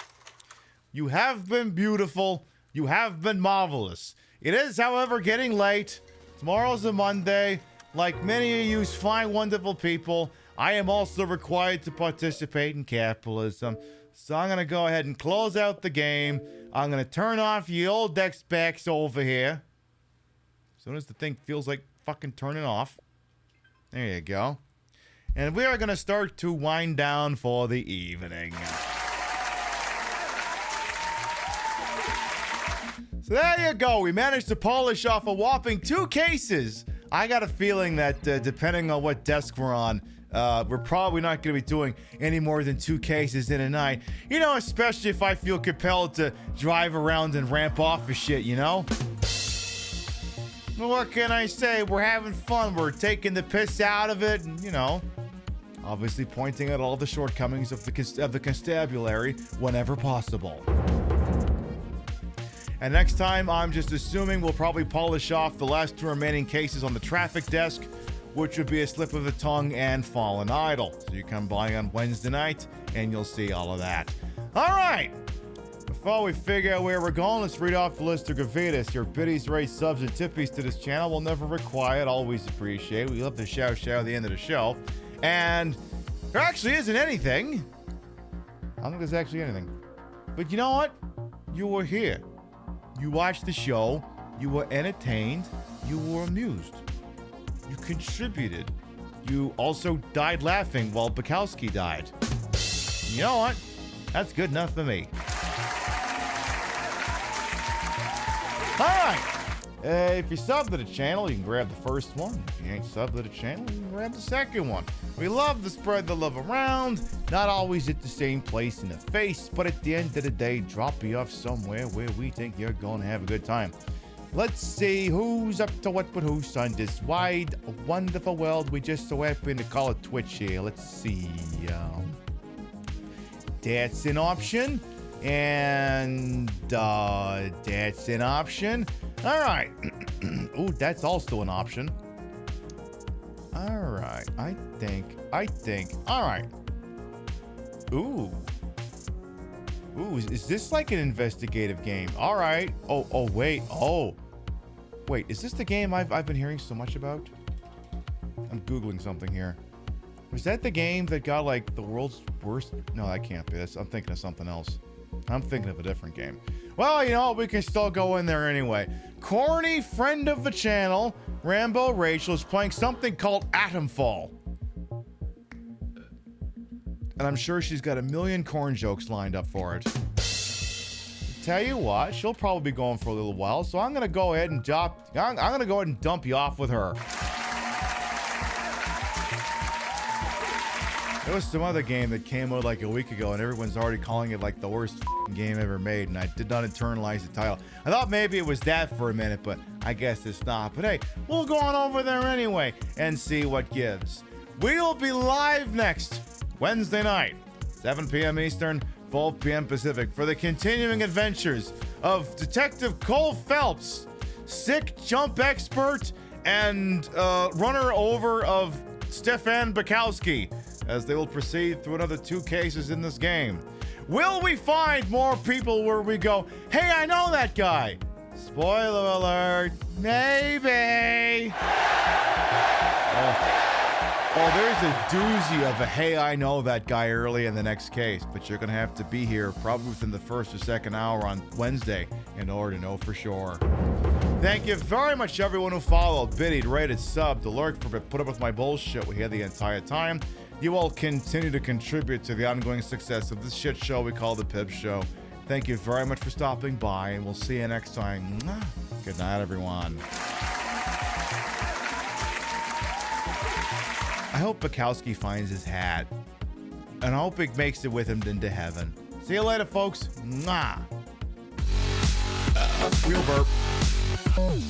You have been beautiful. You have been marvelous. It is, however, getting late. Tomorrow's a Monday. Like many of you fine, wonderful people, I am also required to participate in capitalism. So I'm going to go ahead and close out the game. I'm going to turn off the old X-Backs over here. As soon as the thing feels like fucking turning off. There you go. And we are going to start to wind down for the evening. So there you go. We managed to polish off a whopping 2 cases. I got a feeling that depending on what desk we're on, we're probably not going to be doing any more than 2 cases in a night. You know, especially if I feel compelled to drive around and ramp off of shit, you know? Well, what can I say? We're having fun. We're taking the piss out of it, and, you know, obviously pointing out all the shortcomings of the constabulary whenever possible. And next time, I'm just assuming we'll probably polish off the last 2 remaining cases on the traffic desk, which would be a slip of the tongue and fallen idol. So you come by on Wednesday night, and you'll see all of that. All right. Before we figure out where we're going, let's read off the list of gravitas. Your biddies, rates, subs, and tippies to this channel will never require it. Always appreciate. We love to shout at the end of the show. And there actually isn't anything. I don't think there's actually anything. But you know what? You were here. You watched the show. You were entertained. You were amused. You contributed. You also died laughing while Bukowski died. You know what? That's good enough for me. All right. If you sub to the channel, you can grab the first one. If you ain't sub to the channel, you can grab the second one. We love to spread the love around, not always at the same place in the face, but at the end of the day, drop you off somewhere where we think you're going to have a good time. Let's see who's up to what but who's on this wide, wonderful world we just so happen to call it Twitch here. Let's see. That's an option. And that's an option. All right. Ooh, that's also an option. All right. I think. All right. Ooh, is this like an investigative game? All right. Wait. Wait, is this the game I've been hearing so much about? I'm Googling something here. Was that the game that got like the world's worst? No, that can't be. I'm thinking of something else. I'm thinking of a different game. Well, you know what? We can still go in there anyway. Corny friend of the channel, Rambo Rachel, is playing something called Atomfall. And I'm sure she's got a million corn jokes lined up for it. Tell you what, she'll probably be going for a little while, so I'm gonna go ahead and dump you off with her. There was some other game that came out like a week ago, and everyone's already calling it like the worst game ever made, and I did not internalize the title. I thought maybe it was that for a minute, but I guess it's not. But hey, we'll go on over there anyway and see what gives. We'll be live next Wednesday night, 7 p.m. Eastern, 12 p.m. Pacific, for the continuing adventures of Detective Cole Phelps, sick jump expert and runner-over of Stefan Bukowski, as they will proceed through another 2 cases in this game. Will we find more people where we go, hey, I know that guy? Spoiler alert, maybe. Oh, there's a doozy of a hey, I know that guy early in the next case, but you're going to have to be here probably within the first or second hour on Wednesday in order to know for sure. Thank you very much, everyone who followed, biddied, rated, subbed, lurked, for put up with my bullshit we had the entire time. You all continue to contribute to the ongoing success of this shit show we call the Pib Show. Thank you very much for stopping by, and we'll see you next time. Good night, everyone. I hope Bukowski finds his hat, and I hope he makes it with him into heaven. See you later, folks. Mwah. Real burp. Oh.